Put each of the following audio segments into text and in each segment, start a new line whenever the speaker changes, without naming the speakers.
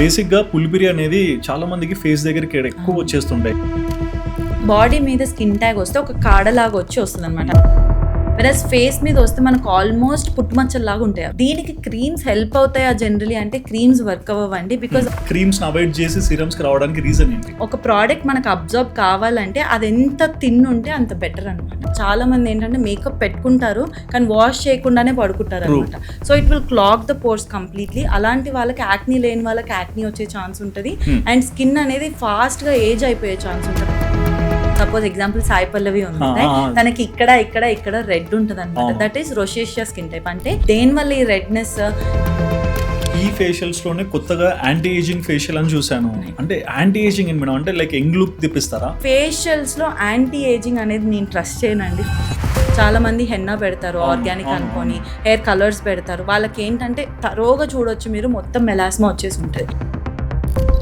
బేసిక్గా పులిపిరి అనేది చాలా మందికి ఫేస్ దగ్గరికి ఎక్కువ వచ్చేస్తుంటాయి.
బాడీ మీద స్కిన్ ట్యాగ్ వస్తే ఒక కాడలాగా వస్తుంది అనమాట. వెరస్ ఫేస్ మీద వస్తే మనకు ఆల్మోస్ట్ పుట్టుమచ్చల్లాగా ఉంటాయి. దీనికి క్రీమ్స్ హెల్ప్ అవుతాయా జనరలీ అంటే క్రీమ్స్ వర్క్ అవ్వండి. బికాస్
క్రీమ్స్ అవాయిడ్ చేసి సిరమ్స్ కి రావడానికి రీజన్ ఏంటి?
ఒక ప్రోడక్ట్ మనకు అబ్జర్వ్ కావాలంటే అది ఎంత థిన్ ఉంటే అంత బెటర్ అనమాట. చాలా మంది ఏంటంటే మేకప్ పెట్టుకుంటారు కానీ వాష్ చేయకుండానే పడుకుంటారు అనమాట. So it will clog the pores completely. అలాంటి వాళ్ళకి యాక్నీ లేని వాళ్ళకి యాక్నీ వచ్చే ఛాన్స్ ఉంటుంది. అండ్ స్కిన్ అనేది ఫాస్ట్ గా ఏజ్ అయిపోయే ఛాన్స్ ఉంటుంది. సపోజ్ ఎగ్జాంపుల్ సాయి పల్లవి ఉంది, తనకి ఇక్కడ రెడ్ ఉంటుంది అనమాట. That is rosacea skin type. అంటే దేని వల్ల ఈ రెడ్నెస్?
ఈ ఫేషియల్స్ లోనే కొత్తగా యాంటీ ఏజింగ్ ఫేషియల్ అని చూసాను. అంటే యాంటీ ఏజింగ్ ఏంటి మేడం? అంటే లైక్ యంగ్ లుక్ తెప్పిస్తారా?
ఫేషియల్స్ లో యాంటీ ఏజింగ్ అనేది నేను ట్రస్ట్ చేయనండి. చాలా మంది హెన్నా పెడతారు ఆర్గానిక్ అనుకొని, హెయిర్ కలర్స్ పెడతారు. వాళ్ళకి ఏంటంటే తరోగా చూడొచ్చు మీరు, మొత్తం మెలాస్మా వచ్చేసి ఉంటుంది.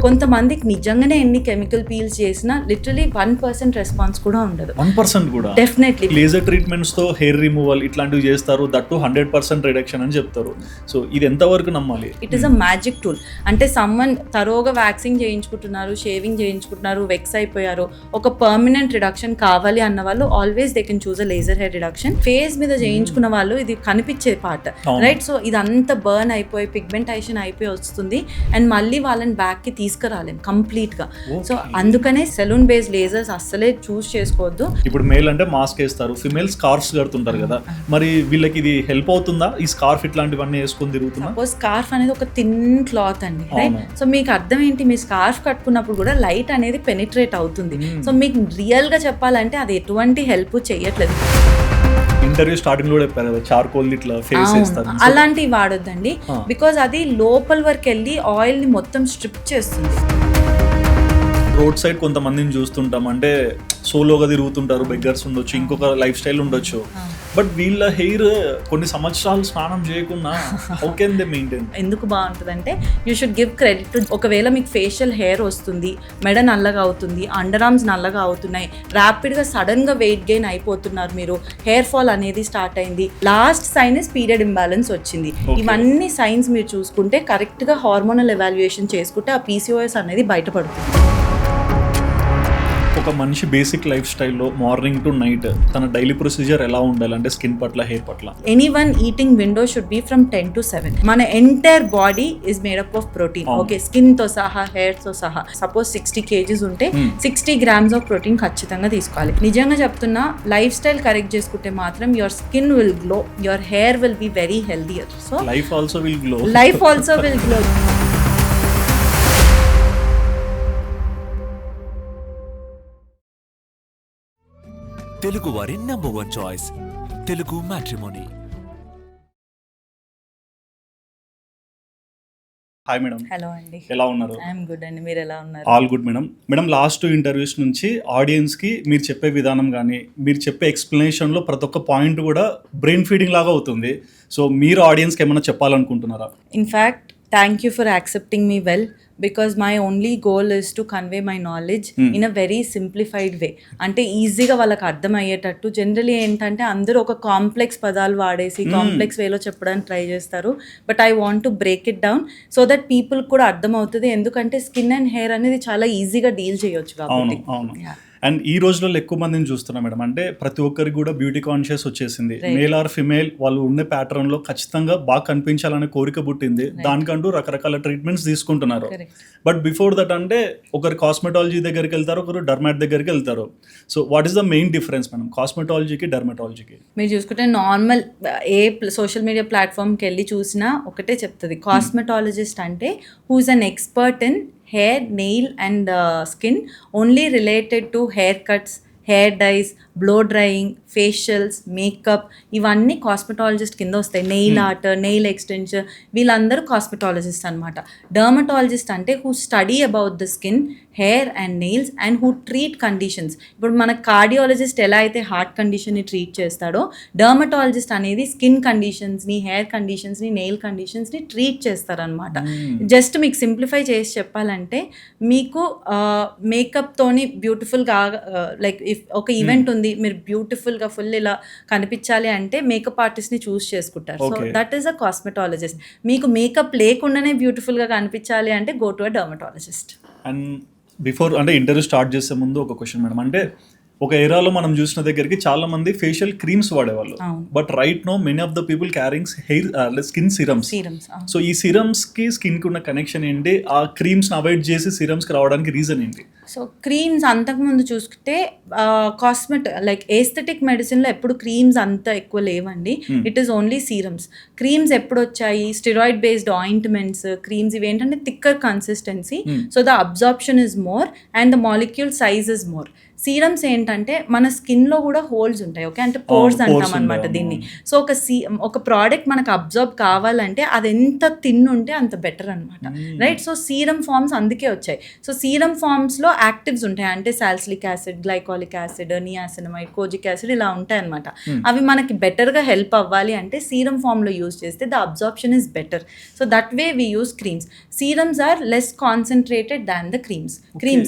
కొంతమందికి నిజంగానే ఎన్ని కెమికల్ పీల్స్ చేసినా లిటరలీ 1% రెస్పాన్స్ కూడా ఉండదు.
1% కూడా
డెఫినెట్లీ.
లేజర్ ట్రీట్మెంట్స్ తో హెయిర్ రిమూవల్ ఇట్లాంటివి చేస్తారు, దట్టు 100% రిడక్షన్ అని చెప్తారు. సో ఇది ఎంతవరకు నమ్మాలి?
It is a magic tool. అంటే సమ్మన్ తరోగా వ్యాక్సింగ్ చేయించుకుంటున్నారు, షేవింగ్ చేయించుకుంటున్నారు, వెక్స్ అయిపోయారు, ఒక పర్మనెంట్ రిడక్షన్ కావాలి అన్న వాళ్ళు always they can choose a laser hair reduction. Face మీద చేయించుకున్న వాళ్ళు ఇది కనిపించే పార్ట్, రైట్? సో ఇదంతా బర్న్ అయిపోయి పిగ్మెంటేషన్ అయిపోయి వస్తుంది అండ్ మళ్ళీ వాళ్ళని బ్యాక్ కి తీసుకురాలేం కంప్లీట్ గా. సో అందుకనే సెలూన్ బేస్డ్ లేజర్స్ అస్సలే చూస్ చేసుకోవద్దు.
ఇప్పుడు మేల్ అంటే మాస్క్ వేస్తారు, ఫిమేల్ స్కార్ఫ్స్ కడుతుంటారు కదా, మరి వీళ్ళకి ఇది హెల్ప్ అవుతుందా? ఈ స్కార్ఫ్ ఇట్లాంటివన్నీ వేసుకొని తిరుగుతున్నా?
సపోజ్ స్కార్ఫ్ అనేది ఒక థిన్ క్లాత్ అండి, రైట్? సో మీకు అర్థం ఏంటి, మీ స్కార్ఫ్ కట్టుకున్నప్పుడు కూడా లైట్ అనేది పెనిట్రేట్ అవుతుంది. సో మీకు రియల్ గా చెప్పాలంటే అది ఎటువంటి హెల్ప్ చేయట్లేదు.
ఇంటర్వ్యూ స్టార్టింగ్ లో చెప్పారు కదా, చార్కోల్ ఇట్లా ఫేస్ చేస్తారు,
అలాంటివి వాడొద్దండి. బికాజ్ అది లోపల వరకు వెళ్ళి ఆయిల్ ని మొత్తం స్ట్రిప్ చేస్తుంది.
రోడ్ సైడ్ కొంతమందిని చూస్తుంటాం, అంటే సోలోగా తిరుగుతుంటారు, బెగ్గర్స్ ఉండొచ్చు, ఇంకొక లైఫ్ స్టైల్ ఉండొచ్చు, బట్ వీళ్ళ హెయిర్ కొన్ని సంవత్సరాలు స్నానం చేయకుండా హౌ కెన్ దే మెయింటైన్?
ఎందుకు బాగుంటుంది అంటే you should give credit to. ఒకవేళ మీకు ఫేషియల్ హెయిర్ వస్తుంది, మెడ నల్లగా అవుతుంది, అండర్ ఆర్మ్స్ నల్లగా అవుతున్నాయి, ర్యాపిడ్గా సడన్గా వెయిట్ గెయిన్ అయిపోతున్నారు, మీరు హెయిర్ ఫాల్ అనేది స్టార్ట్ అయింది, last sign is period imbalance వచ్చింది, ఇవన్నీ సైన్స్ మీరు చూసుకుంటే కరెక్ట్గా హార్మోనల్ ఎవాల్యుయేషన్ చేసుకుంటే ఆ PCOS అనేది బయటపడుతుంది.
ఒక మనిషి బేసిక్ లైఫ్ స్టైల్లో మార్నింగ్ టు నైట్ తన డైలీ ప్రొసీజర్ ఎలా ఉండాలి అంటే స్కిన్ పట్ల, హెయిర్ పట్ల?
Anyone eating window should be from 10 to 7. మన entire body is made up of protein. Okay, skin తో సహా, హెయిర్ తో సహా. సపోజ్ 60 kgs ఉంటే 60 grams ఆఫ్ ప్రోటీన్ ఖచ్చితంగా తీసుకోవాలి. నిజంగా చెప్తున్నా, లైఫ్ స్టైల్ కరెక్ట్ చేసుకుంటే మాత్రం your skin will glow, your hair will be very healthier. So
life also will glow.
Life also will glow.
Telugu వారి number 1 choice Telugu matrimony.
Hi madam.
Hello అండి,
ఎలా ఉన్నారు?
ఐఎమ్ గుడ్ అండి, మీరు ఎలా ఉన్నారు?
All good madam. Madam, last interviews నుంచి ఆడియన్స్కి మీరు చెప్పే విధానం కానీ మీరు చెప్పే ఎక్స్ప్లెనేషన్లో ప్రతి ఒక్క పాయింట్ కూడా బ్రెయిన్ ఫీడింగ్ లాగా అవుతుంది. సో మీరు ఆడియన్స్కి ఏమైనా చెప్పాలనుకుంటున్నారా?
In fact thank you for accepting me well, because my only goal is to convey my knowledge in a very simplified way. అంటే ఈజీగా వాళ్ళకి అర్థం అయ్యేటట్టు. జనరలీ ఏంటంటే అందరూ ఒక కాంప్లెక్స్ పదాలు వాడేసి కాంప్లెక్స్ వేలో చెప్పడానికి ట్రై చేస్తారు, but I want to break it down so that people కూడా అర్థం అవుతుంది. ఎందుకంటే స్కిన్ అండ్ హెయిర్ అనేది చాలా ఈజీగా డీల్ చేయొచ్చు కాబట్టి.
అండ్ ఈ రోజులలో ఎక్కువ మందిని చూస్తున్నాం మేడం, అంటే ప్రతి ఒక్కరికి కూడా బ్యూటీ కాన్షియస్ వచ్చేసింది. మేల్ ఆర్ ఫిమేల్ వాళ్ళు ఉండే ప్యాటర్న్ లో ఖచ్చితంగా బాగా కనిపించాలనే కోరిక పుట్టింది. దానికంటూ రకరకాల ట్రీట్మెంట్స్ తీసుకుంటున్నారు. బట్ బిఫోర్ దట్ అంటే ఒకరు కాస్మెటాలజీ దగ్గరికి వెళ్తారు, ఒకరు డర్మాట్ దగ్గరికి వెళ్తారు. So what is the main difference madam కాస్మెటాలజీకి, డర్మటాలజీకి?
మీరు చూసుకుంటే నార్మల్ ఏ సోషల్ మీడియా ప్లాట్ఫామ్కి వెళ్ళి చూసినా ఒకటే చెప్తుంది, కాస్మెటాలజిస్ట్ అంటే who's an expert in hair, nail and skin, only related to haircuts, hair dyes, blow drying, facials, makeup, ఇవన్నీ కాస్మెటాలజిస్ట్ కింద వస్తాయి. నెయిల్ ఆర్ట్, నెయిల్ ఎక్స్టెన్షన్, వీళ్ళందరూ కాస్మెటాలజిస్ట్ అనమాట. డర్మటాలజిస్ట్ అంటే who study about the skin, hair and nails and who treat conditions. ఇప్పుడు మన cardiologist ఎలా అయితే హార్ట్ కండిషన్ని ట్రీట్ చేస్తాడో, డర్మటాలజిస్ట్ అనేది స్కిన్ కండిషన్స్ని, హెయిర్ కండిషన్స్ని, నెయిల్ కండిషన్స్ని ట్రీట్ చేస్తారనమాట. జస్ట్ మీకు సింప్లిఫై చేసి చెప్పాలంటే, మీకు మేకప్తోని బ్యూటిఫుల్గా లైక్ ఇఫ్ ఒక ఈవెంట్ ఉంది, మీరు బ్యూటిఫుల్గా ఫుల్ ఇలా కనిపించాలి అంటే మేకప్ ఆర్టిస్ట్ని చూస్ చేసుకుంటారు. So
Okay.
That is a cosmetologist. మీకు మేకప్ లేకుండానే బ్యూటిఫుల్గా కనిపించాలి అంటే go to a dermatologist.
And before అంటే ఇంటర్వ్యూ స్టార్ట్ చేసే ముందు ఒక క్వశ్చన్ మేడం, అంటే ఒక ఏరాలో మనం చూసిన దగ్గరికి చాలా మంది ఫేషియల్ క్రీమ్స్ వాడేవాళ్ళు, but right now many of the people carrying skin serums. So ఈ సిరమ్స్ కి స్కిన్ కి ఉన్న కనెక్షన్ ఏంటి, ఆ క్రీమ్స్ అవాయిడ్ చేసి సిరమ్స్ కి రావడానికి రీజన్ ఏంటి?
సో క్రీమ్స్ అంతకుముందు చూసుకుంటే లైక్ ఏస్థెటిక్ మెడిసిన్లో ఎప్పుడు క్రీమ్స్ అంత ఎక్కువ లేవండి. It is only serums. Creams ఎప్పుడు వచ్చాయి, స్టెరాయిడ్ బేస్డ్ ఆయింట్మెంట్స్, క్రీమ్స్ ఇవి ఏంటంటే thicker consistency, so the absorption is more and the molecule size is more. Serums ఏంటంటే మన స్కిన్లో కూడా హోల్స్ ఉంటాయి, ఓకే, అంటే పోర్స్ అంటాం అనమాట దీన్ని. సో ఒక ప్రోడక్ట్ మనకు అబ్జర్వ్ కావాలంటే అది ఎంత థిన్ ఉంటే అంత బెటర్ అనమాట, రైట్? సో సీరమ్ ఫార్మ్స్ అందుకే వచ్చాయి. సో సీరమ్ ఫార్మ్స్లో యాక్టివ్స్ ఉంటాయి, అంటే salicylic acid, glycolic acid, niacinamide, kojic acid ఇలా ఉంటాయి అనమాట. అవి మనకి బెటర్గా హెల్ప్ అవ్వాలి అంటే సీరమ్ ఫామ్లో యూజ్ చేస్తే the absorption is better. So that way we use creams. Serums are less concentrated than the creams.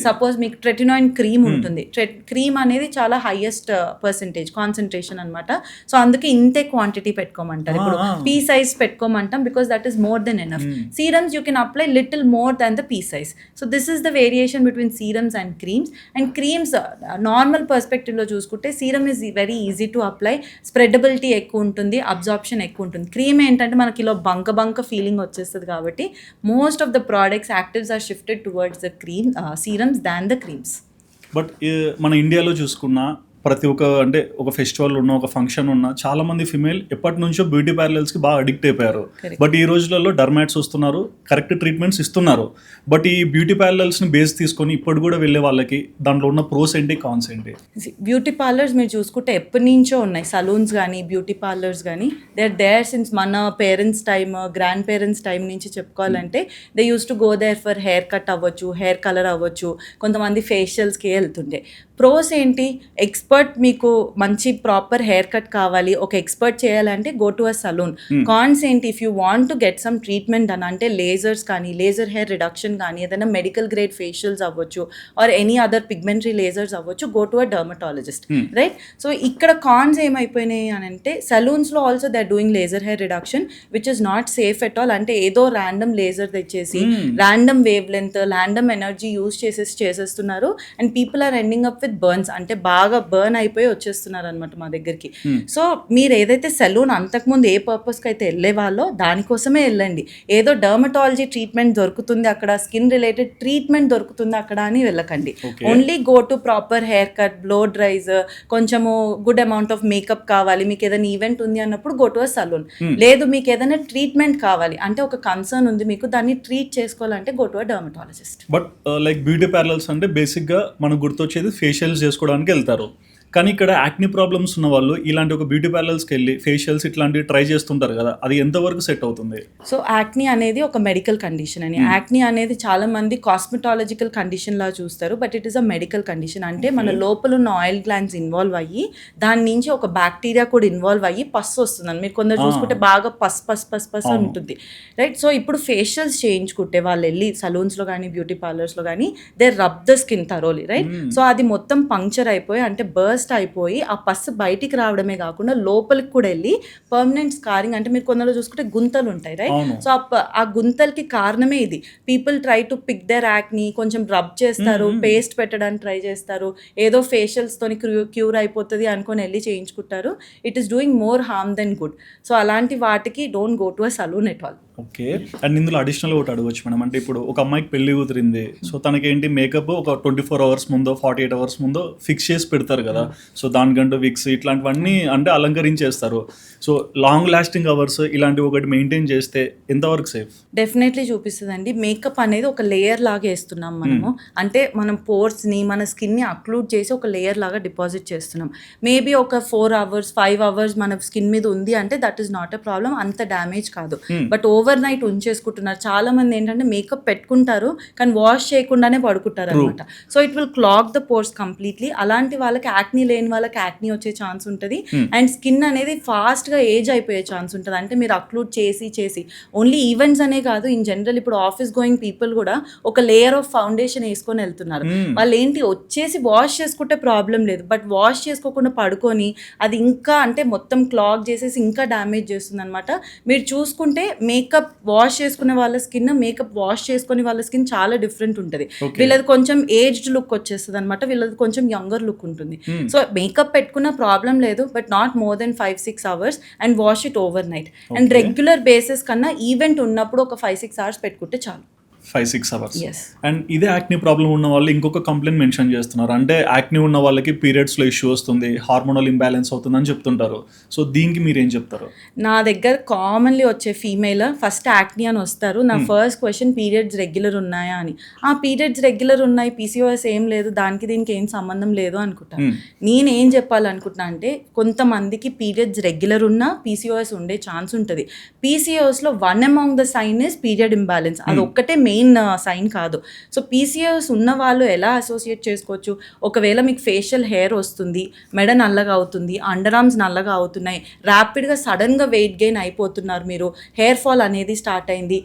Suppose మీకు ట్రెటినాయిన్ క్రీమ్ ఉంటుంది, క్రీమ్ అనేది చాలా హైయెస్ట్ పర్సెంటేజ్ కాన్సన్ట్రేషన్ అనమాట. సో అందుకే ఇంతే క్వాంటిటీ పెట్టుకోమంటారు. ఇప్పుడు పీ సైజ్ పెట్టుకోమంటాం because that is more than enough. Serums you can apply little more than the pea size. So this is the variation between serums and creams. And creams normal పర్స్పెక్టివ్లో చూసుకుంటే serum is very easy to apply, spreadability ఎక్కువ ఉంటుంది, absorption ఎక్కువ ఉంటుంది. Cream ఏంటంటే మనకి ఇలా బంక feeling వచ్చేస్తుంది కాబట్టి most of the products actives are shifted towards the serums than the creams.
But మన ఇండియాలో చూసుకున్న ప్రతి ఒక్క అంటే ఒక ఫెస్టివల్ ఉన్న ఒక ఫంక్షన్ ఉన్న చాలా మంది ఫిమేల్ ఎప్పటి నుంచో బ్యూటీ పార్లర్స్కి బాగా అడిక్ట్ అయిపోయారు. బట్ ఈ రోజులలో డర్మాట్స్ వస్తున్నారు, కరెక్ట్ ట్రీట్మెంట్స్ ఇస్తున్నారు. బట్ ఈ బ్యూటీ పార్లర్స్ని బేస్ తీసుకొని ఇప్పుడు కూడా వెళ్ళే వాళ్ళకి దాంట్లో ఉన్న ప్రోస్ ఏంటి, కాన్స్ ఏంటి?
బ్యూటీ పార్లర్స్ మీరు చూసుకుంటే ఎప్పటి నుంచో ఉన్నాయి, సలూన్స్ కానీ బ్యూటీ పార్లర్స్ కానీ. దే ఆర్ దేర్ సిన్స్ మన parents time, grand parents time నుంచి చెప్పుకోవాలంటే they use to go there for hair cut అవ్వచ్చు, హెయిర్ కలర్ అవ్వచ్చు, కొంతమంది ఫేషియల్స్కి వెళ్తుండే. ప్రోస్ ఏంటి, ఎక్స్పర్ట్ మీకు మంచి ప్రాపర్ హెయిర్ కట్ కావాలి, ఒక ఎక్స్పర్ట్ చేయాలంటే go to a salon. Cons ఏంటి, if you want to get some treatment అని అంటే లేజర్స్ కానీ, లేజర్ హెయిర్ రిడక్షన్ కానీ, ఏదైనా మెడికల్ గ్రేడ్ ఫేషియల్స్ అవ్వచ్చు or any other pigmentary lasers అవ్వచ్చు, go to a dermatologist, right? So ఇక్కడ కాన్స్ ఏమైపోయినాయి అని అంటే సలూన్స్లో also they are doing laser hair reduction which is not safe at all. అంటే ఏదో ర్యాండమ్ లేజర్ తెచ్చేసి random wavelength, random energy use చేసేస్తున్నారు. And people are ending up with burns, అంటే బాగా బర్న్ అయిపోయి వచ్చేస్తున్నారు అనమాట మా దగ్గరికి. సో మీరు ఏదైతే సెలూన్ అంతకుముందు ఏ పర్పస్కి అయితే వెళ్ళే వాళ్ళో దానికోసమే వెళ్ళండి. ఏదో డర్మటాలజీ ట్రీట్మెంట్ దొరుకుతుంది అక్కడ, స్కిన్ రిలేటెడ్ ట్రీట్మెంట్ దొరుకుతుంది అక్కడ అని వెళ్ళకండి. Only go to proper haircut, blow dries, కొంచెము గుడ్ అమౌంట్ ఆఫ్ మేకప్ కావాలి, మీకు ఏదైనా ఈవెంట్ ఉంది అన్నప్పుడు గో టు అ సలూన్. లేదు మీకు ఏదైనా ట్రీట్మెంట్ కావాలి అంటే ఒక కన్సర్న్ ఉంది మీకు, దాన్ని ట్రీట్ చేసుకోవాలంటే go to a dermatologist.
But like beauty parlours అంటే బేసిక్గా మనకు గుర్తొచ్చేది ఫేషియల్స్ చేసుకోవడానికి వెళ్తారు. కానీ ఇక్కడ యాక్ని ప్రాబ్లమ్స్ ఉన్న వాళ్ళు ఇలాంటి ఒక బ్యూటీ పార్లర్స్కి వెళ్ళి ఫేషియల్స్ ఇట్లాంటివి ట్రై చేస్తుంటారు కదా, అది ఎంతవరకు సెట్ అవుతుంది?
సో యాక్ని అనేది ఒక మెడికల్ కండిషన్ అని. యాక్ని అనేది చాలా మంది కాస్మెటాలజికల్ కండిషన్ లా చూస్తారు, but it is a medical condition. అంటే మన లోపల ఉన్న ఆయిల్ గ్లాండ్స్ ఇన్వాల్వ్ అయ్యి దాని నుంచి ఒక బ్యాక్టీరియా కూడా ఇన్వాల్వ్ అయ్యి పస్ వస్తుందని మీరు కొందరు చూసుకుంటే బాగా పస్ ఉంటుంది, రైట్? సో ఇప్పుడు ఫేషియల్స్ చేయించుకుంటే వాళ్ళు వెళ్ళి సలూన్స్లో కానీ బ్యూటీ పార్లర్స్లో కానీ they rub the skin thoroughly, right? So అది మొత్తం పంక్చర్ అయిపోయి అంటే బర్స్ట్ అయిపోయి ఆ పస్ బయటికి రావడమే కాకుండా లోపలికి కూడా వెళ్ళి పర్మనెంట్ స్కారింగ్, అంటే మీరు కొందరు చూసుకుంటే గుంతలు ఉంటాయి, రైట్? సో ఆ గుంతలకి కారణమే ఇది. People try to pick their acne, కొంచెం రబ్ చేస్తారు, పేస్ట్ పెట్టడానికి ట్రై చేస్తారు, ఏదో ఫేషియల్స్ తోని క్యూర్ అయిపోతుంది అనుకొని వెళ్ళి చేయించుకుంటారు. It is doing more harm then good. So అలాంటి వాటికి don't go to a salon at all.
Okay. And ఇందులో అడిషనల్ ఒకటి అడగవచ్చు మేడం, అంటే ఇప్పుడు ఒక అమ్మాయికి పెళ్లి కుదిరింది, సో తనకేంటి మేకప్ ఒక 24 hours ముందో 48 hours ముందో ఫిక్స్ చేసి పెడతారు కదా, సో దానికంటూ విక్స్ ఇట్లాంటివన్నీ అంటే అలంకరించేస్తారు. సో లాంగ్ లాస్టింగ్ అవర్స్ ఇలాంటివి ఒకటి మెయింటైన్ చేస్తే ఎంతవరకు సేఫ్?
డెఫినెట్లీ చూపిస్తుందండి. మేకప్ అనేది ఒక లేయర్ లాగా వేస్తున్నాం మనము, అంటే మనం పోర్స్ని మన స్కిన్ని అక్లూడ్ చేసి ఒక లేయర్ లాగా డిపాజిట్ చేస్తున్నాం. మేబీ ఒక 4 hours 5 hours మన స్కిన్ మీద ఉంది అంటే that is not a problem, అంత డ్యామేజ్ కాదు. బట్ ఓవర్ ఓవర్ నైట్ ఉంచేసుకుంటున్నారు. చాలా మంది ఏంటంటే మేకప్ పెట్టుకుంటారు కానీ వాష్ చేయకుండానే పడుకుంటారు అనమాట. So it will clog the pores completely. అలాంటి వాళ్ళకి యాక్నీ లేని వాళ్ళకి యాక్నీ వచ్చే ఛాన్స్ ఉంటుంది. అండ్ స్కిన్ అనేది ఫాస్ట్గా ఏజ్ అయిపోయే ఛాన్స్ ఉంటుంది. అంటే మీరు అక్లూడ్ చేసి ఓన్లీ ఈవెంట్స్ అనే కాదు, ఇన్ జనరల్ ఇప్పుడు ఆఫీస్ గోయింగ్ పీపుల్ కూడా ఒక లేయర్ ఆఫ్ ఫౌండేషన్ వేసుకొని వెళ్తున్నారు. వాళ్ళు ఏంటి వచ్చేసి వాష్ చేసుకుంటే ప్రాబ్లం లేదు, బట్ వాష్ చేసుకోకుండా పడుకొని అది ఇంకా అంటే మొత్తం క్లాగ్ చేసేసి ఇంకా డ్యామేజ్ చేస్తుంది అనమాట. మీరు చూసుకుంటే మేకప్ వాష్ చేసుకునే వాళ్ళ స్కిన్, మేకప్ వాష్ చేసుకునే వాళ్ళ స్కిన్ చాలా డిఫరెంట్ ఉంటుంది. వీళ్ళది కొంచెం ఏజ్డ్ లుక్ వచ్చేస్తుంది అనమాట, వీళ్ళది కొంచెం యంగర్ లుక్ ఉంటుంది. సో మేకప్ పెట్టుకున్న ప్రాబ్లం లేదు, but not more than 5-6 hours and wash it over night. And regular basis కన్నా ఈవెంట్ ఉన్నప్పుడు ఒక 5-6 hours పెట్టుకుంటే చాలు.
5-6 hours.
Yes.
అండ్ ఇదే యాక్నీ ప్రాబ్లం ఉన్న వాళ్ళు ఇంకొక కంప్లైంట్ మెన్షన్ చేస్తున్నారు. అంటే యాక్నీ ఉన్న వాళ్ళకి పీరియడ్స్లో ఇష్యూ వస్తుంది, హార్మోనల్ ఇంబ్యాలెన్స్ అవుతుందని చెప్తుంటారు. సో దీనికి మీరు ఏం చెప్తారు?
నా దగ్గర కామన్లీ వచ్చే ఫీమేల్ ఫస్ట్ యాక్నీ అని వస్తారు. నా ఫస్ట్ క్వశ్చన్ పీరియడ్స్ రెగ్యులర్ ఉన్నాయా అని. ఆ పీరియడ్స్ రెగ్యులర్ ఉన్నాయి, పీసీఓఎస్ ఏం లేదు, దానికి దీనికి ఏం సంబంధం లేదు అనుకుంటాను. నేనేం చెప్పాలనుకుంటున్నా అంటే కొంతమందికి పీరియడ్స్ రెగ్యులర్ ఉన్నా పీసీఓఎస్ ఉండే ఛాన్స్ ఉంటుంది. పీసీఓఎస్లో one among the sign is period imbalance. అది ఒక్కటే మెయిన్ సైన్ కాదు. సో పీసీఓఎస్ ఉన్న వాళ్ళు ఎలా అసోసియేట్ చేసుకోవచ్చు? ఒకవేళ మీకు ఫేషియల్ హెయిర్ వస్తుంది, మెడ నల్లగా అవుతుంది, అండర్ ఆర్మ్స్ నల్లగా అవుతున్నాయి, ర్యాపిడ్గా సడన్గా వెయిట్ గెయిన్ అయిపోతున్నారు, మీరు హెయిర్ ఫాల్ అనేది స్టార్ట్ అయింది,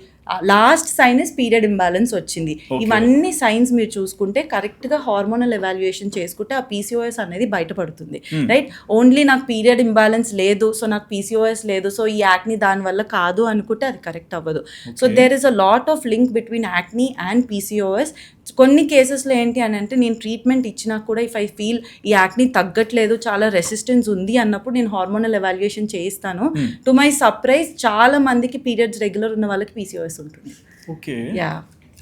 last sign is period imbalance వచ్చింది. ఇవన్నీ సైన్స్ మీరు చూసుకుంటే కరెక్ట్గా హార్మోనల్ ఎవాల్యుయేషన్ చేసుకుంటే ఆ పీసీఓఎస్ అనేది బయటపడుతుంది. రైట్? ఓన్లీ నాకు పీరియడ్ ఇంబ్యాలెన్స్ లేదు, సో నాకు పీసీఓఎస్ లేదు, సో ఈ యాక్నీ దానివల్ల కాదు అనుకుంటే అది కరెక్ట్ అవ్వదు. So there is a lot of link between acne and PCOS. కొన్ని కేసెస్లో ఏంటి అని అంటే నేను ట్రీట్మెంట్ ఇచ్చినా కూడా ఇఫ్ ఐ ఫీల్ ఈ యాక్నీ తగ్గట్లేదు, చాలా రెసిస్టెన్స్ ఉంది అన్నప్పుడు నేను హార్మోనల్ ఎవాల్యుయేషన్ చేయిస్తాను. టు మై సర్ప్రైజ్ చాలా మందికి పీరియడ్స్ రెగ్యులర్ ఉన్న వాళ్ళకి పీసీఓఎస్ ఉంటుంది.
ఓకే.
యా.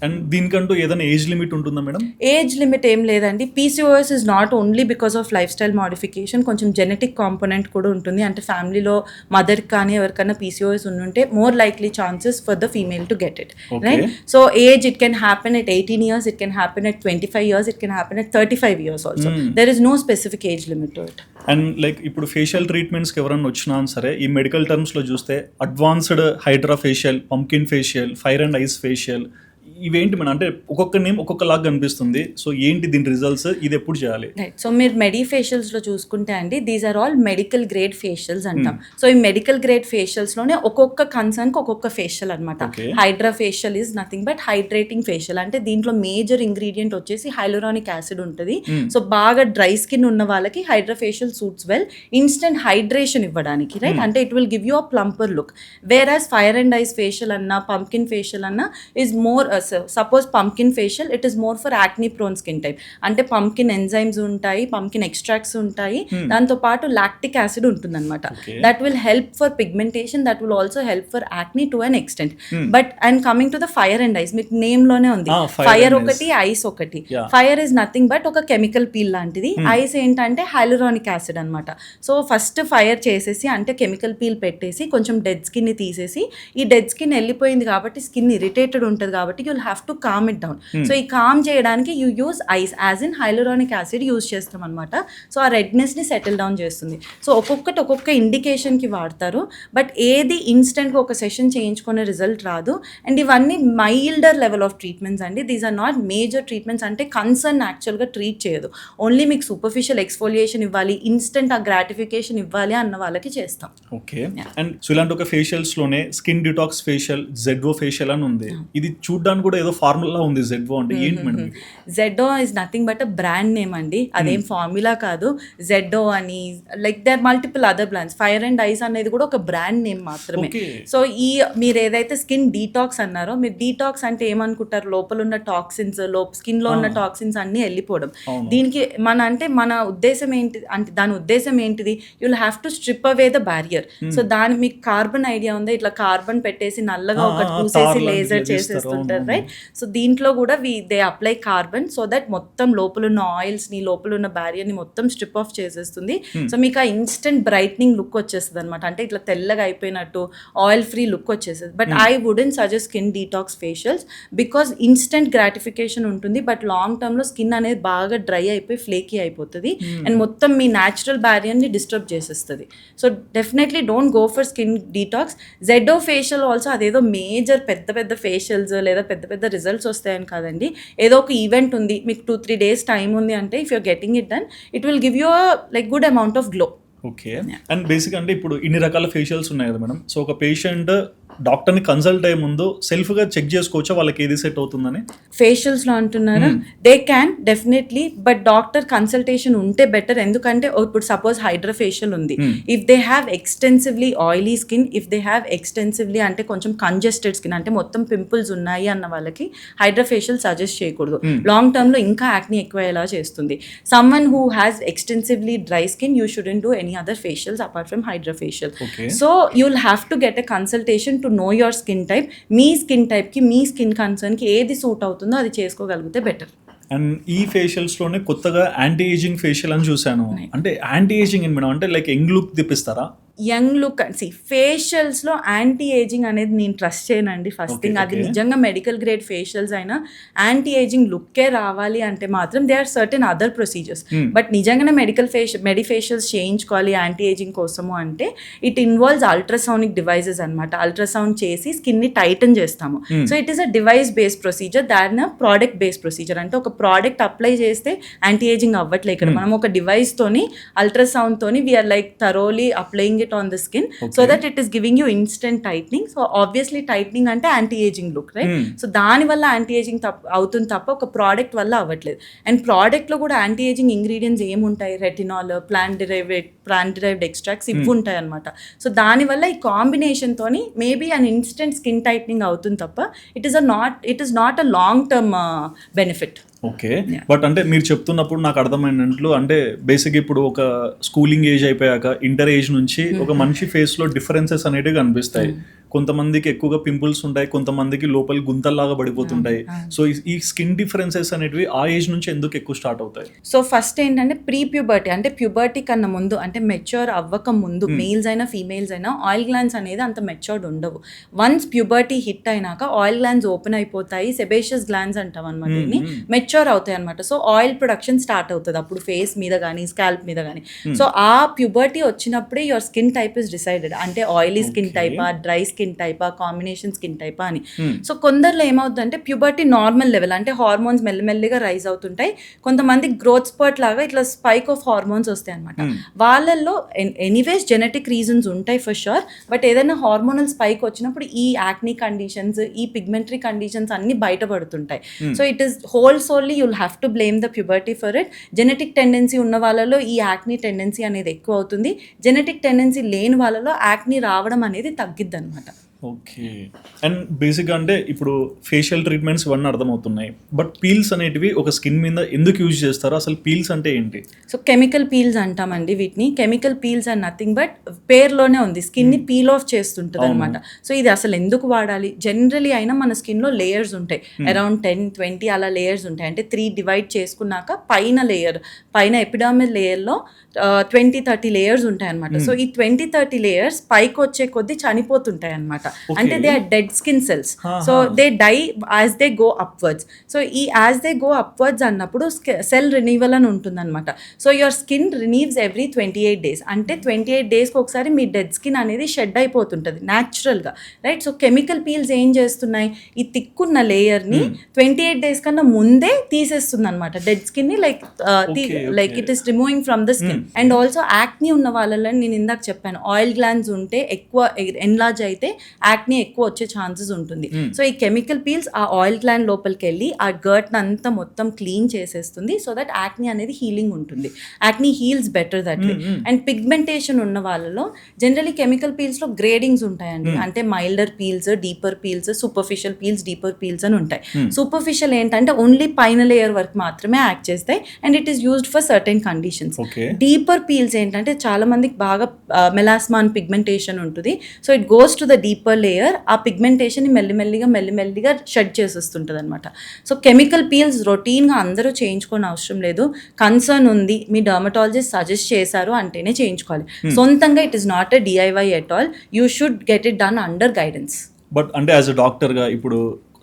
అండ్ దీనికంటూ ఏదైనా ఏజ్ లిమిట్ ఉంటుందా మేడం?
ఏజ్ లిమిట్ ఏం లేదండి. PCOS is not only because of life style modification, కొంచెం జెనెటిక్ కాంపోనెంట్ కూడా ఉంటుంది. అంటే ఫ్యామిలీలో మదర్కి కానీ ఎవరికైనా పీసీఓఎస్ ఉంటే more likely chances for the female to get it. Right? So age it can happen at 18 years, it can happen at 25 years, it can happen at 35 years also. There is no specific age limit to it.
And like ఇప్పుడు facial ట్రీట్మెంట్స్కి ఎవరైనా వచ్చినా సరే ఈ medical టర్మ్స్లో చూస్తే advanced hydra facial, pumpkin facial, fire and ice facial, ఇవేంటి మన అంటే ఒక్కొక్క నేమ్ ఒక్కొక్కలాగా కనిపిస్తుంది. సో ఏంటి దీని రిజల్ట్స్, ఇది ఎప్పుడు చేయాలి?
రైట్. సో మీరు మెడి ఫేషియల్స్లో చూసుకుంటే అండి these are all medical grade facials అంటాం. సో ఈ మెడికల్ గ్రేడ్ ఫేషియల్స్లోనే ఒక్కొక్క కన్సర్న్కి ఒక్కొక్క ఫేషియల్ అనమాట. Hydra facial is nothing but hydrating facial. అంటే దీంట్లో మేజర్ ఇంగ్రీడియంట్ వచ్చేసి హైలోరానిక్ యాసిడ్ ఉంటుంది. సో బాగా డ్రై స్కిన్ ఉన్న వాళ్ళకి hydra facial suits well, instant hydration ఇవ్వడానికి. రైట్? అంటే it will give you a plumper look. Whereas fire and ice facial అన్నా పంకిన్ ఫేషియల్ అన్నా is more, suppose pumpkin facial it is more for acne prone skin type. అంటే pumpkin enzymes ఉంటాయి, pumpkin extracts ఉంటాయి, దాంతో పాటు lactic acid ఉంటుంది అనమాట. That will help for pigmentation, that will also help for acne to an extent. But and coming to the fire and ice, మీకు name లోనే ఉంది ఫైర్ ఒకటి, ఐస్ ఒకటి. ఫైర్ ఇస్ నథింగ్ బట్ ఒక chemical peel లాంటిది. Ice ఏంటంటే hyaluronic acid అనమాట. So first fire చేసేసి అంటే కెమికల్ పీల్ పెట్టేసి కొంచెం డెడ్ స్కిన్ ని తీసేసి, ఈ డెడ్ స్కిన్ వెళ్ళిపోయింది కాబట్టి స్కిన్ ఇరిటేటెడ్ ఉంటుంది కాబట్టి you will have to calm it down. So ఈ కామ్ చేయడానికి you use ice as in hyaluronic acid use చేస్తాం అనమాట. సో ఆ రెడ్నెస్ ని సెటిల్ డౌన్ చేస్తుంది. సో ఒక్కొక్కటి ఒక్కొక్క ఇండికేషన్ కి వాడతారు, బట్ ఏది ఇన్స్టెంట్ గా ఒక సెషన్ చేయించుకునే రిజల్ట్ రాదు. అండ్ ఇవన్నీ మైల్డర్ లెవెల్ ఆఫ్ ట్రీట్మెంట్స్ అండి. These are not major treatments. అంటే కన్సర్న్ యాక్చువల్ గా ట్రీట్ చేయదు, ఓన్లీ మీకు సూపర్ఫిషియల్ ఎక్స్ఫోలియేషన్ ఇవ్వాలి, ఇన్స్టెంట్ ఆ గ్రాటిఫికేషన్ ఇవ్వాలి అన్న వాళ్ళకి చేస్తాం.
ఓకే. అండ్ సో ఇలాంటి ఒక ఫేషియల్స్ లోనే స్కిన్ డిటాక్స్ ఫేషియల్, జెడ్ఓ ఫేషియల్ అని ఉంది. ఇది చూడడానికి కూడా ఏదో ఫార్ములా ఉంది. జెడ్ఓ అంటే ఏంటి madam?
ZO is nothing but a brand name అండి, అదేం ఫార్ములా కాదు. జెడ్ఓ అని like there multiple other brands. Fire and ice అనేది కూడా ఒక బ్రాండ్ నేమ్ మాత్రమే. సో ఈ మీరు ఏదైతే స్కిన్ డీటాక్స్ అన్నారో, మీరు డీటాక్స్ అంటే ఏమనుకుంటారు? లోపల ఉన్న టాక్సిన్స్, స్కిన్ లో ఉన్న టాక్సిన్స్ అన్ని వెళ్ళిపోవడం. దీనికి మన ఉద్దేశం ఏంటి అంటే, దాని ఉద్దేశం ఏంటిది? You will have to strip away the barrier. So దాని మీకు కార్బన్ ఐడియా ఉందా? ఇట్లా కార్బన్ పెట్టేసి నల్లగా ఒకటి పూసేసి లేజర్ చేసేస్తుంటారు. రైట్? సో దీంట్లో కూడా they apply carbon so that మొత్తం లోపల ఉన్న ఆయిల్స్ని, లోపల ఉన్న బ్యారియర్ని మొత్తం స్ట్రిప్ ఆఫ్ చేసేస్తుంది. సో మీకు ఆ ఇన్స్టెంట్ బ్రైట్నింగ్ లుక్ వచ్చేస్తుంది అనమాట. అంటే ఇట్లా తెల్లగా అయిపోయినట్టు ఆయిల్ ఫ్రీ లుక్ వచ్చేస్తుంది. But I wouldn't suggest skin detox facials because instant gratification ఉంటుంది, బట్ లాంగ్ టర్మ్లో స్కిన్ అనేది బాగా డ్రై అయిపోయి ఫ్లేకీ అయిపోతుంది అండ్ మొత్తం మీ న్యాచురల్ బ్యారియర్ని డిస్టర్బ్ చేసేస్తుంది. So definitely don't go for skin detox. ZO facial also అదేదో మేజర్ పెద్ద పెద్ద ఫేషియల్స్ లేదా పెద్ద పెద్ద రిజల్ట్స్ వస్తాయని కాదండి. ఏదో ఒక ఈవెంట్ ఉంది, మీకు 2-3 days టైం ఉంది అంటే if you're getting it done it will give you like good amount of glow.
Okay. And basic అంటే ఇప్పుడు ఇన్ని రకాల ఫేషియల్స్ ఉన్నాయి కదా మేడం, సో ఒక పేషెంట్ డాక్టర్ని కన్సల్ట్ అయ్యే ముందు సెల్ఫ్గా చెక్ చేసుకోవచ్చా వాళ్ళకి ఏది సెట్ అవుతుందని?
ఫేషియల్స్లో అంటున్నారా? They can definitely, but doctor consultation ఉంటే బెటర్. ఎందుకంటే ఇప్పుడు సపోజ్ హైడ్రా ఫేషియల్ ఉంది, if they have extensively oily skin, if they have extensively అంటే కొంచెం కంజెస్టెడ్ స్కిన్ అంటే మొత్తం పింపుల్స్ ఉన్నాయి అన్న వాళ్ళకి హైడ్రా ఫేషియల్ సజెస్ట్ చేయకూడదు. లాంగ్ టర్మ్లో ఇంకా యాక్ని ఎక్కువ ఎలా చేస్తుంది. Someone who has extensively dry skin you shouldn't do any other facials apart from hydra facial. So you will have to get a consultation to know your skin type. మీ skin టైప్కి, మీ skin కన్సర్న్కి ఏది suit అవుతుందో అది చేసుకోగలిగితే better.
And ఈ ఫేషియల్స్లోనే కొత్తగా యాంటీ ఏజింగ్ ఫేషియల్ అని చూశాను. అంటే యాంటీ ఏజింగ్ అని మేడం అంటే లైక్ యంగ్ లుక్ తెప్పిస్తారా?
యంగ్ లుక్ ఫేషియల్స్లో యాంటీ ఏజింగ్ అనేది నేను ట్రస్ట్ చేయనండి. ఫస్ట్ థింగ్, అది నిజంగా మెడికల్ గ్రేడ్ ఫేషియల్స్ అయినా యాంటీ ఏజింగ్ లుక్కే రావాలి అంటే మాత్రం they are certain other procedures. But నిజంగానే మెడిఫేషియల్స్ చేయించుకోవాలి యాంటీ ఏజింగ్ కోసము అంటే ఇట్ ఇన్వాల్వ్స్ అల్ట్రాసౌనిక్ డివైజెస్ అనమాట. అల్ట్రాసౌండ్ చేసి స్కిన్ని టైటన్ చేస్తాము. So it is a device based procedure than product based procedure. అంటే ఒక ప్రోడక్ట్ అప్లై చేస్తే యాంటీ ఏజింగ్ అవ్వట్లే. ఇక్కడ మనం ఒక డివైస్ తోని అల్ట్రాసౌండ్ తోని we are like thoroughly applying it on the skin so that it is giving you instant tightening. So obviously tightening అంటే anti ageing look, right? So దాని వల్ల యాంటీ ఏజింగ్ అవుతుంది తప్ప ఒక ప్రోడక్ట్ వల్ల అవ్వట్లేదు. అండ్ ప్రోడక్ట్లో కూడా యాంటీ ఏజింగ్ ఇంగ్రీడియంట్స్ ఏముంటాయి? రెటినాల్, ప్లాంట్ డిరైవ్డ్ ఎక్స్ట్రాక్ట్స్ ఇవి ఉంటాయి అనమాట. సో దానివల్ల ఈ కాంబినేషన్ తోని మేబీ అన్ ఇన్స్టెంట్ స్కిన్ టైట్నింగ్ అవుతుంది తప్ప it is not a long term benefit.
Okay. But అంటే మీరు చెప్తున్నప్పుడు నాకు అర్థమైనట్లు అంటే బేసిక్ ఇప్పుడు ఒక స్కూలింగ్ ఏజ్ అయిపోయాక ఇంటర్ ఏజ్ నుంచి ఒక మనిషి ఫేస్ లో డిఫరెన్సెస్ అనేటివి కనిపిస్తాయి. కొంతమందికి ఎక్కువగా పింపుల్స్ ఉంటాయి, కొంతమందికి లోపల గుంతల్లాగా పడిపోతుంటాయి. సో ఈ స్కిన్ డిఫరెన్సెస్ అనేటివి ఆ ఏజ్ నుంచి ఎందుకు ఎక్కువ స్టార్ట్ అవుతాయి?
సో ఫస్ట్ ఏంటంటే ప్రీ ప్యూబర్టీ అంటే ప్యూబర్టీ కన్నా ముందు అంటే మెచ్యూర్ అవ్వక ముందు మేల్స్ అయినా ఫీమేల్స్ అయినా ఆయిల్ గ్లాండ్స్ అనేది అంత మెచ్యూర్డ్ ఉండవు. వన్స్ ప్యూబర్టీ హిట్ అయినాక ఆయిల్ గ్లాండ్స్ ఓపెన్ అయిపోతాయి, సెబేషియస్ గ్లాండ్స్ అంటాం అనమాట. దీన్ని మెచ్యూర్ అవుతాయి అనమాట. సో ఆయిల్ ప్రొడక్షన్ స్టార్ట్ అవుతుంది అప్పుడు ఫేస్ మీద కానీ స్కాల్ప్ మీద కానీ. సో ఆ ప్యూబర్టీ వచ్చినప్పుడే your skin type is decided. అంటే ఆయిలీ స్కిన్ టైపా, డ్రై స్కిన్ టైపా, కాంబినేషన్ స్కిన్ టైపా అని. సో కొందరిలో ఏమవుతుందంటే ప్యూబర్టీ నార్మల్ లెవెల్ అంటే హార్మోన్స్ మెల్లమెల్లిగా రైజ్ అవుతుంటాయి. కొంతమంది గ్రోత్ స్పర్ట్ లాగా ఇట్లా స్పైక్ ఆఫ్ హార్మోన్స్ వస్తాయి అనమాట. వాళ్ళల్లో ఎనీవేస్ జెనెటిక్ రీజన్స్ ఉంటాయి ఫర్ షూర్. బట్ ఏదైనా హార్మోనల్ స్పైక్ వచ్చినప్పుడు ఈ యాక్నీ కండిషన్స్, ఈ పిగ్మెంటరీ కండిషన్స్ అన్ని బయటపడుతుంటాయి. So it is whole solely you'll have to blame the puberty for it. Genetic tendency ఉన్న వాళ్ళలో ఈ యాక్నీ టెండెన్సీ అనేది ఎక్కువ అవుతుంది. జెనెటిక్ టెండెన్సీ లేని వాళ్ళలో యాక్నీ రావడం అనేది తగ్గిద్ది అనమాట.
ఓకే. అండ్ బేసిక్గా అంటే ఇప్పుడు ఫేషియల్ ట్రీట్మెంట్స్ ఇవన్నీ అర్థమవుతున్నాయి, బట్ పీల్స్ అనేటివి ఒక స్కిన్ మీద ఎందుకు యూజ్ చేస్తారు? అసలు పీల్స్ అంటే ఏంటి?
సో కెమికల్ పీల్స్ అంటామండి వీటిని. Chemical peels and nothing but పేర్లోనే ఉంది, స్కిన్ని పీల్ ఆఫ్ చేస్తుంటుంది అనమాట. సో ఇది అసలు ఎందుకు వాడాలి? జనరలీ అయినా మన స్కిన్లో లేయర్స్ ఉంటాయి, అరౌండ్ 10-20 అలా లేయర్స్ ఉంటాయి. అంటే 3 డివైడ్ చేసుకున్నాక పైన ఎపిడర్మల్ లేయర్లో 20-30 లేయర్స్ ఉంటాయి అనమాట. సో ఈ 20-30 లేయర్స్ పైకి వచ్చే కొద్దీ చనిపోతుంటాయి అనమాట. అంటే they are dead skin cells. So they die as they go upwards. So ఈ యాజ్ దే గో అప్వర్డ్స్ అన్నప్పుడు సెల్ రినీవల్ అని ఉంటుంది అనమాట. So your skin renews every 28 days. అంటే 28 daysకి ఒకసారి మీ డెడ్ స్కిన్ అనేది షెడ్ అయిపోతుంటుంది న్యాచురల్గా, రైట్? సో కెమికల్ పీల్స్ ఏం చేస్తున్నాయి? ఈ తిక్కున్న లేయర్ని 28 days కన్నా ముందే తీసేస్తుంది అనమాట డెడ్ స్కిన్ని. Like it is removing from the skin. And also acne ఉన్న వాళ్ళలో నేను ఇందాక చెప్పాను, ఆయిల్ గ్లాండ్స్ ఉంటే ఎక్కువ ఎన్లార్జ్ అయితే యాక్నీ ఎక్కువ వచ్చే ఛాన్సెస్ ఉంటుంది. సో ఈ కెమికల్ పీల్స్ ఆ ఆయిల్ గ్లాండ్ లోపలికి వెళ్ళి ఆ గర్ట్ అంతా మొత్తం క్లీన్ చేసేస్తుంది. సో దట్ యాక్నీ అనేది హీలింగ్ ఉంటుంది. Acne heels better that way. And pigmentation ఉన్న వాళ్ళలో జనరలీ కెమికల్ పీల్స్లో గ్రేడింగ్స్ ఉంటాయండి. అంటే milder peels, deeper peels, superficial peels, deeper peels అని ఉంటాయి. సూపర్ఫిషియల్ ఏంటంటే ఓన్లీ పైన లేయర్ వరకు మాత్రమే యాక్ట్ చేస్తాయి and it is used for certain conditions. Deeper peels ఏంటంటే చాలా మందికి బాగా మెలాస్మా అని పిగ్మెంటేషన్ ఉంటుంది. So it goes to the deeper upper layer ఆ పిగ్మెంటేషన్ మెల్లిమెల్లిగా షెడ్ చేసేస్తుంటుంది అనమాట. సో కెమికల్ పీల్స్ రొటీన్గా అందరూ చేయించుకోని అవసరం లేదు. కన్సర్న్ ఉంది, మీ డర్మటాలజిస్ట్ సజెస్ట్ చేశారు అంటేనే చేయించుకోవాలి. సొంతంగా it is not a DIY at all. You should get it done under guidance.
But అంటే యాజ్ అ డాక్టర్గా ఇప్పుడు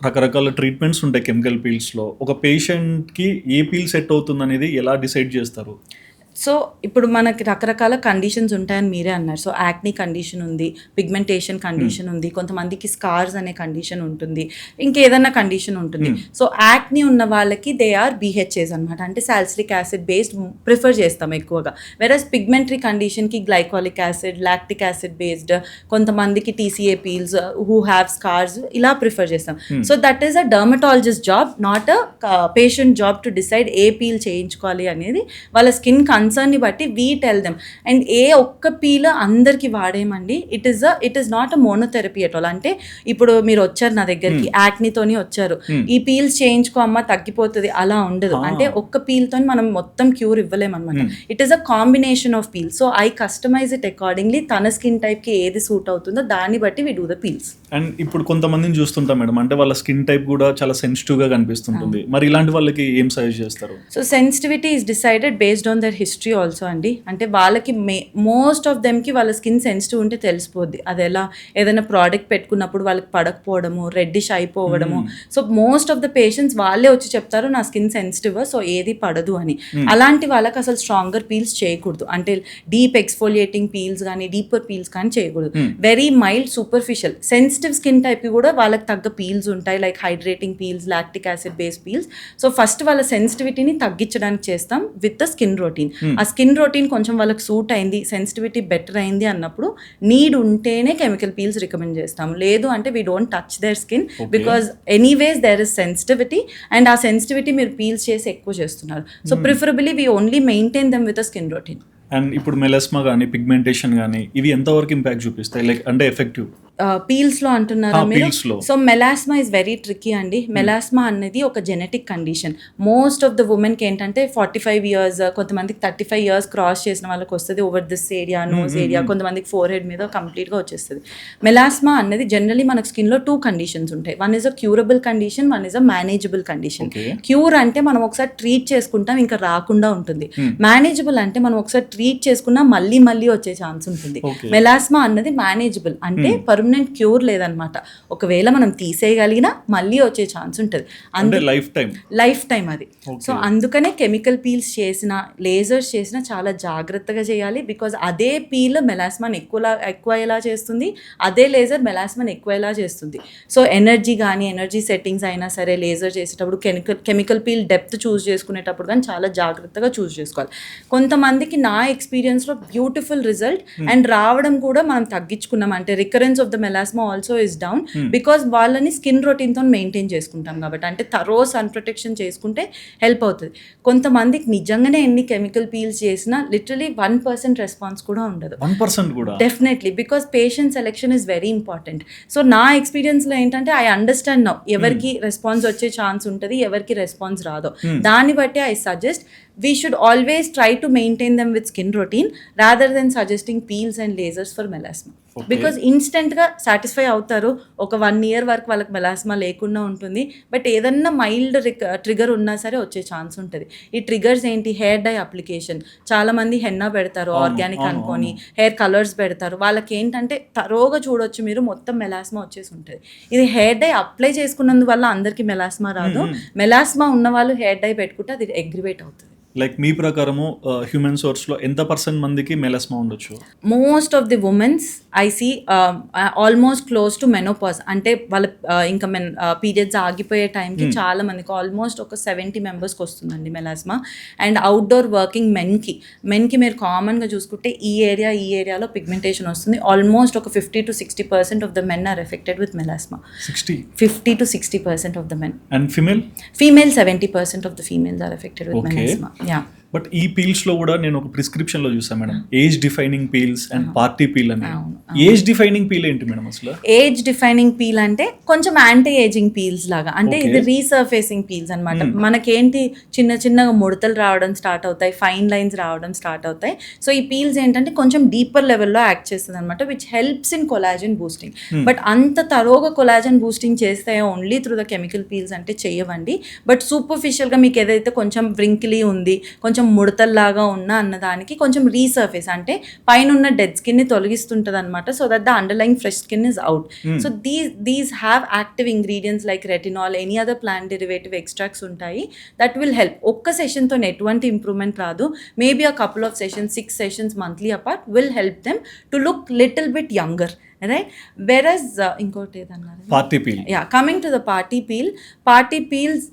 రకరకాల ట్రీట్మెంట్స్ ఉంటాయి కెమికల్ పీల్స్లో. ఒక పేషెంట్కి ఏ పీల్ సెట్ అవుతుంది అనేది ఎలా డిసైడ్ చేస్తారు?
సో ఇప్పుడు మనకి రకరకాల కండిషన్స్ ఉంటాయని మీరే అన్నారు. సో యాక్నీ కండిషన్ ఉంది, పిగ్మెంటేషన్ కండిషన్ ఉంది, కొంతమందికి స్కార్స్ అనే కండిషన్ ఉంటుంది, ఇంకేదన్నా కండిషన్ ఉంటుంది. సో యాక్నీ ఉన్న వాళ్ళకి దే ఆర్ BHAs అనమాట, అంటే సాలిసిలిక్ యాసిడ్ బేస్డ్ ప్రిఫర్ చేస్తాం ఎక్కువగా. వెరస్ పిగ్మెంటరీ కండిషన్కి glycolic acid, lactic acid based, కొంతమందికి TCA peels who have scars ఇలా ప్రిఫర్ చేస్తాం. So that is a dermatologist job, not a patient job to decide ఏ peel చేయించుకోవాలి అనేది. వాళ్ళ స్కిన్ కన్సర్న్ని బట్టి వీ టెల్ దెమ్. అండ్ ఏ ఒక్క పీల్ అందరికి వాడేమండి. It is not a monotherapy at all. అంటే ఇప్పుడు మీరు వచ్చారు నా దగ్గరికి, యాక్నీతోని వచ్చారు, ఈ పీల్స్ చేయించుకో అమ్మ తగ్గిపోతుంది అలా ఉండదు. అంటే ఒక్క పీల్తో మనం మొత్తం క్యూర్ ఇవ్వలేమన్నమాట. It is a combination of peels. So I customise it accordingly. తన స్కిన్ టైప్కి ఏది సూట్ అవుతుందో దాన్ని బట్టి we do the peels.
And ఇప్పుడు కొంతమందిని చూస్తుంటాం మేడం, అంటే వాళ్ళ స్కిన్ టైప్ కూడా చాలా సెన్సిటివ్గా కనిపిస్తుంటుంది. మరి ఇలాంటి వాళ్ళకి ఏం సజెస్ట్ చేస్తారు?
So sensitivity is decided based on their history also అండి. అంటే వాళ్ళకి మోస్ట్ ఆఫ్ దెమ్కి వాళ్ళ స్కిన్ సెన్సిటివ్ ఉంటే తెలిసిపోద్ది. అది ఎలా ఏదైనా ప్రోడక్ట్ పెట్టుకున్నప్పుడు వాళ్ళకి పడకపోవడము, రెడ్డిష్ అయిపోవడము. So most of the patients వాళ్ళే వచ్చి చెప్తారు నా స్కిన్ సెన్సిటివ్, సో ఏది పడదు అని. అలాంటి వాళ్ళకి అసలు స్ట్రాంగర్ పీల్స్ చేయకూడదు. అంటే డీప్ ఎక్స్ఫోలియేటింగ్ పీల్స్ కానీ డీపర్ పీల్స్ కానీ చేయకూడదు. Very mild superficial sensitive skin type కూడా వాళ్ళకి తగ్గ పీల్స్ ఉంటాయి, like hydrating peels, lactic acid based peels. So first వాళ్ళ సెన్సిటివిటీని తగ్గించడానికి చేస్తాం విత్ ద స్కిన్ రొటీన్. ఆ స్కిన్ రొటీన్ కొంచెం వాళ్ళకి సూట్ అయింది, సెన్సిటివిటీ బెటర్ అయింది అన్నప్పుడు నీడ్ ఉంటేనే కెమికల్ పీల్స్ రికమెండ్ చేస్తాం. లేదు అంటే we don't touch their skin, because anyways there is sensitivity. And ఆ సెన్సిటివిటీ మీరు పీల్స్ చేసి ఎక్కువ చేస్తున్నారు. So preferably we only maintain them with a skin routine.
And ఇప్పుడు మెలాస్మా కానీ పిగ్మెంటేషన్ కానీ ఇవి ఎంతవరకు ఇంపాక్ట్ చూపిస్తాయి, లైక్ అంటే ఎఫెక్టివ్
పీల్స్లో అంటున్నారా మీరు?
పీల్స్లో.
So melasma is very tricky అండి. మెలాస్మా అనేది ఒక genetic condition. Most of the ఉమెన్కి ఏంటంటే 45 years, కొంతమందికి 35 years క్రాస్ చేసిన వాళ్ళకి వస్తుంది over this area, nose area, కొంతమందికి ఫోర్ హెడ్ మీద కంప్లీట్గా వచ్చేస్తుంది. మెలాస్మా అనేది జనరలీ మనకు స్కిన్లో 2 కండిషన్స్ ఉంటాయి. One is a curable condition, one is a manageable condition. Cure అంటే మనం ఒకసారి ట్రీట్ చేసుకుంటాం ఇంకా రాకుండా ఉంటుంది. మేనేజబుల్ అంటే మనం ఒకసారి ట్రీట్ చేసుకున్నా మళ్ళీ వచ్చే ఛాన్స్ ఉంటుంది. మెలాస్మా అన్నది మేనేజబుల్, అంటే పర్మనెంట్ క్యూర్ లేదనమాట. ఒకవేళ మనం తీసేయగలిగినా మళ్ళీ వచ్చే ఛాన్స్ ఉంటుంది, లైఫ్ టైం అది. సో అందుకనే కెమికల్ పీల్స్ చేసిన, లేజర్స్ చేసిన చాలా జాగ్రత్తగా చేయాలి. బికాజ్ అదే పీల్ మెలాస్మాని ఎక్కువ ఎలా చేస్తుంది, అదే లేజర్ మెలాస్మాని ఎక్కువ ఎలా చేస్తుంది. సో ఎనర్జీ కానీ ఎనర్జీ సెట్టింగ్స్ అయినా సరే లేజర్ చేసేటప్పుడు కెమికల్ పీల్ డెప్త్ చూస్ చేసుకునేటప్పుడు కానీ చాలా జాగ్రత్తగా చూస్ చేసుకోవాలి. కొంతమందికి నా ఎక్స్పీరియన్స్లో బ్యూటిఫుల్ రిజల్ట్ అండ్ రావడం కూడా మనం తగ్గించుకున్నాం. అంటే recurrence of the melasma also is down, because వాళ్ళని స్కిన్ రొటీన్తో మెయింటైన్ చేసుకుంటాం కాబట్టి. అంటే థరో సన్ ప్రొటెక్షన్ చేసుకుంటే హెల్ప్ అవుతుంది. కొంతమందికి నిజంగానే ఎన్ని కెమికల్ పీల్స్ చేసినా లిటరలీ 1% రెస్పాన్స్ కూడా ఉండదు.
1% కూడా
definitely, because patient selection is very important. So నా ఎక్స్పీరియన్స్లో ఏంటంటే ఐ అండర్స్టాండ్ నౌ ఎవరికి రెస్పాన్స్ వచ్చే ఛాన్స్ ఉంటుంది, ఎవరికి రెస్పాన్స్ రాదో. దాన్ని బట్టి I suggest we should always try to maintain them with skin routine rather than suggesting peels and lasers for melasma. Because ఇన్స్టెంట్గా సాటిస్ఫై అవుతారు. ఒక 1 year వరకు వాళ్ళకి మెలాస్మా లేకుండా ఉంటుంది. బట్ ఏదన్నా మైల్డ్ ట్రిగర్ ఉన్నా సరే వచ్చే ఛాన్స్ ఉంటుంది. ఈ ట్రిగర్స్ ఏంటి? Hair dye application. చాలామంది హెన్నా పెడతారు ఆర్గానిక్ అనుకొని, హెయిర్ కలర్స్ పెడతారు. వాళ్ళకి ఏంటంటే తరోగా చూడొచ్చు మీరు, మొత్తం మెలాస్మా వచ్చేసి ఉంటుంది. ఇది హెయిర్ డై అప్లై చేసుకున్నందువల్ల అందరికీ మెలాస్మా రాదు. మెలాస్మా ఉన్న వాళ్ళు హెయిర్ డై పెట్టుకుంటే అది అగ్రివేట్ అవుతుంది.
లైక్ మీ ప్రకారము హ్యూమన్ సోర్స్లో ఎంత % మందికి మెలాస్మా ఉండొచ్చు?
Most of the womens I see almost close to menopause. అంటే వాళ్ళ ఇంకా పీరియడ్స్ ఆగిపోయే టైంకి చాలా మందికి ఆల్మోస్ట్ ఒక 70 members వస్తుందండి మెలాస్మా. అండ్ అవుట్డోర్ వర్కింగ్ మెన్కి మీరు కామన్గా చూసుకుంటే ఈ ఏరియాలో పిగ్మెంటేషన్ వస్తుంది. ఆల్మోస్ట్ ఒక 50 to 60% of the men are affected with melasma. 50 to 60% of the men.
And female
70% of the females are affected with melasma.
But ఈ పీల్స్ లో కూడా నేను ఒక ప్రిస్క్రిప్షన్ లో చూసాను madam, age defining peels and party peel అని. Age defining peel ఏంటి madam అసలు?
ఏజ్ డిఫైనింగ్ పీల్ అంటే కొంచెం యాంటీ ఏజింగ్ పీల్స్ లాగా, అంటే
Okay.
ఇది రీసర్ఫేసింగ్ పీల్స్ అనమాట. మనకేంటి చిన్న చిన్నగా ముడతలు రావడం స్టార్ట్ అవుతాయి, ఫైన్ లైన్స్ రావడం స్టార్ట్ అవుతాయి. సో ఈ పీల్స్ ఏంటంటే కొంచెం డీపర్ లెవెల్లో యాక్ట్ చేస్తుంది అనమాట, which helps in collagen boosting. But అంత తరోగా కొలాజన్ బూస్టింగ్ చేస్తే only through the chemical peels అంటే చేయవండి. బట్ సూపర్ఫిషియల్గా మీకు ఏదైతే కొంచెం వ్రింకిలీ ఉంది, కొంచెం ముడతల్లాగా ఉన్నా అన్నదానికి కొంచెం రీసర్ఫేస్ అంటే పైన ఉన్న డెడ్ స్కిన్ ని తొలగిస్తుంటది అనమాట, so that the underline fresh skin is out. So these have active ingredients like retinol, any other plant derivative extracts ఉంటాయి దట్ విల్ హెల్ప్. ఒక్క సెషన్తో ఎటువంటి ఇంప్రూవ్మెంట్ రాదు, maybe a couple of sessions, 6 sessions monthly apart will help them to look little bit younger, right? Whereas ఇంకోటి ఏదన్నారు,
party peel.
Yeah, coming to the party peels,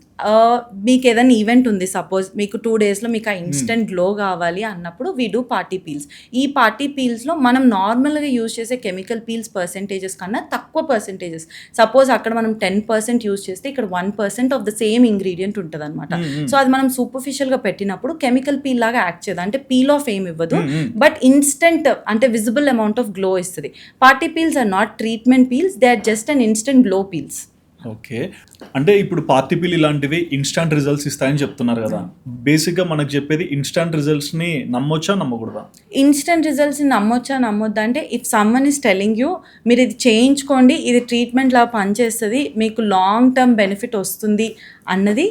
మీకు ఏదైనా event ఉంది, suppose మీకు 2 daysలో మీకు ఆ ఇన్స్టెంట్ గ్లో కావాలి అన్నప్పుడు వీ డూ పార్టీ పీల్స్. ఈ పార్టీ పీల్స్లో మనం నార్మల్గా యూజ్ చేసే కెమికల్ పీల్స్ పర్సెంటేజెస్ కన్నా తక్కువ పర్సెంటేజెస్, సపోజ్ అక్కడ మనం 10% యూజ్ చేస్తే ఇక్కడ 1% ఆఫ్ ద సేమ్ ఇంగ్రీడియంట్ ఉంటుంది అనమాట. సో అది మనం సూపర్ఫిషియల్గా పెట్టినప్పుడు కెమికల్ పీల్ లాగా యాక్ట్ చేయదు, అంటే పీల్ ఆఫ్ ఏమి ఇవ్వదు, బట్ ఇన్స్టెంట్ అంటే విజిబుల్ అమౌంట్ ఆఫ్ గ్లో ఇస్తుంది. Party peels are not treatment peels, they are just an instant glow peels.
Okay, అంటే ఇప్పుడు పార్టీ పీల్ ఇలాంటివి ఇన్స్టాంట్ రిజల్ట్స్ ఇస్తాయని చెప్తున్నారు కదా, బేసిక్గా మనకు చెప్పేది ఇన్స్టాంట్ రిజల్ట్స్ని నమ్మొచ్చా నమ్మకూడదా?
ఇన్స్టెంట్ రిజల్ట్స్ని నమ్మొచ్చా నమ్మొద్దా అంటే, if someone is telling you మీరు ఇది చేయించుకోండి, ఇది ట్రీట్మెంట్ లా పనిచేస్తుంది, మీకు లాంగ్ టర్మ్ బెనిఫిట్ వస్తుంది అన్నది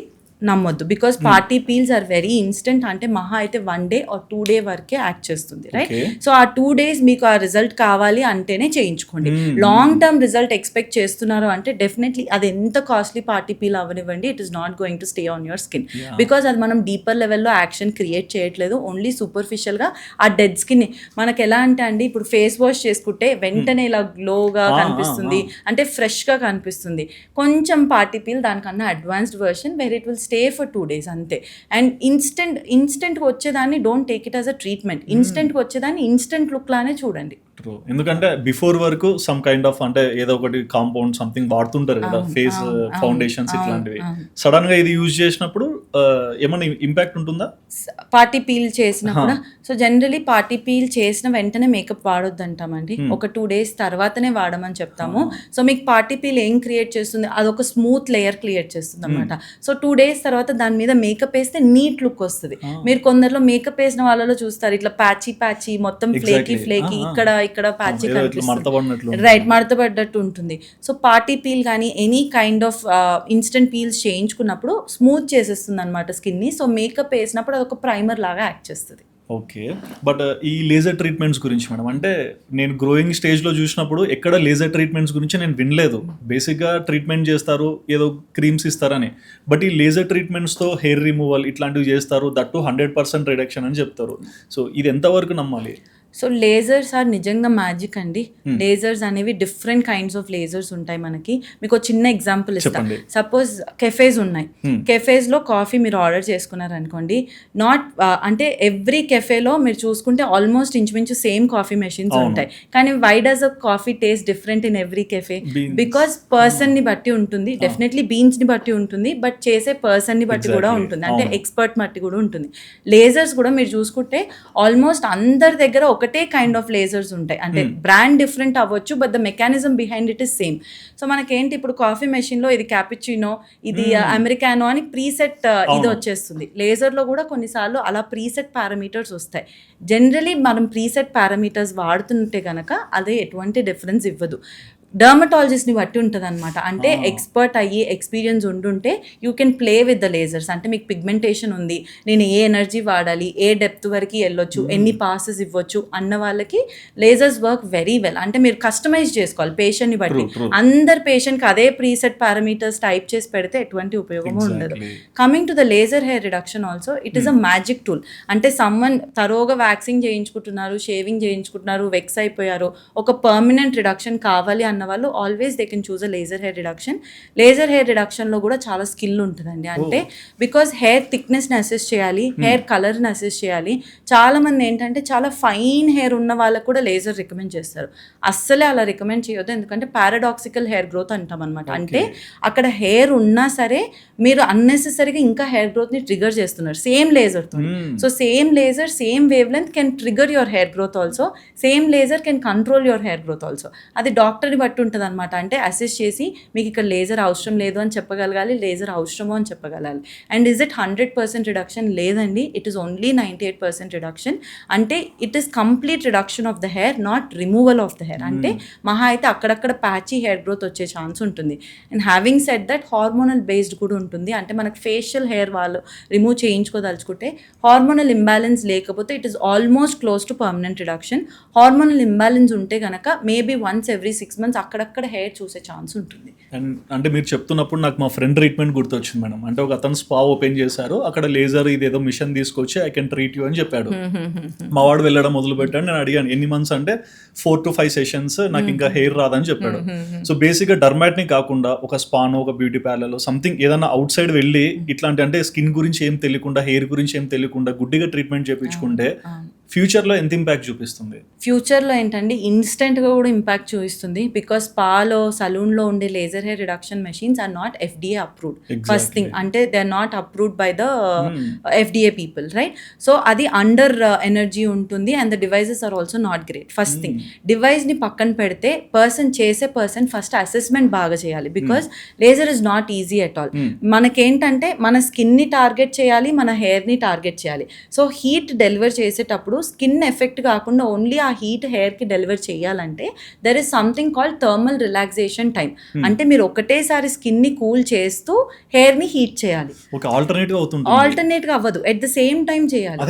నమ్మొద్దు. Because party peels are very instant, అంటే మహా అయితే 1 day or 2 day వరకే యాక్ట్ చేస్తుంది, రైట్? సో ఆ 2 days మీకు ఆ రిజల్ట్ కావాలి అంటేనే చేయించుకోండి. లాంగ్ టర్మ్ రిజల్ట్ ఎక్స్పెక్ట్ చేస్తున్నారు అంటే డెఫినెట్లీ అది ఎంత కాస్ట్లీ పార్టీ పీల్ అవ్వనివ్వండి, it is not going to stay on your skin, because అది మనం డీపర్ లెవెల్లో యాక్షన్ క్రియేట్ చేయట్లేదు, ఓన్లీ సూపర్ఫిషియల్గా ఆ డెడ్ స్కిన్. మనకి ఎలా అంటే అండి, ఇప్పుడు ఫేస్ వాష్ చేసుకుంటే వెంటనే ఇలా గ్లోగా కనిపిస్తుంది, అంటే ఫ్రెష్గా కనిపిస్తుంది. కొంచెం పార్టీ పీల్ దానికన్నా advanced version where it will stay for 2 days అంతే. అండ్ ఇన్స్టెంట్గా వచ్చేదాన్ని don't take it as a treatment, ఇన్స్టెంట్గా వచ్చేదాన్ని ఇన్స్టెంట్ లుక్ లానే చూడండి.
ట్రూ, ఎందుకంటే బిఫోర్ వరకు సమ్ కైండ్ ఆఫ్ అంటే ఏదో ఒకటి కాంపౌండ్ సంథింగ్ వాడుతుంటారు కదా, ఫేస్ ఫౌండేషన్స్ ఇట్లాంటివి. సడన్ గా ఇది యూజ్ చేసినప్పుడు ఏమైనా ఇంపాక్ట్ ఉంటుందా
పార్టీ పీల్ చేసినప్పుడు? సో జనరలీ పార్టీ పీల్ చేసిన వెంటనే మేకప్ వాడొద్దు అంటామండి, ఒక 2 days తర్వాతనే వాడమని చెప్తాము. సో మీకు పార్టీ పీల్ ఏం క్రియేట్ చేస్తుంది, అదొక స్మూత్ లేయర్ క్రియేట్ చేస్తుంది అనమాట. సో 2 days తర్వాత దాని మీద మేకప్ వేస్తే నీట్ లుక్ వస్తుంది. మీరు కొందరిలో మేకప్ వేసిన వాళ్ళలో చూస్తారు, ఇట్లా ప్యాచీ మొత్తం ఫ్లేకీ ఇక్కడ ప్యాచీ కనిపిస్తుంది, రైట్, మడతపడ్డట్టు ఉంటుంది. సో పార్టీ పీల్ కానీ any kind of instant peels చేయించుకున్నప్పుడు స్మూత్ చేసేస్తుంది అనమాట స్కిన్ ని. సో మేకప్ వేసినప్పుడు అదొక ప్రైమర్ లాగా యాక్ట్ చేస్తుంది.
ఓకే, బట్ ఈ లేజర్ ట్రీట్మెంట్స్ గురించి మేడం, అంటే నేను గ్రోయింగ్ స్టేజ్లో చూసినప్పుడు ఎక్కడ లేజర్ ట్రీట్మెంట్స్ గురించి నేను వినలేదు. బేసిక్గా ట్రీట్మెంట్ చేస్తారు, ఏదో క్రీమ్స్ ఇస్తారని, బట్ ఈ లేజర్ ట్రీట్మెంట్స్తో హెయిర్ రిమూవల్ ఇట్లాంటివి చేస్తారు, దట్టు 100% రిడక్షన్ అని చెప్తారు. సో ఇది ఎంతవరకు నమ్మాలి?
సో లేజర్స్ ఆర్ నిజంగా మ్యాజిక్ అండి. లేజర్స్ అనేవి డిఫరెంట్ కైండ్స్ ఆఫ్ లేజర్స్ ఉంటాయి మనకి. మీకు ఒక చిన్న ఎగ్జాంపుల్ ఇస్తాను. సపోజ్ కెఫేస్ ఉన్నాయి, కెఫేస్లో కాఫీ మీరు ఆర్డర్ చేసుకున్నారు అనుకోండి, నాట్ అంటే ఎవ్రీ కెఫేలో మీరు చూసుకుంటే ఆల్మోస్ట్ ఇంచుమించు సేమ్ కాఫీ మెషిన్స్ ఉంటాయి, కానీ why does a coffee taste different in every cafe? Because పర్సన్ని బట్టి ఉంటుంది, డెఫినెట్లీ బీన్స్ని బట్టి ఉంటుంది, బట్ చేసే పర్సన్ని బట్టి కూడా ఉంటుంది, అంటే ఎక్స్పర్ట్ బట్టి కూడా ఉంటుంది. లేజర్స్ కూడా మీరు చూసుకుంటే ఆల్మోస్ట్ అందరి దగ్గర ఒకటే కైండ్ ఆఫ్ లేజర్స్ ఉంటాయి, అంటే బ్రాండ్ డిఫరెంట్ అవ్వచ్చు, but the mechanism behind it is same. So మనకేంటి ఇప్పుడు కాఫీ మెషిన్లో ఇది క్యాపుచినో, ఇది అమెరికానో అని ప్రీసెట్ ఇది వచ్చేస్తుంది. లేజర్లో కూడా కొన్నిసార్లు అలా ప్రీసెట్ పారామీటర్స్ వస్తాయి. జనరలీ మనం ప్రీసెట్ పారామీటర్స్ వాడుతుంటే కనుక అదే ఎటువంటి డిఫరెన్స్ ఇవ్వదు. డర్మటాలజిస్ట్ని బట్టి ఉంటుంది అనమాట, అంటే ఎక్స్పర్ట్ అయ్యి ఎక్స్పీరియన్స్ ఉంటుంటే you can play with the lasers. అంటే మీకు పిగ్మెంటేషన్ ఉంది, నేను ఏ ఎనర్జీ వాడాలి, ఏ డెప్త్ వరకు వెళ్ళొచ్చు, ఎన్ని పాసెస్ ఇవ్వచ్చు అన్న వాళ్ళకి లేజర్స్ వర్క్ వెరీ వెల్. అంటే మీరు కస్టమైజ్ చేసుకోవాలి పేషెంట్ని బట్టి. అందరు పేషెంట్కి అదే ప్రీసెట్ పారామీటర్స్ టైప్ చేసి పెడితే ఎటువంటి ఉపయోగం ఉండదు. Coming to the laser hair reduction also, it is a magic tool. అంటే సమ్మన్ తరోగా వ్యాక్సింగ్ చేయించుకుంటున్నారు, షేవింగ్ చేయించుకుంటున్నారు, వెక్స్ అయిపోయారు, ఒక పర్మనెంట్ రిడక్షన్ కావాలి అన్న వాళ్ళు always they can choose a laser hair reduction. Laser hair రిడక్షన్లో కూడా చాలా స్కిల్ ఉంటుందండి. అంటే బికాస్ హెయిర్ థిక్నెస్ని అసెస్ చేయాలి, హెయిర్ కలర్ని అసెస్ చేయాలి. చాలా మంది ఏంటంటే చాలా ఫైన్ హెయిర్ ఉన్న వాళ్ళకు కూడా లేజర్ రికమెండ్ చేస్తారు. అస్సలే అలా రికమెండ్ చేయొద్దు, ఎందుకంటే పారాడాక్సికల్ హెయిర్ గ్రోత్ అంటాం అనమాట. అంటే అక్కడ హెయిర్ ఉన్నా సరే మీరు అన్నెసెసరీగా ఇంకా హెయిర్ గ్రోత్ని ట్రిగర్ చేస్తున్నారు సేమ్ లేజర్తో. So same laser same wavelength can trigger your hair growth also, same laser can control your hair growth also. అది డాక్టర్ని బట్టి ఉంటుంది అనమాట. అంటే అసెస్ చేసి మీకు ఇక్కడ లేజర్ అవసరం లేదు అని చెప్పగలగాలి, లేజర్ అవసరమో అని చెప్పగలగాలి. And is it 100% reduction? లేదండి, ఇట్ ఈస్ ఓన్లీ 98% రిడక్షన్. అంటే it is complete reduction of the hair, not removal of the hair. అంటే మహా అయితే అక్కడక్కడ ప్యాచీ హెయిర్ గ్రోత్ వచ్చే ఛాన్స్ ఉంటుంది. And having said that hormonal based కూడా ఉంటుంది. అంటే మనకు ఫేషియల్ హెయిర్ వాళ్ళు రిమూవ్ చేయించుకోదలుచుకుంటే హార్మోనల్ ఇంబ్యాలెన్స్ లేకపోతే it is almost close to permanent reduction. Hormonal imbalance ఉంటే కనుక మేబీ వన్స్ ఎవ్రీ 6 months అక్కడక్కడ హెయిర్ చూసే ఛాన్స్ ఉంటుంది.
అండ్ అంటే మీరు చెప్తున్నప్పుడు నాకు మా ఫ్రెండ్ ట్రీట్మెంట్ గుర్తొచ్చింది మేడం. అంటే ఒక అతను స్పా ఓపెన్ చేశారు, అక్కడ లేజర్ ఇదేదో మిషన్ తీసుకొచ్చి ఐ కెన్ ట్రీట్ యూ అని చెప్పాడు. మా వాడు వెళ్ళడం మొదలు పెట్టాడు. నేను అడిగాను ఎన్ని మంత్స్ అంటే 4 to 5 sessions, నాకు ఇంకా హెయిర్ రాదని చెప్పాడు. సో బేసిక్గా డర్మాట్ని కాకుండా ఒక స్పానో ఒక బ్యూటీ పార్లర్ సంథింగ్ ఏదైనా అవుట్ సైడ్ వెళ్ళి ఇట్లాంటి అంటే స్కిన్ గురించి ఏం తెలియకుండా హెయిర్ గురించి ఏం తెలియకుండా గుడ్డిగా ట్రీట్మెంట్ చేయించుకుంటే ఫ్యూచర్లో ఎంత ఇంపాక్ట్ చూపిస్తుంది?
ఫ్యూచర్లో ఏంటంటే ఇన్స్టెంట్గా కూడా ఇంపాక్ట్ చూపిస్తుంది. బికాస్ స్పాలో సలూన్లో ఉండే laser hair reduction machines are not FDA approved. First thing అంటే they are not approved by the FDA people, right? So అది అండర్ ఎనర్జీ ఉంటుంది and the devices are also not great. First thing, డివైస్ని పక్కన పెడితే చేసే person first assessment బాగా చేయాలి. Because laser is not easy at all. మనకేంటంటే మన స్కిన్ని టార్గెట్ చేయాలి, మన హెయిర్ని టార్గెట్ చేయాలి. సో హీట్ డెలివర్ చేసేటప్పుడు స్కిన్ ఎఫెక్ట్ కాకుండా ఓన్లీ ఆ హీట్ హెయిర్కి డెలివర్ చేయాలంటే there is something called thermal relaxation time. అంటే మీరు ఒకటేసారి స్కిన్ని కూల్ చేస్తూ హెయిర్ని హీట్ చేయాలి. ఆల్టర్నేట్గా అవ్వదు, ఎట్ ద సేమ్ టైం చేయాలి.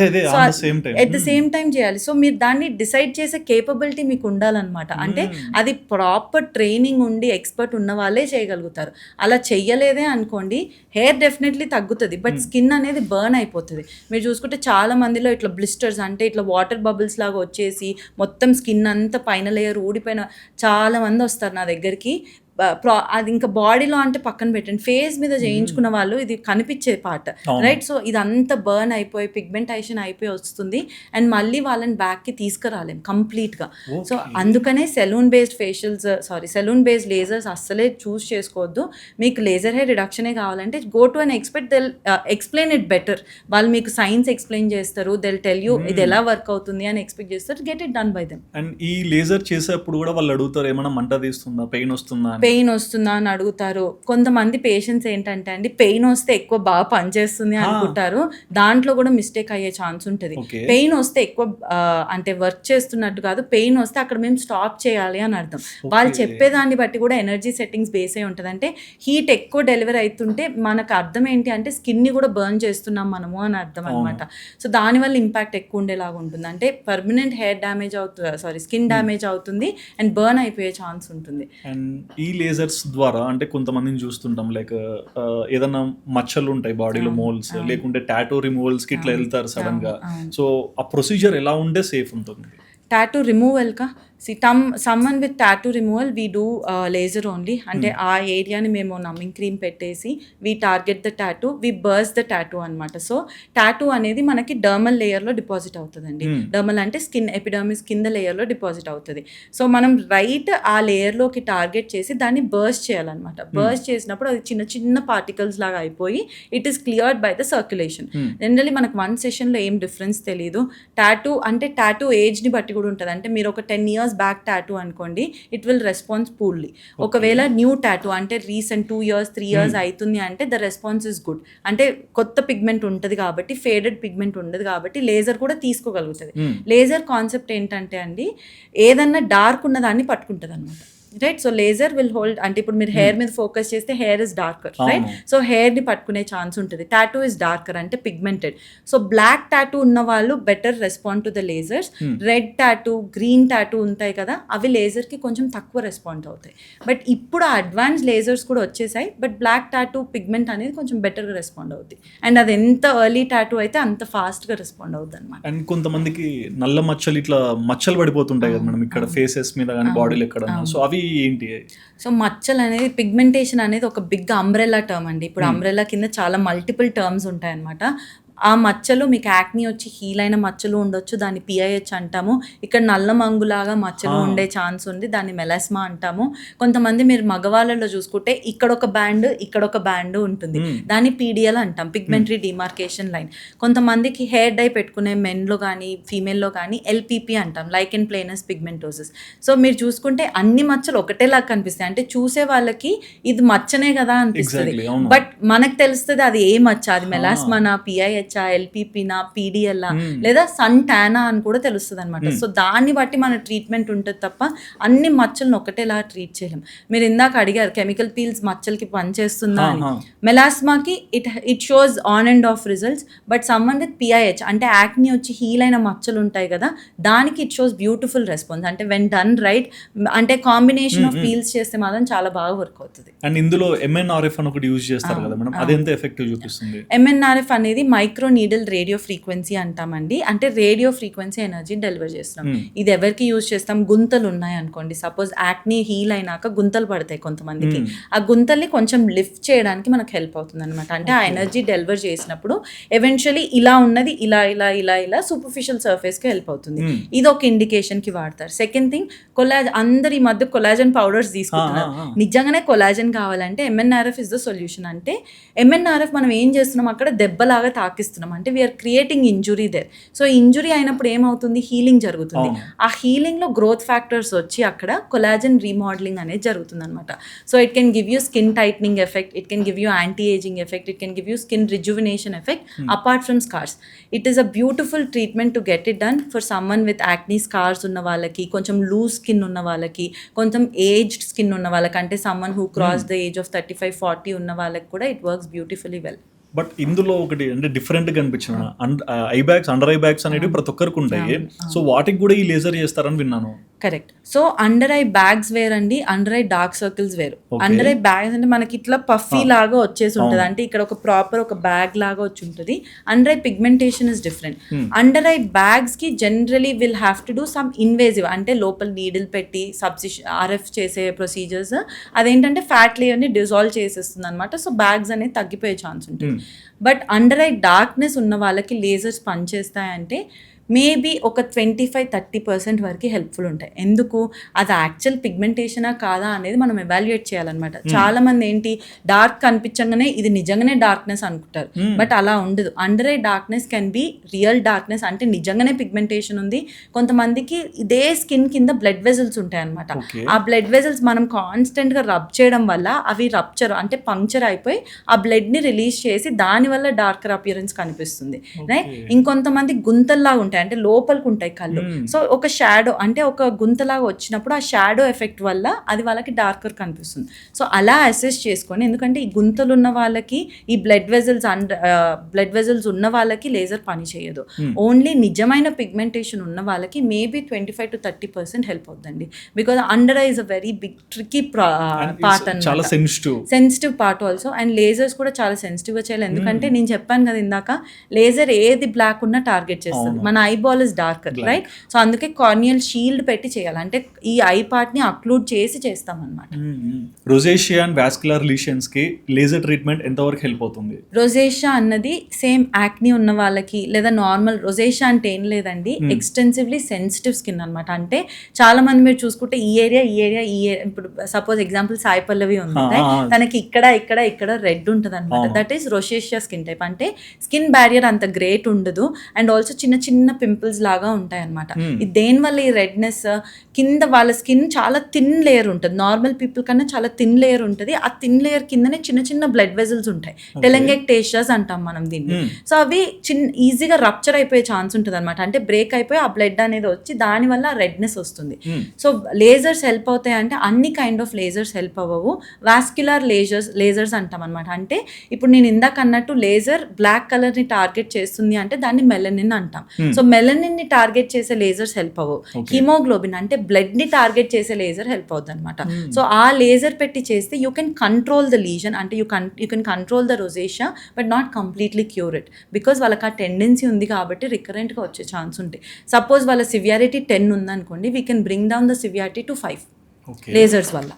ఎట్ ద సేమ్ టైం చేయాలి. సో మీరు దాన్ని డిసైడ్ చేసే కేపబిలిటీ మీకు ఉండాలన్నమాట. అంటే అది ప్రాపర్ ట్రైనింగ్ ఉండి ఎక్స్పర్ట్ ఉన్న వాళ్ళే చేయగలుగుతారు. అలా చెయ్యలేదే అనుకోండి హెయిర్ డెఫినెట్లీ తగ్గుతుంది, బట్ స్కిన్ అనేది బర్న్ అయిపోతుంది. మీరు చూసుకుంటే చాలా మందిలో ఇట్లా బ్లిస్టర్స్ అంటే ఇట్లా వాటర్ బబుల్స్ లాగా వచ్చేసి మొత్తం స్కిన్ అంతా పైన లేయర్ ఊడిపోయిన చాలా మంది వస్తారు నా దగ్గరికి. అది ఇంకా బాడీలో అంటే పక్కన పెట్టండి, ఫేస్ మీద చేయించుకున్న వాళ్ళు ఇది కనిపించే పార్ట్, రైట్? సో ఇదంతా బర్న్ అయిపోయి పిగ్మెంటేషన్ అయిపోయి వస్తుంది అండ్ మళ్ళీ వాళ్ళని బ్యాక్కి తీసుకురాలేం కంప్లీట్గా. సో అందుకనే సెలూన్ బేస్డ్ లేజర్స్ అస్సలే చూస్ చేసుకోవద్దు. మీకు లేజర్ హెయిర్ రిడక్షనే కావాలంటే go to an expert, they'll explain it better. వాళ్ళు మీకు సైన్స్ ఎక్స్ప్లెయిన్ చేస్తారు, దెల్ టెల్ యూ ఇది ఎలా వర్క్ అవుతుంది అని ఎక్స్పెక్ట్ చేస్తారు. Get it done by them.
And ఈ లేజర్ చేసేప్పుడు కూడా వాళ్ళు అడుగుతారు ఏమైనా మంట తీస్తుందా, పెయిన్ వస్తుందా
అని అడుగుతారు. కొంతమంది పేషెంట్స్ ఏంటంటే అండి పెయిన్ వస్తే ఎక్కువ బాగా పనిచేస్తుంది అనుకుంటారు, దాంట్లో కూడా మిస్టేక్ అయ్యే ఛాన్స్ ఉంటుంది. పెయిన్ వస్తే ఎక్కువ అంటే వర్క్ చేస్తున్నట్టు కాదు, పెయిన్ వస్తే అక్కడ మేము స్టాప్ చేయాలి అని అర్థం. వాళ్ళు చెప్పేదాన్ని బట్టి కూడా ఎనర్జీ సెట్టింగ్స్ బేస్ అయి ఉంటుంది. అంటే హీట్ ఎక్కువ డెలివరీ అవుతుంటే మనకు అర్థం ఏంటి అంటే స్కిన్ని కూడా బర్న్ చేస్తున్నాం మనము అని అర్థం అనమాట. సో దానివల్ల ఇంపాక్ట్ ఎక్కువ ఉండేలాగా ఉంటుంది. అంటే పర్మనెంట్ హెయిర్ డ్యామేజ్ అవుతుంది, స్కిన్ డ్యామేజ్ అవుతుంది అండ్ బర్న్ అయిపోయే ఛాన్స్ ఉంటుంది.
ఈ లేజర్స్ ద్వారా అంటే కొంతమందిని చూస్తుంటాం లైక్ ఏదన్నా మచ్చలు ఉంటాయి బాడీలో, మోల్స్ లేకుంటే టాటూ రిమూవల్స్ కి ఇట్లా వెళ్తారు సడన్ గా. సో ఆ ప్రొసీజర్ ఎలా ఉంటే సేఫ్ ఉంటుంది?
టాటూ రిమూవల్ కా సమ్మన్ with tattoo removal we do laser only. అంటే ఆ ఏరియాని మేము నమ్మింగ్ క్రీమ్ పెట్టేసి we target the tattoo, we burst the tattoo అనమాట. సో టాటూ అనేది మనకి డర్మల్ లేయర్లో డిపాజిట్ అవుతుందండి. డర్మల్ అంటే స్కిన్ ఎపిడర్మిస్ కింద లేయర్లో డిపాజిట్ అవుతుంది. సో మనం రైట్ ఆ లేయర్లోకి టార్గెట్ చేసి దాన్ని బర్స్ చేయాలన్నమాట. బర్స్ చేసినప్పుడు అది చిన్న చిన్న పార్టికల్స్ లాగా అయిపోయి it is cleared by the circulation. Generally మనకు 1 sessionలో ఏం డిఫరెన్స్ తెలియదు. టాటూ అంటే టాటూ ఏజ్ని బట్టి కూడా ఉంటుంది. అంటే మీరు ఒక 10 years బ్యాక్ టాటూ అనుకోండి, ఇట్ విల్ రెస్పాన్స్ పూర్లీ. ఒకవేళ న్యూ టాటూ అంటే రీసెంట్ 2 years 3 years అవుతుంది అంటే ద రెస్పాన్స్ ఇస్ గుడ్. అంటే కొత్త పిగ్మెంట్ ఉంటుంది కాబట్టి, ఫేడెడ్ పిగ్మెంట్ ఉండదు కాబట్టి లేజర్ కూడా తీసుకోగలుగుతుంది. లేజర్ కాన్సెప్ట్ ఏంటంటే అండి ఏదన్నా డార్క్ ఉన్న దాన్ని పట్టుకుంటుంది అనమాట, right? So laser will hold. అంటే ఇప్పుడు మీరు హెయిర్ మీద ఫోకస్ చేస్తే hair is darker, right? So హెయిర్ని పట్టుకునే ఛాన్స్ ఉంటుంది. టాటూ ఇస్ డార్కర్ అంటే పిగ్మెంటెడ్. సో బ్లాక్ టాటూ ఉన్న వాళ్ళు better respond to the lasers. Red tattoo, green tattoo ఉంటాయి కదా, అవి లేజర్కి కొంచెం తక్కువ రెస్పాండ్ అవుతాయి. బట్ ఇప్పుడు ఆ అడ్వాన్స్ లేజర్స్ కూడా వచ్చేసాయి. బట్ బ్లాక్ టాటూ పిగ్మెంట్ అనేది కొంచెం బెటర్గా రెస్పాండ్ అవుతుంది. అండ్ అది ఎంత ఎర్లీ టాటూ అయితే అంత ఫాస్ట్గా రెస్పాండ్ అవుతుంది అనమాట.
అండ్ కొంతమందికి నల్ల మచ్చలు ఇట్లా మచ్చలు పడిపోతుంటాయి కదా మేడం, ఇక్కడ ఫేసెస్ మీద కానీ బాడీలో ఎక్కడ. సో అవి ఏంటి?
సో మచ్చలు అనేది పిగ్మెంటేషన్ అనేది ఒక బిగ్ అంబ్రెల్లా టర్మ్ అండి. ఇప్పుడు అంబ్రెల్లా కింద చాలా మల్టిపుల్ టర్మ్స్ ఉంటాయన్నమాట. ఆ మచ్చలు మీకు యాక్ని వచ్చి హీల్ అయిన మచ్చలు ఉండొచ్చు, దాన్ని పిఐహెచ్ అంటాము. ఇక్కడ నల్ల మంగులాగా మచ్చలు ఉండే ఛాన్స్ ఉంది, దాన్ని మెలాస్మా అంటాము. కొంతమంది మీరు మగవాళ్ళలో చూసుకుంటే ఇక్కడ ఒక బ్యాండ్ ఉంటుంది, దాన్ని పీడిఎల్ అంటాం, పిగ్మెంటరీ డిమార్కేషన్ లైన్. కొంతమందికి హెయిర్ డై పెట్టుకునే మెన్లో కానీ ఫీమేల్లో కానీ ఎల్పిపి అంటాం, లైకెన్ ప్లేనస్ పిగ్మెంటోసిస్. సో మీరు చూసుకుంటే అన్ని మచ్చలు ఒకటేలాగా కనిపిస్తాయి, అంటే చూసే వాళ్ళకి ఇది మచ్చనే కదా అనిపిస్తుంది, బట్ మనకు తెలుస్తుంది అది ఏ మచ్చ, అది మెలాస్మానా, పిఐహెచ్, ఎల్పిపినా, పీడిఎల్లా లేదా సన్ టానా అని కూడా తెలుస్తుంది అనమాట. సో దాన్ని బట్టి మన ట్రీట్మెంట్ ఉంటుంది తప్ప అన్ని మచ్చలను ఒకటేలా ట్రీట్ చేయలేం. మీరు ఇందాక అడిగారు కెమికల్ పీల్స్ మచ్చలకి పనిచేస్తుందా అని. మెలాస్మాకి it shows on and off results, but సమ్మన్ విత్ పిఐహెచ్ అంటే యాక్ని వచ్చి హీల్ అయిన మచ్చలు ఉంటాయి కదా, దానికి ఇట్ షోస్ బ్యూటిఫుల్ రెస్పాన్స్. అంటే వెన్ డన్ రైట్, అంటే కాంబినేషన్ ఆఫ్ పీల్స్ చేస్తే మాత్రం చాలా బాగా వర్క్ అవుతుంది.
అండ్ ఇందులో ఎంఎన్ఆర్ఎఫ్ అని ఒకటి యూజ్ చేస్తారు కదా మేడం, అది ఎంత ఎఫెక్టివ్ చూపిస్తుంది?
ఎంఎన్ఆర్ఎఫ్ అనేది మైక్రో నీడిల్ రేడియో ఫ్రీక్వెన్సీ అంటామండి. అంటే రేడియో ఫ్రీక్వెన్సీ ఎనర్జీ డెలివర్ చేస్తున్నాం. ఇది ఎవరికి యూజ్ చేస్తాం? గుంతలు ఉన్నాయి అనుకోండి, సపోజ్ యాక్ని హీల్ అయినాక గుంతలు పడతాయి కొంతమందికి, ఆ గుంతల్ని కొంచెం లిఫ్ట్ చేయడానికి మనకు హెల్ప్ అవుతుంది అనమాట. అంటే ఆ ఎనర్జీ డెలివర్ చేసినప్పుడు ఎవెన్చువలీ ఇలా ఉన్నది ఇలా ఇలా ఇలా ఇలా సూపర్ఫిషియల్ సర్ఫేస్కి హెల్ప్ అవుతుంది. ఇది ఒక ఇండికేషన్కి వాడతారు. సెకండ్ థింగ్, అందరు ఈ మధ్య కొలాజన్ పౌడర్స్ తీసుకుంటున్నారు. నిజంగానే కొలాజన్ కావాలంటే ఎంఎన్ఆర్ఎఫ్ ఇస్ ద సొల్యూషన్. అంటే ఎంఎన్ఆర్ఎఫ్ మనం ఏం చేస్తున్నాం, అక్కడ దెబ్బలాగా తాకిస్తున్నాం, అంటే we're creating injury there. So injury అయినప్పుడు ఏమవుతుంది, హీలింగ్ జరుగుతుంది. ఆ హీలింగ్ లో గ్రోత్ ఫ్యాక్టర్స్ వచ్చి అక్కడ కొలాజన్ రీమోడలింగ్ అనేది జరుగుతుంది అనమాట. So it can give you skin tightening effect, it can give you anti ageing effect, it can give you skin rejuvenation effect apart from scars. It is a beautiful treatment to get it done for someone with acne scars ఉన్న వాళ్ళకి, కొంచెం loose skin ఉన్న వాళ్ళకి, కొంచెం aged skin ఉన్న వాళ్ళకి, అంటే someone who cross the age of 35-40 ఉన్న వాళ్ళకి కూడా it works beautifully well.
But ఇందులో ఒకటి అంటే డిఫరెంట్ గా అనిపించిన I bags, under eye bags అనేవి ప్రతి ఒక్కరికి ఉంటాయి. సో వాటికి కూడా ఈ లేజర్ చేస్తారని విన్నాను.
Correct. So under eye bags వేరండి, అండర్ ఐ డార్క్ సర్కిల్స్ వేరు. అండర్ ఐ బ్యాగ్స్ అంటే మనకి ఇట్లా పఫీ లాగా వచ్చేసి ఉంటుంది, అంటే ఇక్కడ ఒక ప్రాపర్ ఒక బ్యాగ్ లాగా వచ్చి ఉంటుంది. Under eye pigmentation is different. Under eye bags కి generally will have to do some invasive, అంటే లోపల నీడిల్ పెట్టి ఆర్ఎఫ్ చేసే ప్రొసీజర్స్. అదేంటంటే ఫ్యాట్ లేయర్ని డిజాల్వ్ చేసేస్తుంది అనమాట. సో బ్యాగ్స్ అనేది తగ్గిపోయే ఛాన్స్ ఉంటుంది. బట్ అండర్ ఐ డార్క్నెస్ ఉన్న వాళ్ళకి లేజర్స్ పనిచేస్తాయంటే మేబీ ఒక 25-30% వరకు హెల్ప్ఫుల్ ఉంటాయి. ఎందుకు, అది యాక్చువల్ పిగ్మెంటేషనా కాదా అనేది మనం ఎవాల్యుయేట్ చేయాలన్నమాట. చాలా మంది ఏంటి, డార్క్ కనిపించగానే ఇది నిజంగానే డార్క్నెస్ అనుకుంటారు, బట్ అలా ఉండదు. Under eye darkness can be real darkness, అంటే నిజంగానే పిగ్మెంటేషన్ ఉంది. కొంతమందికి ఇదే స్కిన్ కింద బ్లడ్ వెజల్స్ ఉంటాయి అనమాట. ఆ బ్లడ్ వెజల్స్ మనం కాన్స్టెంట్గా రబ్ చేయడం వల్ల అవి రప్చర్ అంటే పంక్చర్ అయిపోయి ఆ బ్లడ్ని రిలీజ్ చేసి దానివల్ల డార్కర్ అపియరెన్స్ కనిపిస్తుంది. రైట్. ఇంకొంతమంది గుంతల్లా ఉంటాయి, అంటే లోపలికి ఉంటాయి కళ్ళు. సో ఒక షాడో అంటే ఒక గుంతలాగా వచ్చినప్పుడు ఆ షాడో ఎఫెక్ట్ వల్ల అది వాళ్ళకి డార్కర్ కనిపిస్తుంది. సో అలా అసెస్ చేసుకొని, ఎందుకంటే ఈ గుంతలు ఉన్న వాళ్ళకి ఈ బ్లడ్ వెజల్స్ ఉన్న వాళ్ళకి లేజర్ పని చేయదు. ఓన్లీ నిజమైన పిగ్మెంటేషన్ ఉన్న వాళ్ళకి మేబీ 25-30% హెల్ప్ అవుతుందండి. Because under eye is a very big tricky part అన్నమాట, sensitive part also. And lasers కూడా చాలా సెన్సిటివ్గా చేయాలి, ఎందుకంటే నేను చెప్పాను కదా ఇందాక, లేజర్ ఏది బ్లాక్ ఉన్నా టార్గెట్ చేస్తుంది. మన eyeball is darker, right. So అందుకే కార్నియల్ షీల్డ్ పెట్టి చేయాలి, అంటే ఈ ఐ పార్ట్ ని అక్లూడ్ చేసి చేస్తాం అనమాట.
రోజేషియా అండ్ వాస్కులర్ లీషన్స్ కి లేజర్ ట్రీట్మెంట్ ఎంతవరకు హెల్ప్ అవుతుంది?
రోజేషియా అన్నది సేమ్ యాక్ని ఉన్న వాళ్ళకి, లేదా నార్మల్ రోజేషియా అంటే ఏం లేదండి, ఎక్స్టెన్సివ్లీ సెన్సిటివ్ స్కిన్ అనమాట. అంటే చాలా మంది మీరు చూసుకుంటే ఈ ఏరియా ఇప్పుడు సపోజ్ ఎగ్జాంపుల్ సాయి పల్లవి ఉంది, తనకి ఇక్కడ రెడ్ ఉంటుంది అనమాట. That is రోజేషియా skin type. అంటే స్కిన్ బ్యారియర్ అంత గ్రేట్ ఉండదు, అండ్ ఆల్సో చిన్న పింపుల్స్ లాగా ఉంటాయి అనమాట. దేనివల్ల ఈ రెడ్నెస్, కింద వాళ్ళ స్కిన్ చాలా థిన్ లేయర్ ఉంటుంది, నార్మల్ పీపుల్ కన్నా చాలా థిన్ లేయర్ ఉంటుంది. ఆ థిన్ లేయర్ కిందనే చిన్న బ్లడ్ వెజల్స్ ఉంటాయి, టెలంగెక్టేషియాస్ అంటాం మనం దీన్ని. సో అవి ఈజీగా రప్చర్ అయిపోయే ఛాన్స్ ఉంటుంది అనమాట. అంటే బ్రేక్ అయిపోయి ఆ బ్లడ్ అనేది వచ్చి దానివల్ల రెడ్నెస్ వస్తుంది. సో లేజర్స్ హెల్ప్ అవుతాయి అంటే అన్ని కైండ్ ఆఫ్ లేజర్స్ హెల్ప్ అవ్వవు. వాస్క్యులర్ లేజర్స్ అంటాం అనమాట. అంటే ఇప్పుడు నేను ఇందాక అన్నట్టు లేజర్ బ్లాక్ కలర్ ని టార్గెట్ చేస్తుంది అంటే దాన్ని మెలనిన్ అంటాం. సో మెలనిన్ ని టార్గెట్ చేసే లేజర్స్ హెల్ప్ అవ్వవు. హిమోగ్లోబిన్ అంటే బ్లడ్ ని టార్గెట్ చేసే లేజర్ హెల్ప్ అవుతుంది అనమాట. సో ఆ లేజర్ పెట్టి చేస్తే you can control the lesion, అంటే you can control the rosacea but not completely cure it, because వాళ్ళకి ఆ టెండెన్సీ ఉంది కాబట్టి రికరెంట్గా వచ్చే ఛాన్స్ ఉంటాయి. సపోజ్ వాళ్ళ సివియారిటీ 10 ఉందనుకోండి, we can bring down the severity to 5.
Okay.
Lasers వల్ల.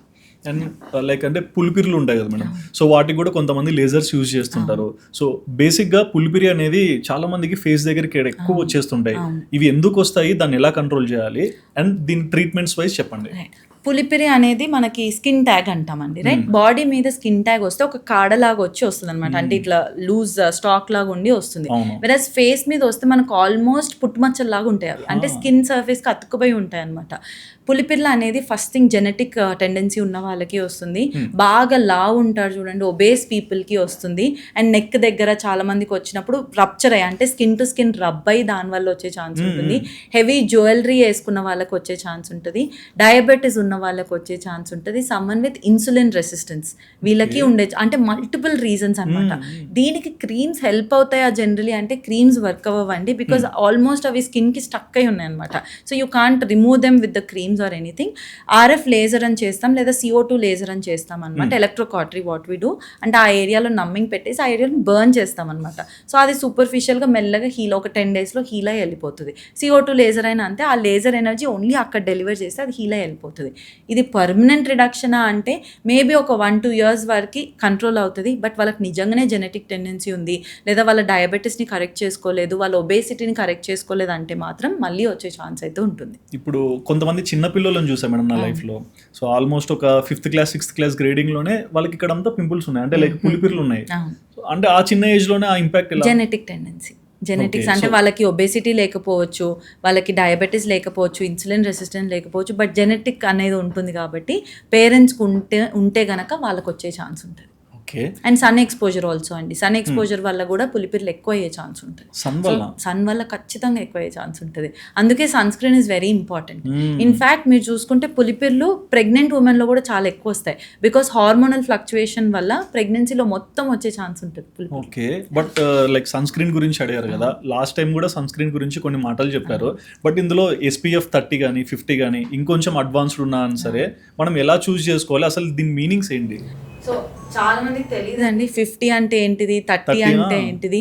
అండ్ లైక్ అంటే పులిపిరిలు ఉంటాయి కదా మేడం, సో వాటికి కూడా కొంతమంది లేజర్స్ యూజ్ చేస్తుంటారు. సో బేసిక్గా పులిపిరి అనేది చాలా మందికి ఫేస్ దగ్గరికి ఎక్కువ వచ్చేస్తుంటాయి. ఇవి ఎందుకు వస్తాయి, దాన్ని ఎలా కంట్రోల్ చేయాలి, అండ్ దీని ట్రీట్మెంట్స్ వైజ్ చెప్పండి.
పులిపిరి అనేది మనకి స్కిన్ ట్యాగ్ అంటామండి, రైట్? బాడీ మీద స్కిన్ ట్యాగ్ వస్తే ఒక కాడలాగా వచ్చి వస్తుంది అనమాట, అంటే ఇట్లా లూజ్ స్టాక్ లాగా ఉండి వస్తుంది. వెరస్ ఫేస్ మీద వస్తే మనకు ఆల్మోస్ట్ పుట్టుమచ్చల్లాగా ఉంటాయి అవి, అంటే స్కిన్ సర్ఫేస్కి అతుక్కుపోయి ఉంటాయి అనమాట. పులిపిర్ల అనేది ఫస్ట్ థింగ్ జెనెటిక్ టెండెన్సీ ఉన్న వాళ్ళకి వస్తుంది, బాగా లావు ఉంటారు చూడండి ఒబేస్ పీపుల్కి వస్తుంది, అండ్ నెక్ దగ్గర చాలా మందికి వచ్చినప్పుడు రప్చర్ అయ్యి అంటే స్కిన్ టు స్కిన్ రబ్ అయ్యి దానివల్ల వచ్చే ఛాన్స్ ఉంటుంది. హెవీ జ్యువెలరీ వేసుకున్న వాళ్ళకి వచ్చే ఛాన్స్ ఉంటుంది, డయాబెటీస్ ఉన్న వాళ్ళకి వచ్చే ఛాన్స్ ఉంటుంది, సమ్మన్ విత్ ఇన్సులిన్ రెసిస్టెన్స్ వీళ్ళకి ఉండే, అంటే మల్టిపుల్ రీజన్స్ అనమాట. దీనికి క్రీమ్స్ హెల్ప్ అవుతాయా జనరలీ అంటే క్రీమ్స్ వర్క్ అవ్వండి, బికాజ్ ఆల్మోస్ట్ అవి స్కిన్కి స్టక్ అయి ఉన్నాయి అనమాట. So you can't remove them with the creams or anything. RF laser అని చేస్తాం, లేదా CO2 లేజర్ అని చేస్తాం అనమాట. ఎలక్ట్రోకాటరీ వాట్ వి డూ అంటే ఆ ఏరియాలో నమ్మింగ్ పెట్టేసి ఆ ఏరియాలో బర్న్ చేస్తాం అనమాట. సో అది సూపర్ఫిషియల్గా మెల్లగా హీల్ ఒక 10 daysలో హీల్ అయ్యి వెళ్ళిపోతుంది. CO2 లేజర్ అయినా అంతే, ఆ లేజర్ ఎనర్జీ ఓన్లీ అక్కడ డెలివర్ చేస్తే అది హీల్ అయ్యి వెళ్ళిపోతుంది. ఇది పర్మనెంట్ రిడక్షనా అంటే మేబీ ఒక 1-2 years వరకు కంట్రోల్ అవుతుంది, బట్ వాళ్ళకి నిజంగానే జెనెటిక్ టెండెన్సీ ఉంది, లేదా వాళ్ళ డయాబెటీస్ని కరెక్ట్ చేసుకోలేదు, వాళ్ళ ఒబేసిటీని కరెక్ట్ చేసుకోలేదు అంటే మాత్రం మళ్ళీ వచ్చే ఛాన్స్ అయితే ఉంటుంది.
ఇప్పుడు కొంతమంది చిన్న పిల్లలను చూసాం మేడం నా లైఫ్లో, సో ఆల్మోస్ట్ ఒక 5th class 6th class గ్రేడింగ్లోనే వాళ్ళకి ఇక్కడ అంతా పింపుల్స్ ఉన్నాయి, అంటే లైక్ పులిపిర్లు ఉన్నాయి. అంటే ఆ చిన్న ఏజ్లోనే ఆ ఇంపాక్ట్
జెనెటిక్ టెండెన్సీ, జెనెటిక్స్ అంటే వాళ్ళకి ఒబేసిటీ లేకపోవచ్చు, వాళ్ళకి డయాబెటీస్ లేకపోవచ్చు, ఇన్సులిన్ రెసిస్టెన్స్ లేకపోవచ్చు, బట్ జెనెటిక్ అనేది ఉంటుంది కాబట్టి పేరెంట్స్కి ఉంటే గనక వాళ్ళకి వచ్చే ఛాన్స్ ఉంటుంది. అండ్ సన్ ఎక్స్పోజర్ ఆల్సో అండి, సన్ ఎక్స్పోజర్ వల్ల కూడా పులిపిర్లు ఎక్కువ అయ్యే ఛాన్స్ ఉంటుంది. సన్ వల్ల ఖచ్చితంగా ఎక్కువ అయ్యే ఛాన్స్ ఉంటుంది, అందుకే sunscreen is very important. In fact మీరు చూసుకుంటే పులిపిర్లు ప్రెగ్నెంట్ ఉమెన్లో కూడా చాలా ఎక్కువ వస్తాయి, బికాస్ హార్మోనల్ ఫ్లక్చుయేషన్ వల్ల ప్రెగ్నెన్సీలో మొత్తం వచ్చే ఛాన్స్ ఉంటుంది.
Okay, but like sunscreen గురించి అడిగారు కదా, లాస్ట్ టైం కూడా సన్ స్క్రీన్ గురించి కొన్ని మాటలు చెప్పారు, బట్ ఇందులో SPF 30 కానీ 50 కానీ ఇంకొంచెం అడ్వాన్స్డ్ ఉన్నా సరే మనం ఎలా చూస్ చేసుకోవాలి, అసలు దీని మీనింగ్స్ ఏంటి?
సో చాలా మందికి తెలియదండి 50 అంటే ఏంటిది, 30 అంటే ఏంటిది.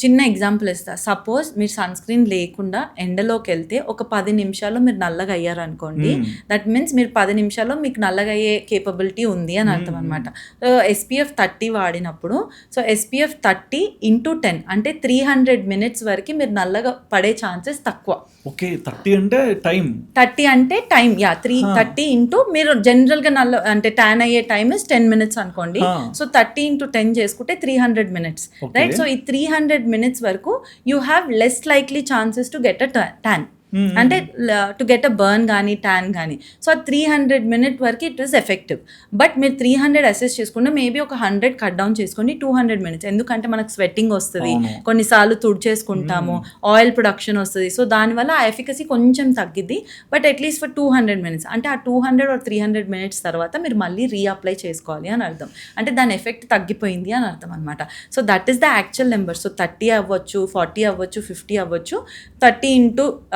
చిన్న ఎగ్జాంపుల్ ఇస్తా. సపోజ్ మీరు సన్ స్క్రీన్ లేకుండా ఎండలోకి వెళ్తే ఒక 10 నిమిషాల్లో మీరు నల్లగా అయ్యారనుకోండి, దట్ మీన్స్ మీరు 10 నిమిషాల్లో మీకు నల్లగా అయ్యే కేపబిలిటీ ఉంది అని అర్థం అనమాట. సో SPF 30 వాడినప్పుడు, సో SPF 30 × 10 అంటే 300 minutes వరకు మీరు నల్లగా పడే ఛాన్సెస్ తక్కువ.
ఓకే, 30 అంటే టైం,
30 అంటే టైం, 30 ఇంటూ మీరు జనరల్గా నల్ల అంటే ట్యాన్ అయ్యే టైమ్ ఇస్ 10 minutes అనుకోండి. సో 30 × 10 చేసుకుంటే 300 minutes, రైట్? సో ఈ 300 minutes వరకు you have less likely chances to get a tan, అంటే టు గెట్ అ బర్న్ కానీ ట్యాన్ కానీ. సో 300 minutes వరకు ఇట్ ఈస్ ఎఫెక్టివ్. బట్ మీరు 300 అసెస్ చేసుకుంటే మేబీ ఒక 100 కట్ డౌన్ చేసుకోండి 200 minutes, ఎందుకంటే మనకు స్వెట్టింగ్ వస్తుంది, కొన్నిసార్లు తుడిచేసుకుంటాము, ఆయిల్ ప్రొడక్షన్ వస్తుంది, సో దానివల్ల ఆ ఎఫికసీ కొంచెం తగ్గిద్ది. బట్ అట్లీస్ట్ ఫర్ 200 minutes, అంటే ఆ 200 or 300 minutes తర్వాత మీరు మళ్ళీ రీఅప్లై చేసుకోవాలి అని అర్థం, అంటే దాని ఎఫెక్ట్ తగ్గిపోయింది అని అర్థం అనమాట. So that is the actual number. So 30 అవ్వచ్చు, 40 అవ్వచ్చు, 50 అవ్వచ్చు, 30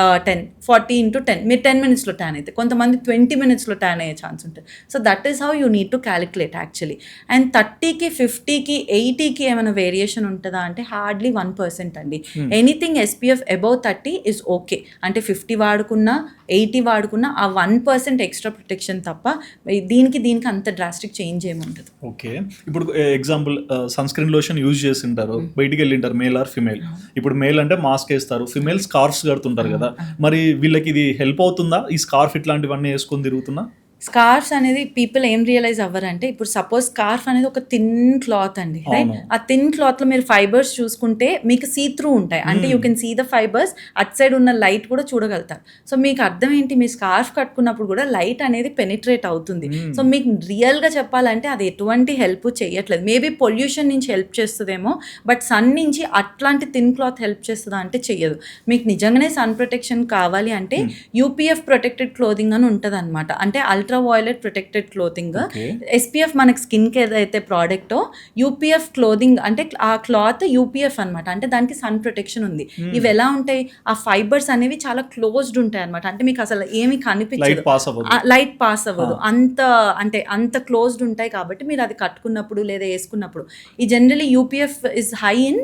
× 10, 40 × 10 మీరు 10 minutesలో ట్యాన్ అయితే, కొంతమంది 20 minutesలో ట్యాన్ అయ్యే ఛాన్స్ ఉంటుంది. So that is how you need to calculate actually. And 30కి 50కి 80కి ఏమైనా వేరియేషన్ ఉంటుందా అంటే హార్డ్లీ 1% అండి. Anything SPF above 30 is okay, అంటే 50 వాడుకున్నా 80 వాడుకున్నా ఆ 1% ఎక్స్ట్రా ప్రొటెక్షన్ తప్ప దీనికి అంత డ్రాస్టిక్ చేంజ్ ఏముంటుంది.
ఓకే, ఇప్పుడు example sunscreen lotion use చేసింటారు, బయటికి వెళ్ళింటారు, మేల్ ఆర్ ఫిమేల్. ఇప్పుడు మేల్ అంటే మాస్క్ వేస్తారు, ఫిమేల్ స్కార్ఫ్స్ కడుతుంటారు కదా, మరి వీళ్ళకి ఇది హెల్ప్ అవుతుందా, ఈ స్కార్ఫ్ ఇట్లాంటివన్నీ వేసుకొని తిరుగుతున్నా?
స్కార్ఫ్స్ అనేది పీపుల్ ఏం రియలైజ్ అవ్వరంటే, ఇప్పుడు సపోజ్ స్కార్ఫ్ అనేది ఒక థిన్ క్లాత్ అండి, రైట్? ఆ థిన్ క్లాత్లో మీరు ఫైబర్స్ చూసుకుంటే మీకు సీ త్రూ ఉంటాయి, అంటే you can see the fibres, at side ఉన్న లైట్ కూడా చూడగలుగుతారు. సో మీకు అర్థం ఏంటి, మీ స్కార్ఫ్ కట్టుకున్నప్పుడు కూడా లైట్ అనేది పెనిట్రేట్ అవుతుంది. సో మీకు రియల్గా చెప్పాలంటే అది ఎటువంటి హెల్ప్ చేయట్లేదు. మేబీ పొల్యూషన్ నుంచి హెల్ప్ చేస్తుందేమో, బట్ సన్ నుంచి అట్లాంటి థిన్ క్లాత్ హెల్ప్ చేస్తుందా అంటే చెయ్యదు. మీకు నిజంగానే సన్ ప్రొటెక్షన్ కావాలి అంటే UPF ప్రొటెక్టెడ్ క్లోదింగ్ అని ఉంటుంది అనమాట, అంటే ultra violet protected clothing. SPF మనకి స్కిన్కి ఏదైతే ప్రోడక్టో, UPF క్లోదింగ్ అంటే ఆ క్లాత్ UPF అనమాట, అంటే దానికి సన్ ప్రొటెక్షన్ ఉంది. ఇవి ఎలా ఉంటాయి, ఆ ఫైబర్స్ అనేవి చాలా క్లోజ్డ్ ఉంటాయి అనమాట, అంటే మీకు అసలు ఏమి కనిపించదు, లైట్ పాస్ అవ్వదు, అంత క్లోజ్డ్ ఉంటాయి. కాబట్టి మీరు అది కట్టుకున్నప్పుడు లేదా వేసుకున్నప్పుడు, ఈ generally UPF is high in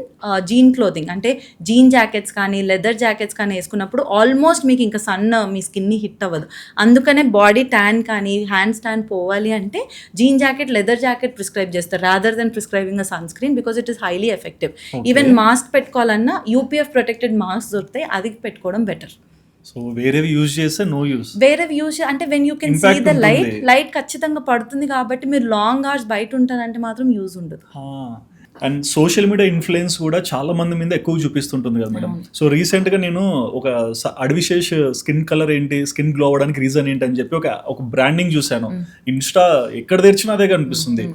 jean clothing, అంటే జీన్ జాకెట్స్ కానీ లెదర్ జాకెట్స్ కానీ వేసుకున్నప్పుడు ఆల్మోస్ట్ మీకు ఇంకా సన్ మీ స్కిన్ని హిట్ అవ్వదు. అందుకనే బాడీ ట్యాన్ కానీ హ్యాండ్ స్టాండ్ పోవాలి అంటే jean jacket, leather jacket prescribe చేస్తారు rather than prescribing a sunscreen, because it is highly effective. Even mask పెట్టుకోవాలన్నా యూపీఎఫ్ ప్రొటెక్టెడ్ మాస్క్ దొరుకుతాయి, అది పెట్టుకోవడం బెటర్.
సో వేరేవి యూజ్ చేస్తే నో యూస్.
వేరేవి యూజ్ అంటే when you can see the light ఖచ్చితంగా పడుతుంది కాబట్టి మీరు లాంగ్ అవర్స్ బయట ఉంటారంటే మాత్రం యూజ్ ఉండదు.
అండ్ సోషల్ మీడియా ఇన్ఫ్లుయెన్స్ కూడా చాలా మంది మీద ఎక్కువ చూపిస్తుంటుంది కదా మేడం. సో రీసెంట్ గా నేను ఒక అడ్విశేష్ స్కిన్ కలర్ ఏంటి, స్కిన్ గ్లో అవ్వడానికి రీజన్ ఏంటి అని చెప్పి ఒక బ్రాండింగ్ చూసాను. ఇన్స్టా ఎక్కడ తెరిచినా అదే కనిపిస్తుంది.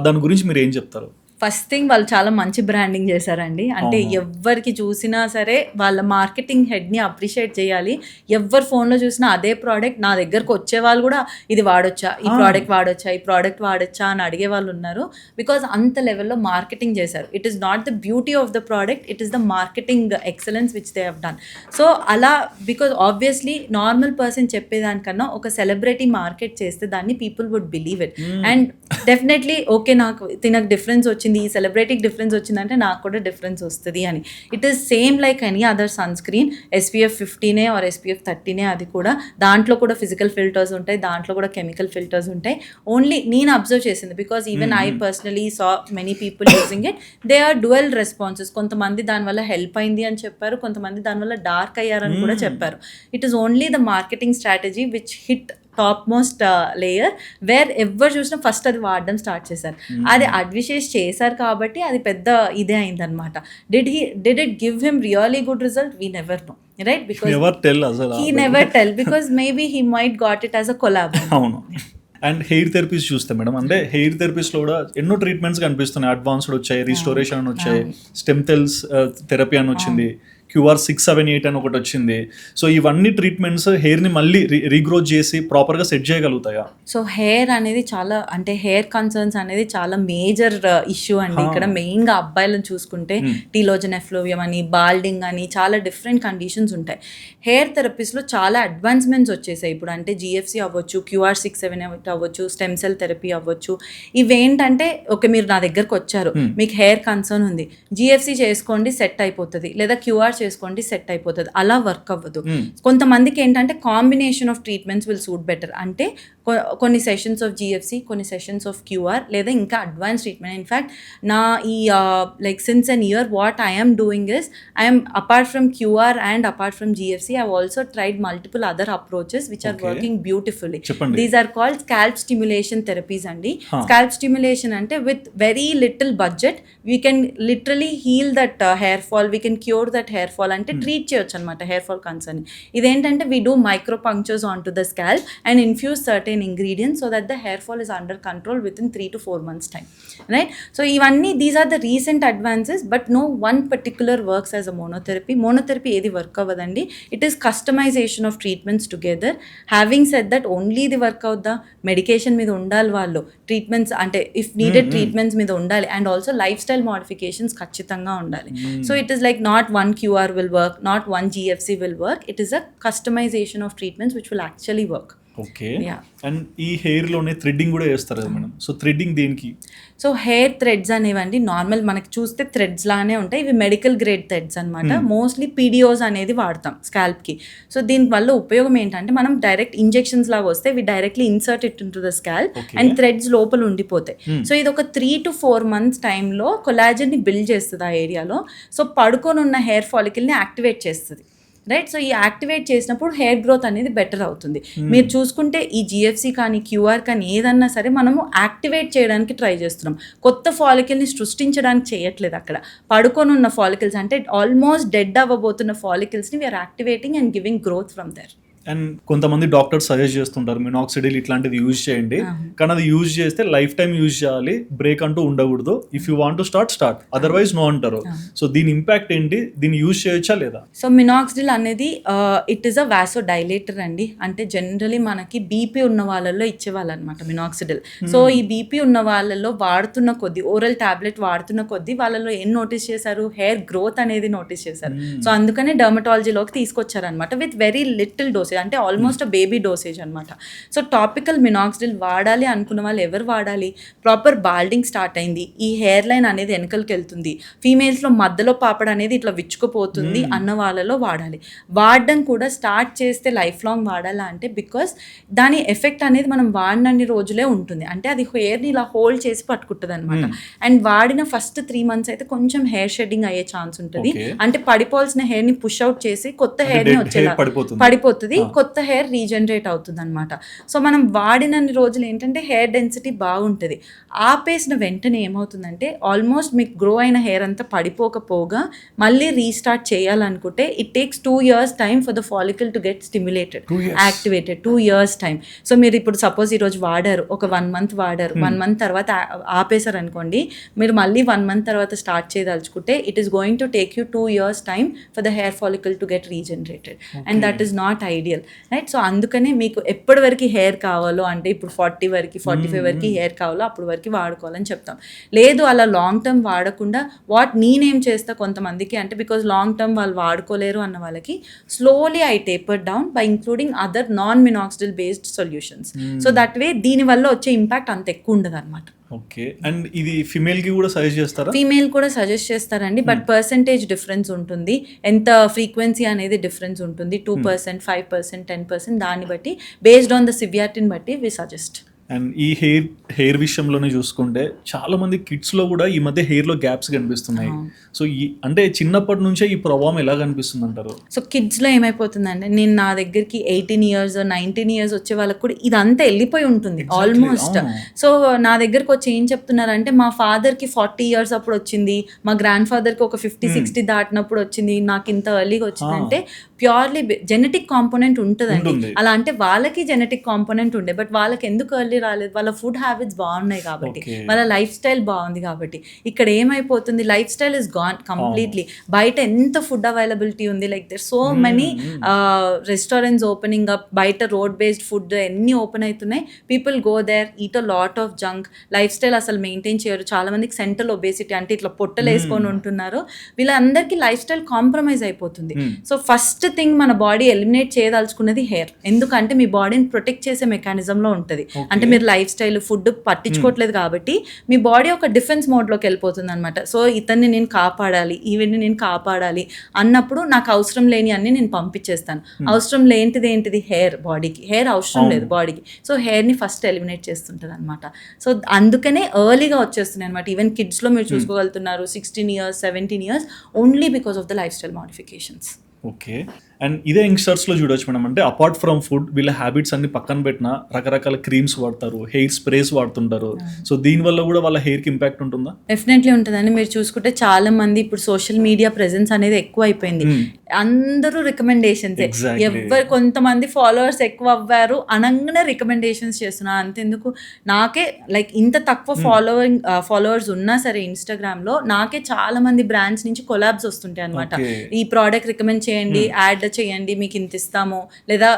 దాని గురించి మీరు ఏం చెప్తారు?
ఫస్ట్ థింగ్ వాళ్ళు చాలా మంచి బ్రాండింగ్ చేశారండి. అంటే ఎవరికి చూసినా సరే వాళ్ళ మార్కెటింగ్ హెడ్ని అప్రిషియేట్ చేయాలి. ఎవరు ఫోన్లో చూసినా అదే ప్రోడక్ట్ నా దగ్గరకు వచ్చే వాళ్ళు కూడా ఇది వాడొచ్చా, ఈ ప్రోడక్ట్ వాడొచ్చా, ఈ ప్రోడక్ట్ వాడొచ్చా అని అడిగే వాళ్ళు ఉన్నారు. బికాజ్ అంత లెవెల్లో మార్కెటింగ్ చేశారు. It is not the beauty of the product, it is the marketing excellence which they have done. So అలా బికాజ్ ఆబ్వియస్లీ నార్మల్ పర్సన్ చెప్పేదానికన్నా ఒక సెలబ్రిటీ మార్కెట్ చేస్తే దాన్ని people would believe it. And definitely okay నాకు తినకు difference వచ్చింది, ఈ సెలబ్రిటీకి difference వచ్చిందంటే నాకు కూడా డిఫరెన్స్ వస్తుంది అని. It is same like any other sunscreen, SPF 15 or SPF 30, అది కూడా దాంట్లో కూడా ఫిజికల్ ఫిల్టర్స్ ఉంటాయి, దాంట్లో కూడా కెమికల్ ఫిల్టర్స్ ఉంటాయి. ఓన్లీ నేను అబ్జర్వ్ చేసింది, because even I personally saw many people using it, they are dual responses. కొంతమంది దానివల్ల హెల్ప్ అయింది అని చెప్పారు, కొంతమంది దానివల్ల డార్క్ అయ్యారని కూడా చెప్పారు. It is only the marketing strategy which hit top most layer, where ఎవరు చూసినా ఫస్ట్ అది వాడడం స్టార్ట్ చేశారు. అది అడ్విషేష్ చేశారు కాబట్టి అది పెద్ద ఇదే అయిందనమాట. Did it give him really good result? We never know, right? Because he never tell because maybe he might got it as a collab.
అవును. అండ్ హెయిర్ థెరపీస్ చూస్తే మేడం, అంటే హెయిర్ థెరపీస్లో కూడా ఎన్నో ట్రీట్మెంట్స్ కనిపిస్తున్నాయి. అడ్వాన్స్డ్ వచ్చాయి, restoration అని వచ్చాయి, stem cells therapy అని వచ్చింది, QR 678 అని ఒకటి వచ్చింది. సో ఇవన్నీ ట్రీట్మెంట్స్ హెయిర్ని మళ్ళీ రీగ్రోత్ చేసి ప్రాపర్గా సెట్ చేయగలుగుతాయా?
సో హెయిర్ అనేది చాలా, అంటే హెయిర్ కన్సర్న్స్ అనేది చాలా మేజర్ ఇష్యూ అండి. ఇక్కడ మెయిన్గా అబ్బాయిలను చూసుకుంటే టీలోజన్ ఎఫ్లూవియం అని, బాల్డింగ్ అని, చాలా డిఫరెంట్ కండిషన్స్ ఉంటాయి. హెయిర్ థెరపీస్లో చాలా అడ్వాన్స్మెంట్స్ వచ్చేసాయి ఇప్పుడు. అంటే GFC అవ్వచ్చు, QR 678 అవ్వచ్చు, స్టెమ్ సెల్ థెరపీ అవ్వచ్చు. ఇవేంటంటే ఓకే మీరు నా దగ్గరకు వచ్చారు, మీకు హెయిర్ కన్సర్న్ ఉంది, GFC చేసుకోండి సెట్ అయిపోతుంది, లేదా QR చేసుకోండి సెట్ అయిపోతుంది. అలా వర్క్ అవ్వదు. కొంతమందికి ఏంటంటే combination of treatments will suit better. అంటే కొన్ని సెషన్స్ ఆఫ్ GFC, కొన్ని సెషన్స్ ఆఫ్ QR, లేదా ఇంకా అడ్వాన్స్ ట్రీట్మెంట్. ఇన్ఫ్యాక్ట్ నా ఈ like since an year what I'm doing is I'm apart from QR and apart from GFC I also tried multiple other approaches which are working beautifully. These are called scalp stimulation therapies అండి. Scalp stimulation అంటే with very little budget we can literally heal that hair fall, we can cure that hair fall, అంటే treat చేయొచ్చు అనమాట hair fall concern. ఇదేంటంటే we do micro punctures on to the scalp and infuse certain ingredients so that the hair fall is under control within 3 to 4 months time, right? So ivanni these are the recent advances, but no one particular works as a monotherapy edi work avadandi. It is customization of treatments together. Having said that, only the work out the medication మీద ఉండాలి వాళ్ళు, treatments అంటే if needed treatments మీద ఉండాలి, and also life style modifications ఖచ్చితంగా ఉండాలి. So it is like not one QR will work, not one GFC will work. It is a customization of treatments which will actually work.
Okay. And ఈ hair లోనే threading కూడా చేస్తారు కదా madam. So threading దేనికి?
So hair threads అనేవండి normal మనకి చూస్తే threads లానే ఉంటాయి. ఇవి మెడికల్ గ్రేడ్ థ్రెడ్స్ అనమాట. మోస్ట్లీ PDOs అనేది వాడతాం స్కాల్ప్కి. సో దీనివల్ల ఉపయోగం ఏంటంటే మనం డైరెక్ట్ ఇంజెక్షన్స్ లాగా వస్తే ఇవి directly insert it into the scalp and threads లోపల ఉండిపోతాయి. సో ఇది ఒక 3 to 4 months టైంలో కొలాజన్ని బిల్డ్ చేస్తుంది ఆ ఏరియాలో. సో పడుకొని ఉన్న హెయిర్ ఫాలికల్ని యాక్టివేట్ చేస్తుంది, రైట్? సో ఈ యాక్టివేట్ చేసినప్పుడు హెయిర్ గ్రోత్ అనేది బెటర్ అవుతుంది. మీరు చూసుకుంటే ఈ GFC కానీ QR కానీ ఏదన్నా సరే మనము యాక్టివేట్ చేయడానికి ట్రై చేస్తున్నాం, కొత్త ఫాలికల్ని సృష్టించడానికి చేయట్లేదు. అక్కడ పడుకొని ఉన్న ఫాలికల్స్ అంటే ఆల్మోస్ట్ డెడ్ అవ్వబోతున్న ఫాలికల్స్ని we're activating and giving growth from there.
And కొంతమంది డాక్టర్స్ సజెస్ట్ చేస్తుంటారు మినాక్సిడిల్ ఇట్లాంటిది యూజ్ చేయండి, కానీ అది యూజ్ చేస్తే లైఫ్ టైం యూజ్ చేయాలి, బ్రేక్ అంటూ ఉండకూడదు. If you want to start otherwise no అంటారు. సో దీని ఇంపాక్ట్ ఏంటి, దీన్ని యూజ్ చేయొచ్చా లేదా?
సో మినాక్సిడిల్ అనేది it is a vasodilator అండి. అంటే జనరలీ మనకి BP ఉన్న వాళ్ళల్లో ఇచ్చేవాళ్ళు అనమాట మినాక్సిడిల్. సో ఈ BP ఉన్న వాళ్ళల్లో వాడుతున్న కొద్దీ, ఓరల్ టాబ్లెట్ వాడుతున్న కొద్దీ వాళ్ళలో ఏం నోటీస్ చేశారు, హెయిర్ గ్రోత్ అనేది నోటీస్ చేశారు. సో అందుకనే డర్మటాలజీలోకి తీసుకొచ్చారనమాట with very little dosage. Dosage అంటే ఆల్మోస్ట్ బేబీ డోసేజ్ అనమాట. సో టాపికల్ మినాక్సిడిల్ వాడాలి అనుకున్న వాళ్ళు ఎవరు వాడాలి? ప్రాపర్ బాల్డింగ్ స్టార్ట్ అయింది, ఈ హెయిర్ లైన్ అనేది వెనకలికి వెళ్తుంది, ఫీమేల్స్లో మధ్యలో పాపడ అనేది ఇట్లా విచ్చుకుపోతుంది అన్న వాళ్ళలో వాడాలి. వాడడం కూడా స్టార్ట్ చేస్తే లైఫ్ లాంగ్ వాడాలా అంటే బికాస్ దాని ఎఫెక్ట్ అనేది మనం వాడినన్ని రోజులే ఉంటుంది. అంటే అది హెయిర్ని ఇలా హోల్డ్ చేసి పట్టుకుంటుంది అనమాట. అండ్ వాడిన ఫస్ట్ 3 months అయితే కొంచెం హెయిర్ షెడ్డింగ్ అయ్యే ఛాన్స్ ఉంటుంది. అంటే పడిపోవాల్సిన హెయిర్ ని పుష్ అవుట్ చేసి కొత్త హెయిర్ ని వచ్చేలా పడిపోతుంది, కొత్త హెయిర్ రీజనరేట్ అవుతుంది అనమాట. సో మనం వాడినన్ని రోజులు ఏంటంటే హెయిర్ డెన్సిటీ బాగుంటుంది. ఆపేసిన వెంటనే ఏమవుతుందంటే ఆల్మోస్ట్ మీకు గ్రో అయిన హెయిర్ అంతా పడిపోకపోగా మళ్ళీ రీస్టార్ట్ చేయాలనుకుంటే it takes 2 years time for the follicle to get stimulated, activated. 2 years time. So మీరు ఇప్పుడు సపోజ్ ఈరోజు వాడారు, ఒక 1 month వాడారు, 1 month తర్వాత ఆపేశారు అనుకోండి, మీరు మళ్ళీ 1 month తర్వాత స్టార్ట్ చేయదలుచుకుంటే it is going to take you 2 years time for the hair follicle to get regenerated and that is not ideal, right? So అందుకనే మీకు ఎప్పటి వరకు హెయిర్ కావాలో అంటే ఇప్పుడు 40 వరకు 45 వరకు హెయిర్ కావాలో అప్పుడు వరకు వాడుకోవాలని చెప్తాం. లేదు అలా లాంగ్ టర్మ్ వాడకుండా నేనేం చేస్తా కొంతమందికి అంటే బికాజ్ లాంగ్ టర్మ్ వాళ్ళు వాడుకోలేరు అన్న వాళ్ళకి slowly I taper down by including other non minoxidil based solutions. So that వే దీనివల్ల వచ్చే ఇంపాక్ట్ అంత ఎక్కువ ఉండదు అనమాట.
ఓకే. అండ్ ఇది ఫీమేల్ కి కూడా సజెస్ట్ చేస్తారా?
ఫీమేల్ కూడా సజెస్ట్ చేస్తారండి, బట్ పర్సంటేజ్ డిఫరెన్స్ ఉంటుంది, ఎంత ఫ్రీక్వెన్సీ అనేది డిఫరెన్స్ ఉంటుంది, 2%, 5%, 10%, దాన్ని బట్టి బేస్డ్ ఆన్ ద సివియారిటీని బట్టి వి సజెస్ట్.
అండ్ ఈ హెయిర్ విషయంలోనే చూసుకుంటే చాలా మంది కిడ్స్ లో కూడా ఈ మధ్య హెయిర్ లో గ్యాప్స్ కనిపిస్తున్నాయి. సో అంటే చిన్నప్పటి నుంచే ఈ ప్రభావం ఎలా కనిపిస్తుంది అంటారు?
సో కిడ్స్ లో ఏమైపోతుందంటే నేను నా దగ్గరికి 18 years 19 years వచ్చే వాళ్ళకి కూడా ఇదంతా వెళ్ళిపోయి ఉంటుంది ఆల్మోస్ట్. సో నా దగ్గరకు వచ్చి ఏం చెప్తున్నారంటే మా ఫాదర్ కి 40 years అప్పుడు వచ్చింది, మా గ్రాండ్ ఫాదర్ కి ఒక 50-60 దాటినప్పుడు వచ్చింది, నాకు ఇంత ఎర్లీగా వచ్చిందంటే ప్యూర్లీ జెనెటిక్ కాంపోనెంట్ ఉంటుందండి. అలా అంటే వాళ్ళకి జెనెటిక్ కాంపోనెంట్ ఉండే, బట్ వాళ్ళకి ఎందుకు ఎర్లీ రాలేదు? వాళ్ళ ఫుడ్ హ్యాబిట్స్ బాగున్నాయి కాబట్టి, వాళ్ళ లైఫ్ స్టైల్ బాగుంది కాబట్టి. ఇక్కడ ఏమైపోతుంది, lifestyle is gone completely. బయట ఎంత ఫుడ్ అవైలబిలిటీ ఉంది, like there so many restaurants opening up, బయట రోడ్ బేస్డ్ ఫుడ్ ఎన్ని ఓపెన్ అవుతున్నాయి. People go there, eat a lot of junk, lifestyle అసలు మెయింటైన్ చేయరు. చాలా మందికి సెంట్రల్ ఒబేసిటీ అంటే ఇట్లా పొట్టలు వేసుకొని ఉంటున్నారు. వీళ్ళందరికీ లైఫ్ స్టైల్ కాంప్రమైజ్ అయిపోతుంది. సో ఫస్ట్ థింగ్ మన బాడీ ఎలిమినేట్ చేయదలుచుకున్నది హెయిర్. ఎందుకంటే మీ బాడీని ప్రొటెక్ట్ చేసే మెకానిజంలో ఉంటుంది. అంటే మీరు లైఫ్ స్టైల్ ఫుడ్ పట్టించుకోవట్లేదు కాబట్టి మీ బాడీ ఒక డిఫెన్స్ మోడ్లోకి వెళ్ళిపోతుంది అనమాట. సో ఇతన్ని నేను కాపాడాలి, ఈవెన్ని నేను కాపాడాలి అన్నప్పుడు నాకు అవసరం లేని అన్ని నేను పంపించేస్తాను. అవసరం లేనిది ఏంటిది? హెయిర్. బాడీకి హెయిర్ అవసరం లేదు బాడీకి. సో హెయిర్ని ఫస్ట్ ఎలిమినేట్ చేస్తుంటుంది అనమాట. సో అందుకనే ఎర్లీగా వచ్చేస్తున్నాయి అనమాట. ఈవెన్ కిడ్స్లో మీరు చూసుకోగలుగుతున్నారు 16 years 17 years only because of the life style modifications.
Okay. And ఇదే యంగ్స్టర్స్లో చూడొచ్చు మేడం, అంటే అపార్ట్ ఫ్రమ్ ఫుడ్ వీళ్ళ హ్యాబిట్స్ అన్ని పక్కన పెట్టిన రకరకాల క్రీమ్స్ వాడతారు, హెయిర్ స్ప్రేస్ వాడుతుంటారు. సో దీనివల్ల కూడా వాళ్ళ హెయిర్కి ఇంపాక్ట్ ఉంటుందా?
డెఫినెట్లీ ఉంటుందండి. మీరు చూసుకుంటే చాలా మంది ఇప్పుడు సోషల్ మీడియా ప్రెజెన్స్ అనేది ఎక్కువ అయిపోయింది. అందరూ రికమెండేషన్స్, ఎవరు కొంతమంది ఫాలోవర్స్ ఎక్కువ అవ్వారు అనగానే రికమెండేషన్స్ చేస్తున్నారు. అంతెందుకు నాకే లైక్ ఇంత తక్కువ ఫాలోవర్స్ ఉన్నా సరే ఇన్స్టాగ్రామ్లో నాకే చాలా మంది బ్రాండ్స్ నుంచి కొలాబ్స్ వస్తుంటాయి అనమాట. ఈ ప్రోడక్ట్ రికమెండ్ చేయండి, యాడ్ చేయండి, మీకు ఇంత ఇస్తాము, లేదా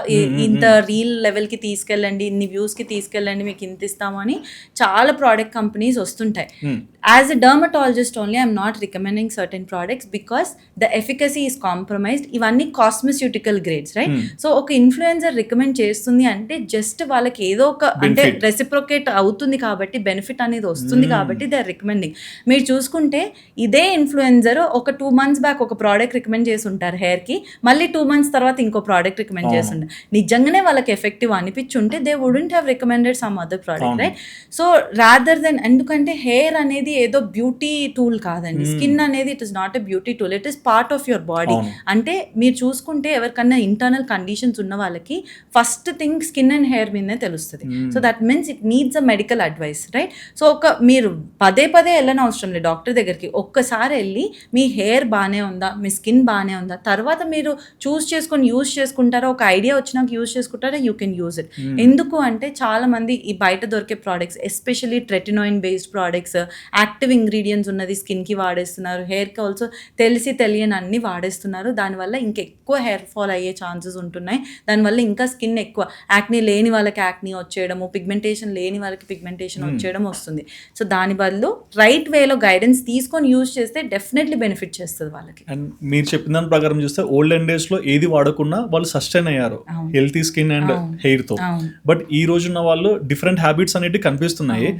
ఇంత రీల్ లెవెల్కి తీసుకెళ్ళండి, ఇన్ని వ్యూస్కి తీసుకెళ్ళండి, మీకు ఇంత ఇస్తాము అని చాలా ప్రోడక్ట్ కంపెనీస్ వస్తుంటాయి. As a dermatologist only I'm not recommending certain products because the efficacy is compromised. ఇవన్నీ కాస్మెస్యూటికల్ గ్రేడ్స్, రైట్? సో ఒక ఇన్ఫ్లుయెన్సర్ రికమెండ్ చేస్తుంది అంటే జస్ట్ వాళ్ళకి ఏదో ఒక అంటే రెసిప్రొకేట్ అవుతుంది కాబట్టి, బెనిఫిట్ అనేది వస్తుంది కాబట్టి దే ఆర్ రికమెండింగ్. మీరు చూసుకుంటే ఇదే ఇన్ఫ్లుయెన్సర్ ఒక 2 months బ్యాక్ ఒక ప్రోడక్ట్ రికమెండ్ చేసి ఉంటారు హెయిర్కి, మళ్ళీ 2 months తర్వాత ఇంకో ప్రోడక్ట్ రికమెండ్ చేస్తుండే. నిజంగానే వాళ్ళకి ఎఫెక్టివ్ అనిపించుంటే they wouldn't have recommended some other product, right? So rather than, ఎందుకంటే హెయిర్ అనేది ఏదో బ్యూటీ టూల్ కాదండి. స్కిన్ అనేది it is not a beauty tool, it is part of your body. అంటే మీరు చూసుకుంటే ఎవరికన్నా ఇంటర్నల్ కండిషన్స్ ఉన్న వాళ్ళకి first thing skin and hair మీదనే తెలుస్తుంది. So that means it needs a medical advice, right? So మీరు పదే వెళ్ళని అవసరం లేదు డాక్టర్ దగ్గరికి. ఒక్కసారి వెళ్ళి మీ హెయిర్ బాగానే ఉందా, మీ స్కిన్ బాగానే ఉందా, తర్వాత మీరు చూస్ చేసుకొని యూజ్ చేసుకుంటారా, ఒక ఐడియా వచ్చినాక యూజ్ చేసుకుంటారా, యూ కెన్ యూజ్ ఇట్. ఎందుకు అంటే చాలా మంది ఈ బయట దొరికే products, especially tretinoin based products, active ingredients ఉన్నది స్కిన్కి వాడేస్తున్నారు, హెయిర్కి ఆల్సో తెలియని అన్ని వాడేస్తున్నారు. దానివల్ల ఇంకెక్కువ హెయిర్ ఫాల్ అయ్యే ఛాన్సెస్ ఉంటున్నాయి. దానివల్ల ఇంకా స్కిన్ ఎక్కువ యాక్నీ లేని వాళ్ళకి యాక్నీ వచ్చేయడము, పిగ్మెంటేషన్ లేని వాళ్ళకి పిగ్మెంటేషన్ వచ్చేయడం వస్తుంది. సో దాని బదులు రైట్ వేలో గైడెన్స్ తీసుకొని యూజ్ చేస్తే డెఫినెట్లీ బెనిఫిట్ చేస్తుంది వాళ్ళకి.
అండ్ మీరు చెప్పిన దాని ప్రకారం చూస్తే ఓల్డెన్ డేస్ లో లో ఏది వాడకున్నా వాళ్ళు సస్టైన్ అయ్యారు
అవును.
హెల్తీ స్కిన్ అండ్
అవును.
హెయిర్ తో.
అవును.
బట్ ఈ రోజున్న వాళ్ళు డిఫరెంట్ హ్యాబిట్స్ అనేవి కనిపిస్తున్నాయి.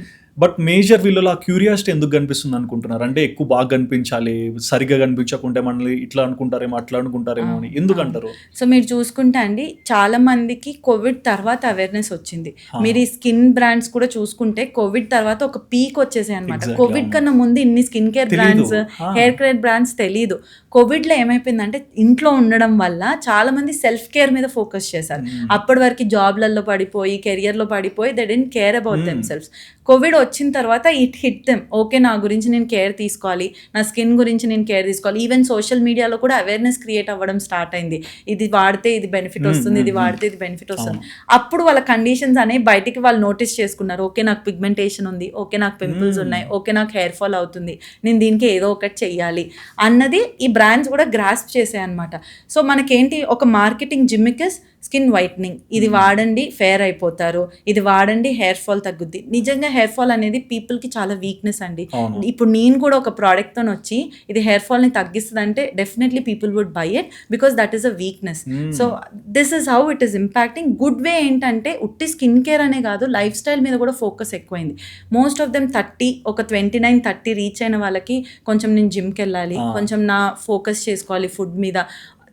బట్ మేజర్ వీళ్ళలో ఆ క్యూరియాసిటీ ఎందుకు కనిపిస్తుంది అనుకుంటున్నారు? అంటే ఎక్కువ బాగా కనిపించాలి, సరిగ్గా కనిపించకుంటే మనల్ని ఇట్లా అనుకుంటారేమో అట్లా అనుకుంటారేమో అని ఎందుకు అంటారు?
సో మీరు చూసుకుంటే అండి, చాలా మందికి కోవిడ్ తర్వాత అవేర్నెస్ వచ్చింది. మీరు ఈ స్కిన్ బ్రాండ్స్ కూడా చూసుకుంటే కోవిడ్ తర్వాత ఒక పీక్ వచ్చేసాయి అనమాట.
Exactly,
కోవిడ్
అవును.
కన్నా ముందు ఇన్ని స్కిన్ కేర్
తెలీదు.
బ్రాండ్స్,
ఆ.
హెయిర్ కేర్ బ్రాండ్స్ తెలియదు. కోవిడ్లో ఏమైపోయిందంటే ఇంట్లో ఉండడం వల్ల చాలా మంది సెల్ఫ్ కేర్ మీద ఫోకస్ చేశారు. అప్పటి వరకు జాబ్లలో పడిపోయి, కెరియర్లో పడిపోయి, they don't care about themselves. Covid వచ్చిన తర్వాత ఇట్ హిట్ దెమ్. ఓకే, నా గురించి నేను కేర్ తీసుకోవాలి, నా స్కిన్ గురించి నేను కేర్ తీసుకోవాలి. ఈవెన్ సోషల్ మీడియాలో కూడా అవేర్నెస్ క్రియేట్ అవ్వడం స్టార్ట్ అయింది. ఇది వాడితే ఇది బెనిఫిట్ వస్తుంది, ఇది వాడితే ఇది బెనిఫిట్ వస్తుంది. అప్పుడు వాళ్ళ కండిషన్స్ అనేవి బయటికి వాళ్ళు నోటీస్ చేసుకున్నారు. ఓకే, నాకు పిగ్మెంటేషన్ ఉంది, ఓకే నాకు పింపుల్స్ ఉన్నాయి, ఓకే నాకు హెయిర్ ఫాల్ అవుతుంది, నేను దీనికి ఏదో ఒకటి చెయ్యాలి అన్నది ఈ బ్రాండ్స్ కూడా గ్రాస్ప్ చేసాయి అనమాట. సో మనకేంటి, ఒక మార్కెటింగ్ జిమ్మికస్ స్కిన్ వైట్నింగ్, ఇది వాడండి ఫేర్ అయిపోతారు, ఇది వాడండి హెయిర్ ఫాల్ తగ్గుద్ది. నిజంగా హెయిర్ ఫాల్ అనేది పీపుల్కి చాలా వీక్నెస్ అండి. ఇప్పుడు నేను కూడా ఒక ప్రోడక్ట్తో వచ్చి ఇది హెయిర్ ఫాల్ని తగ్గిస్తుంది అంటే definitely people would buy it because that is a weakness. So this is how it is impacting. Good way ఏంటంటే ఉట్టి స్కిన్ కేర్ అనే కాదు, లైఫ్ స్టైల్ మీద కూడా ఫోకస్ ఎక్కువైంది. మోస్ట్ ఆఫ్ దెమ్ 30, ఒక 29-30 రీచ్ అయిన వాళ్ళకి కొంచెం నేను జిమ్కి వెళ్ళాలి, కొంచెం నా ఫోకస్ చేసుకోవాలి ఫుడ్ మీద.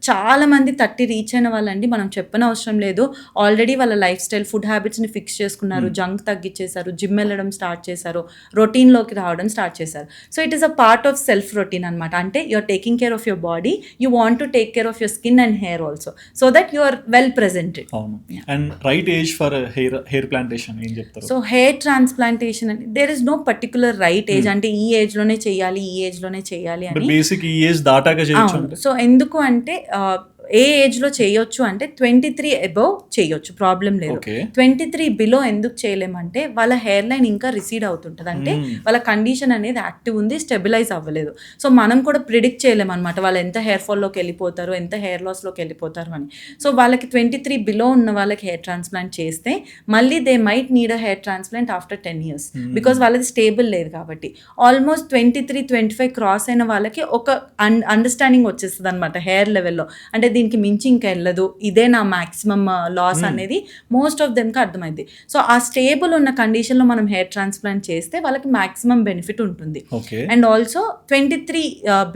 చాలా మంది 30 రీచ్ అయిన వాళ్ళండి, మనం చెప్పనవసరం లేదు, ఆల్రెడీ వాళ్ళ లైఫ్ స్టైల్ ఫుడ్ హ్యాబిట్స్ని ఫిక్స్ చేసుకున్నారు, జంక్ తగ్గించేశారు, జిమ్ వెళ్ళడం స్టార్ట్ చేశారు, రొటీన్లోకి రావడం స్టార్ట్ చేశారు. So it is a part of self routine అనమాట. అంటే you are taking care of your body, you want to take care of your skin and hair also, so that you are well presented.
అవును. And right age for hair plantation ఏం చెప్తారు?
So hair transplantation అంటే there is no particular right age, అంటే ఈ ఏజ్లోనే చేయాలి, ఈ ఏజ్లోనే చేయాలి అని.
బేసిక్ ఈ ఏజ్ దాటాక చేయొచ్చు.
సో ఎందుకు అంటే ఏ ఏజ్లో చేయొచ్చు అంటే 23 అబవ్ చేయొచ్చు, ప్రాబ్లం లేదు. 23 బిలో ఎందుకు చేయలేమంటే వాళ్ళ హెయిర్ లైన్ ఇంకా రిసీడ్ అవుతుంటుంది, అంటే వాళ్ళ కండిషన్ అనేది యాక్టివ్ ఉంది, స్టెబిలైజ్ అవ్వలేదు. సో మనం కూడా ప్రిడిక్ట్ చేయలేమన్నమాట వాళ్ళు ఎంత హెయిర్ ఫాల్లోకి వెళ్ళిపోతారు, ఎంత హెయిర్ లాస్లోకి వెళ్ళిపోతారు అని. సో వాళ్ళకి 23 బిలో ఉన్న వాళ్ళకి హెయిర్ ట్రాన్స్ప్లాంట్ చేస్తే మళ్ళీ they might need a hair transplant after 10 years because వాళ్ళది స్టేబుల్ లేదు కాబట్టి. ఆల్మోస్ట్ 23-25 క్రాస్ అయిన వాళ్ళకి ఒక అండర్స్టాండింగ్ వచ్చేస్తుంది అనమాట హెయిర్ లెవెల్లో, అంటే దీనికి మించి ఇంకా వెళ్ళదు, ఇదే నా మ్యాక్సిమమ్ లాస్ అనేది మోస్ట్ ఆఫ్ దెమ్కి అర్థమైంది. సో ఆ స్టేబుల్ ఉన్న కండిషన్లో మనం హెయిర్ ట్రాన్స్ప్లాంట్ చేస్తే వాళ్ళకి మ్యాక్సిమం బెనిఫిట్ ఉంటుంది. And also 23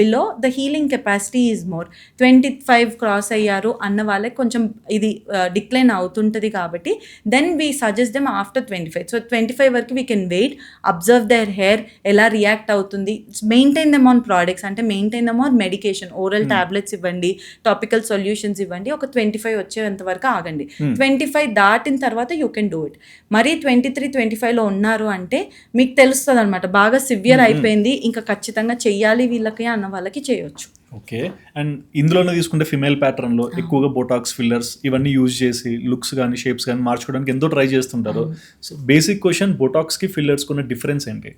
below the healing capacity is more. 25 cross అయ్యారు అన్న వాళ్ళకి కొంచెం ఇది డిక్లైన్ అవుతుంటుంది కాబట్టి then we suggest them after 25. So 25 వరకు we can wait, observe their hair ఎలా రియాక్ట్ అవుతుంది, మెయింటైన్ దెమ్ ఆన్ ప్రోడక్ట్స్, అంటే maintain them on medication, oral tablets ఇవ్వండి, టాపికల్ సొల్యూషన్స్ ఇవ్వండి, ఒక 25 వచ్చేంత వరకు ఆగండి. 25 దాటిన తర్వాత యూ కెన్ డూ ఇట్. మరీ 23-25లో ఉన్నారు అంటే మీకు తెలుస్తుంది అనమాట, బాగా సివియర్ అయిపోయింది, ఇంకా ఖచ్చితంగా చెయ్యాలి వీళ్ళకి అన్న వాళ్ళకి చేయొచ్చు.
ఓకే. అండ్ ఇందులోనే తీసుకుంటే ఫిమేల్ ప్యాటర్న్లో ఎక్కువగా బోటాక్స్, ఫిల్లర్స్ ఇవన్నీ యూజ్ చేసి లుక్స్ కానీ షేప్స్ కానీ మార్చుకోవడానికి ఎంతో ట్రై చేస్తుంటారు. సో బేసిక్ క్వశ్చన్, బోటాక్స్కి ఫిల్లర్స్కి ఉన్న డిఫరెన్స్ ఏంటి?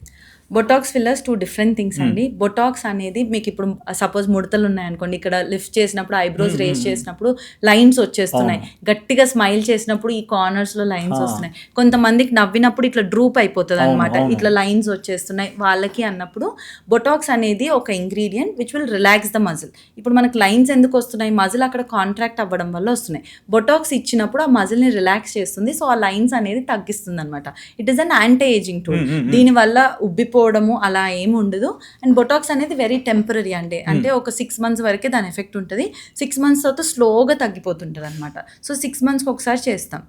బొటాక్స్ ఫిల్లర్స్ 2 different థింగ్స్ అండి. బొటాక్స్ అనేది మీకు ఇప్పుడు సపోజ్ ముడతలు ఉన్నాయనుకోండి, ఇక్కడ లిఫ్ట్ చేసినప్పుడు ఐబ్రోస్ రేస్ చేసినప్పుడు లైన్స్ వచ్చేస్తున్నాయి, గట్టిగా స్మైల్ చేసినప్పుడు ఈ కార్నర్స్లో లైన్స్ వస్తున్నాయి, కొంతమందికి నవ్వినప్పుడు ఇట్లా డ్రూప్ అయిపోతుంది అనమాట, ఇట్లా లైన్స్ వచ్చేస్తున్నాయి వాళ్ళకి అన్నప్పుడు బొటాక్స్ అనేది ఒక ingredient which will relax the muscle. ఇప్పుడు మనకు లైన్స్ ఎందుకు వస్తున్నాయి, మజిల్ అక్కడ కాంట్రాక్ట్ అవ్వడం వల్ల వస్తున్నాయి. బొటాక్స్ ఇచ్చినప్పుడు ఆ మజిల్ని రిలాక్స్ చేస్తుంది, సో ఆ లైన్స్ అనేది తగ్గిస్తుంది అనమాట. It is an anti ageing tool. దీనివల్ల ఉబ్బిపోవడము అలా ఏమి ఉండదు. అండ్ బొటాక్స్ అనేది వెరీ టెంపరీ అంటే ఒక 6 months వరకే దాని ఎఫెక్ట్ ఉంటుంది. 6 months తర్వాత స్లోగా తగ్గిపోతుంటుంది అనమాట. సో 6 monthsకి ఒకసారి చేస్తాం.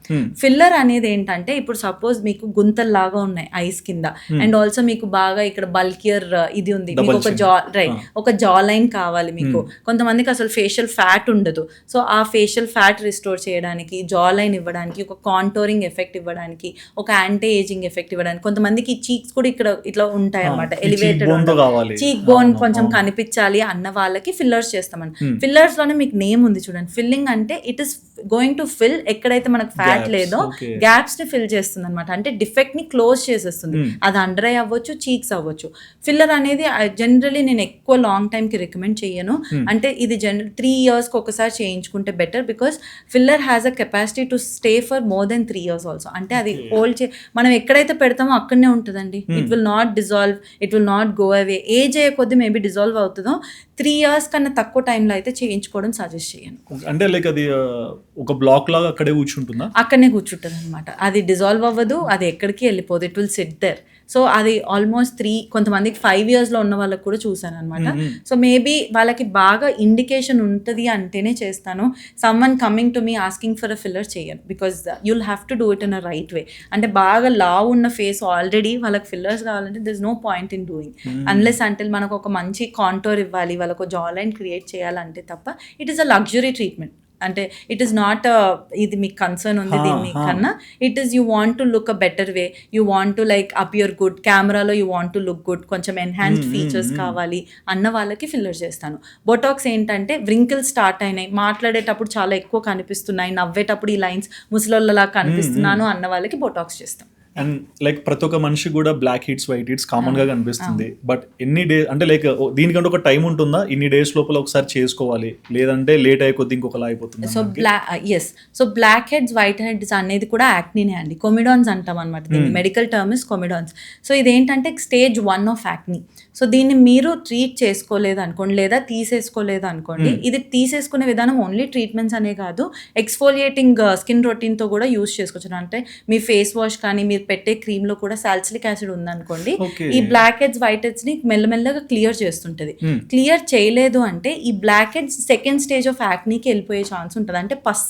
ఫిల్లర్ అనేది ఏంటంటే ఇప్పుడు సపోజ్ మీకు గుంతల్లాగా ఉన్నాయి ఐస్ కింద, అండ్ ఆల్సో మీకు బాగా ఇక్కడ బల్కియర్ ఇది ఉంది, మీకు ఒక జా లైన్ కావాలి మీకు. కొంతమందికి అసలు ఫేషియల్ ఫ్యాట్ ఉండదు, సో ఆ ఫేషియల్ ఫ్యాట్ రిస్టోర్ చేయడానికి, జా లైన్ ఇవ్వడానికి, ఒక కాంటోరింగ్ ఎఫెక్ట్ ఇవ్వడానికి, ఒక యాంటీ ఏజింగ్ ఎఫెక్ట్ ఇవ్వడానికి, కొంతమందికి చీక్స్ కూడా ఇక్కడ ఇట్లా ఉంటాయి అన్నమాట, ఎలివేటెడ్ చీక్ బోన్ కొంచెం కనిపించాలి అన్న వాళ్ళకి ఫిల్లర్స్ చేస్తామండి. ఫిల్లర్స్ లోనే మీకు నేమ్ ఉంది చూడండి, ఫిల్లింగ్ అంటే it is going to fill ఎక్కడైతే మనకు ఫ్యాట్
Gaps,
లేదో
okay.
గ్యాప్స్ ని ఫిల్ చేస్తుంది అనమాట. అంటే డిఫెక్ట్ ని క్లోజ్ చేసేస్తుంది. అది అండర్ ఐ అవ్వచ్చు, చీక్స్ అవ్వచ్చు. ఫిల్లర్ అనేది జనరలీ నేను ఎక్కువ లాంగ్ టైం కి రికమెండ్ చేయను. అంటే ఇది 3 years కి ఒకసారి చేయించుకుంటే better, because filler has a capacity to stay for more than 3 years also. అంటే అది హోల్డ్ మనం ఎక్కడైతే పెడతామో అక్కడనే ఉంటుందండి. It will not dissolve, it will not go away. Age అయ్యే కొద్ది మేబీ డిజాల్వ్ అవుతుందో. 3 years కన్నా తక్కువ టైంలో అయితే చేయించుకోవడం సజెస్ట్ చేయను.
అంటే లైక్ అది ఒక బ్లాక్ లాగా అక్కడే కూర్చుంటుందా?
అక్కడనే కూర్చుంటుంది అనమాట. అది డిజాల్వ్ అవ్వదు, అది ఎక్కడికి వెళ్ళిపోదు. It will sit there. So అది ఆల్మోస్ట్ 3, కొంతమందికి 5 yearsలో ఉన్న వాళ్ళకి కూడా చూసాను అనమాట. సో మేబీ వాళ్ళకి బాగా ఇండికేషన్ ఉంటుంది అంటేనే చేస్తాను. Someone coming to me asking for a filler చేయను, because you'll have to do it in a right way. అంటే బాగా లావ్ ఉన్న ఫేస్ ఆల్రెడీ వాళ్ళకి ఫిల్లర్స్ కావాలంటే there is no point in doing, unless until మనకు ఒక మంచి కాంటోర్ ఇవ్వాలి, వాళ్ళకు జా లైన్ క్రియేట్ చేయాలంటే తప్ప. It is a luxury treatment. అంటే ఇట్ ఈస్ నాట్ ఇది మీకు కన్సర్న్ ఉంది దీని కన్నా. It is you want to look a better way, you want to like appear good, కెమెరాలో you want to look good, కొంచెం ఎన్హాన్స్డ్ ఫీచర్స్ కావాలి అన్న వాళ్ళకి ఫిల్లర్ చేస్తాను. బొటాక్స్ ఏంటంటే వ్రింకిల్స్ స్టార్ట్ అయినాయి, మాట్లాడేటప్పుడు చాలా ఎక్కువ కనిపిస్తున్నాయి, నవ్వేటప్పుడు ఈ లైన్స్ ముసలోళ్ళలా కనిపిస్తున్నాను అన్న వాళ్ళకి బొటాక్స్ చేస్తాం.
అండ్ లైక్ ప్రతి ఒక్క మనిషి కూడా black heads white heads common గా కనిపిస్తుంది. బట్ ఎన్ని డేస్ అంటే లైక్ దీనికంటే ఒక టైం ఉంటుందా? ఇన్ని డేస్ లోపల ఒకసారి చేసుకోవాలి, లేదంటే లేట్ అయ్యే కొద్ది ఇంకొకలా అయిపోతుంది?
So black heads white heads అనేది కూడా యాక్నీనే అండి. కొమిడాన్స్ అంటాం అనమాట. దీన్ని medical term is comedones. So ఇదేంటంటే స్టేజ్ 1 ఆఫ్ యాక్నీ. సో దీన్ని మీరు ట్రీట్ చేసుకోలేదు అనుకోండి, లేదా తీసేసుకోలేదు అనుకోండి. ఇది తీసేసుకునే విధానం ఓన్లీ ట్రీట్మెంట్స్ అనే కాదు, ఎక్స్ఫోలియేటింగ్ స్కిన్ రొటీన్తో కూడా యూస్ చేసుకోవచ్చు. అంటే మీ ఫేస్ వాష్ కానీ మీరు పెట్టే క్రీమ్ లో కూడా సాలిసిలిక్ యాసిడ్ ఉందనుకోండి, ఈ బ్లాక్ హెడ్స్ వైట్ హెడ్స్ ని మెల్లమెల్లగా క్లియర్ చేస్తుంటది. క్లియర్ చేయలేదు అంటే ఈ blackheads second stage of యాక్నీకి వెళ్ళిపోయే ఛాన్స్ ఉంటుంది. అంటే పస్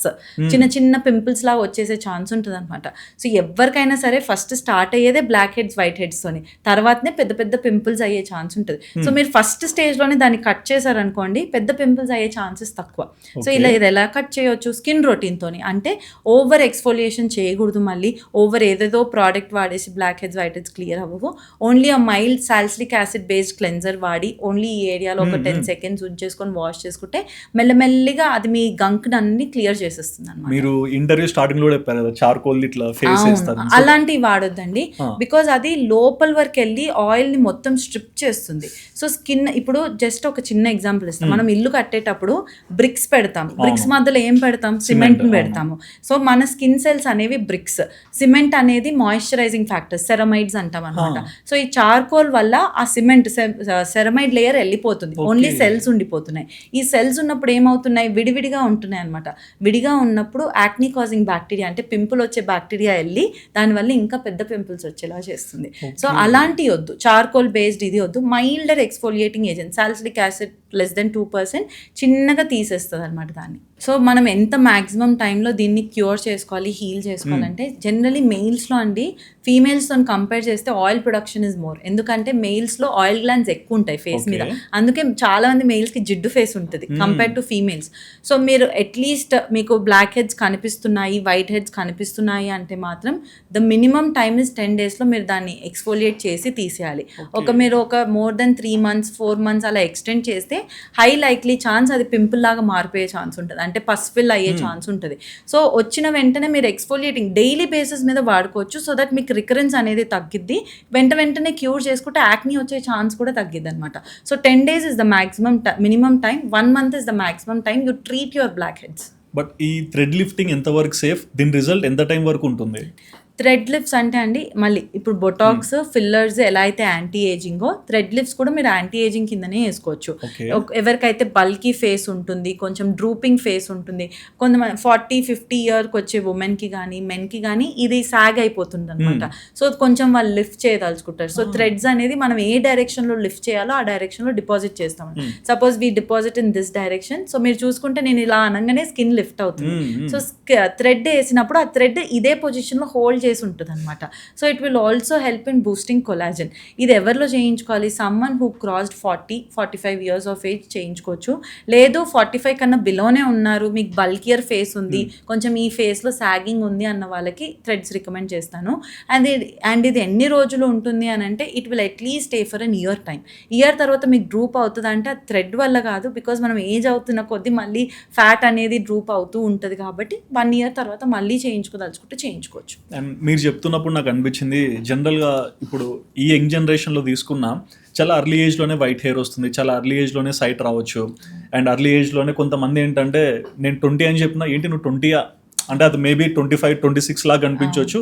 చిన్న చిన్న పింపుల్స్ లాగా వచ్చేసే ఛాన్స్ ఉంటుంది అనమాట. సో ఎవరికైనా సరే ఫస్ట్ స్టార్ట్ అయ్యేదే బ్లాక్ హెడ్స్ వైట్ హెడ్స్ తోని, తర్వాతనే పెద్ద పెద్ద పింపుల్స్ అయ్యే ఛాన్స్ ఉంటుంది. సో మీరు ఫస్ట్ స్టేజ్ లోనే దాన్ని కట్ చేశారనుకోండి, పెద్ద పింపుల్స్ అయ్యే ఛాన్సెస్ తక్కువ. సో ఇలా ఇది ఎలా కట్ చేయొచ్చు? స్కిన్ రొటీన్ తోని. అంటే ఓవర్ ఎక్స్ఫోలియేషన్ చేయకూడదు, మళ్ళీ ఓవర్ ఏదేదో ప్రోడక్ట్ వాడేసి black heads white heads clear అవ్వవు. ఓన్లీ ఆ mild salicylic acid based cleanser వాడి ఓన్లీ ఈ ఏరియాలో ఒక 10 seconds ఉంచేసుకొని వాష్ చేసుకుంటే మెల్లమెల్లిగా అది మీ గంక్ అన్ని క్లియర్ చేసేస్తుంది అనమాట.
మీరు ఇంటర్వ్యూ స్టార్టింగ్ లో చెప్పారు కదా, చార్కోల్ ఇట్లా ఫేస్ చేస్తారు,
అలాంటివి వాడొద్దండి. బికాజ్ అది లోపల వరకు వెళ్ళి ఆయిల్ ని మొత్తం స్ట్రిప్ చేస్తుంది. సో స్కిన్ ఇప్పుడు జస్ట్ ఒక చిన్న ఎగ్జాంపుల్ ఇస్తాం. మనం ఇల్లు కట్టేటప్పుడు బ్రిక్స్ పెడతాం, బ్రిక్స్ మధ్యలో ఏం పెడతాం? సిమెంట్ పెడతాము. సో మన స్కిన్ సెల్స్ అనేవి బ్రిక్స్, సిమెంట్ అనేది మాయిశ్చరైజింగ్ ఫ్యాక్టర్స్, సెరమైడ్స్ అంటాం అనమాట. సో ఈ చార్కోల్ వల్ల ఆ సిమెంట్ సెరమైడ్ లేయర్ వెళ్ళిపోతుంది, ఓన్లీ సెల్స్ ఉండిపోతున్నాయి. ఈ సెల్స్ ఉన్నప్పుడు ఏమవుతున్నాయి? విడివిడిగా ఉంటున్నాయి అనమాట. విడిగా ఉన్నప్పుడు యాక్నీ కాజింగ్ బ్యాక్టీరియా, అంటే పింపుల్ వచ్చే బ్యాక్టీరియా వెళ్ళి దానివల్ల ఇంకా పెద్ద పింపుల్స్ వచ్చేలా చేస్తుంది. సో అలాంటివి వద్దు, చార్కోల్ బేస్డ్ ఇది వద్దు. Milder exfoliating agent salicylic acid less than 2% చిన్నగా తీసేస్తుంది అనమాట దాన్ని. సో మనం ఎంత మ్యాక్సిమం టైంలో దీన్ని క్యూర్ చేసుకోవాలి, హీల్ చేసుకోవాలంటే జనరలీ మెయిల్స్లో అండి ఫీమేల్స్తో కంపేర్ చేస్తే ఆయిల్ ప్రొడక్షన్ ఇస్ మోర్. ఎందుకంటే మెయిల్స్లో ఆయిల్ గ్లాండ్స్ ఎక్కువ ఉంటాయి ఫేస్ మీద, అందుకే చాలా మంది మెయిల్స్కి జిడ్డు ఫేస్ ఉంటుంది కంపేర్ టు ఫీమేల్స్. సో మీరు అట్లీస్ట్ మీకు బ్లాక్ హెడ్స్ కనిపిస్తున్నాయి, వైట్ హెడ్స్ కనిపిస్తున్నాయి అంటే మాత్రం ద మినిమం టైమ్ ఇస్ 10 daysలో మీరు దాన్ని ఎక్స్ఫోలియేట్ చేసి తీసేయాలి. మీరు ఒక మోర్ దెన్ 3 months 4 months అలా ఎక్స్టెండ్ చేస్తే హై లైక్లీ ఛాన్స్ అది పింపుల్ లాగా మారిపోయే ఛాన్స్ ఉంటుంది, అంటే పస్ఫిల్ అయ్యే ఛాన్స్ ఉంటుంది. సో వచ్చిన వెంటనే మీరు ఎక్స్ఫోలియేటింగ్ డైలీ బేసిస్ మీద వాడుకోవచ్చు. సో దట్ మీకు రికరెన్స్ అనేది తగ్గిద్ది, వెంటనే క్యూర్ చేసుకుంటే యాక్నీ వచ్చే ఛాన్స్ కూడా తగ్గిద్ది అనమాట. So 10 days is the maximum minimum time, 1 month is the maximum time you treat your black heads.
But ఈ థ్రెడ్ లిఫ్టింగ్ ఎంత వరకు సేఫ్? దీని రిజల్ట్ ఎంత టైం వరకు ఉంటుంది?
థ్రెడ్ లిఫ్ట్స్ అంటే అండి, మళ్ళీ ఇప్పుడు బొటాక్స్ ఫిల్లర్స్ ఎలా అయితే యాంటీ ఏజింగో, థ్రెడ్ లిఫ్ట్స్ కూడా మీరు యాంటీ ఏజింగ్ కిందనే వేసుకోవచ్చు. ఎవరికైతే బల్కీ ఫేస్ ఉంటుంది, కొంచెం డ్రూపింగ్ ఫేస్ ఉంటుంది, కొంతమంది 40-50 yearsకి వచ్చే ఉమెన్కి కానీ మెన్కి కానీ ఇది సాగ్ అయిపోతుంది అనమాట. సో కొంచెం వాళ్ళు లిఫ్ట్ చేయదలుచుకుంటారు. సో థ్రెడ్స్ అనేది మనం ఏ డైరెక్షన్లో లిఫ్ట్ చేయాలో ఆ డైరెక్షన్లో డిపాజిట్ చేస్తాం. Suppose we deposit in this direction. So మీరు చూసుకుంటే నేను ఇలా అనగానే స్కిన్ లిఫ్ట్ అవుతుంది. సో థ్రెడ్ వేసినప్పుడు ఆ థ్రెడ్ ఇదే పొజిషన్లో హోల్డ్ చేసి ఉంటుంది అనమాట. So it will also help in boosting collagen. ఇది ఎవరిలో చేయించుకోవాలి? Someone who crossed 40-45 years of age చేయించుకోవచ్చు. లేదు 45 కన్నా బిలోనే ఉన్నారు, మీకు బల్కియర్ ఫేస్ ఉంది, కొంచెం ఈ ఫేస్లో సాగింగ్ ఉంది అన్న వాళ్ళకి థ్రెడ్స్ రికమెండ్ చేస్తాను. అండ్ ఇది ఎన్ని రోజులు ఉంటుంది అని అంటే it will at least stay for an year time. Year తర్వాత మీకు డ్రూప్ అవుతుంది అంటే ఆ థ్రెడ్ వల్ల కాదు, బికాజ్ మనం ఏజ్ అవుతున్న కొద్దీ మళ్ళీ ఫ్యాట్ అనేది డ్రూప్ అవుతూ ఉంటుంది. కాబట్టి 1 ఇయర్ తర్వాత మళ్ళీ చేయించుకోదలుచుకుంటే చేయించుకోవచ్చు.
అండ్ మీరు చెప్తున్నప్పుడు నాకు అనిపించింది, జనరల్గా ఇప్పుడు ఈ యంగ్ జనరేషన్లో తీసుకున్నా చాలా అర్లీ ఏజ్లోనే వైట్ హెయిర్ వస్తుంది, చాలా అర్లీ ఏజ్లోనే సైట్ రావచ్చు. అండ్ అర్లీ ఏజ్లోనే కొంతమంది ఏంటంటే నేను 20 అని చెప్పినా ఏంటి నువ్వు 20 అంటే అది మేబీ 25-26 లాగా కనిపించవచ్చు.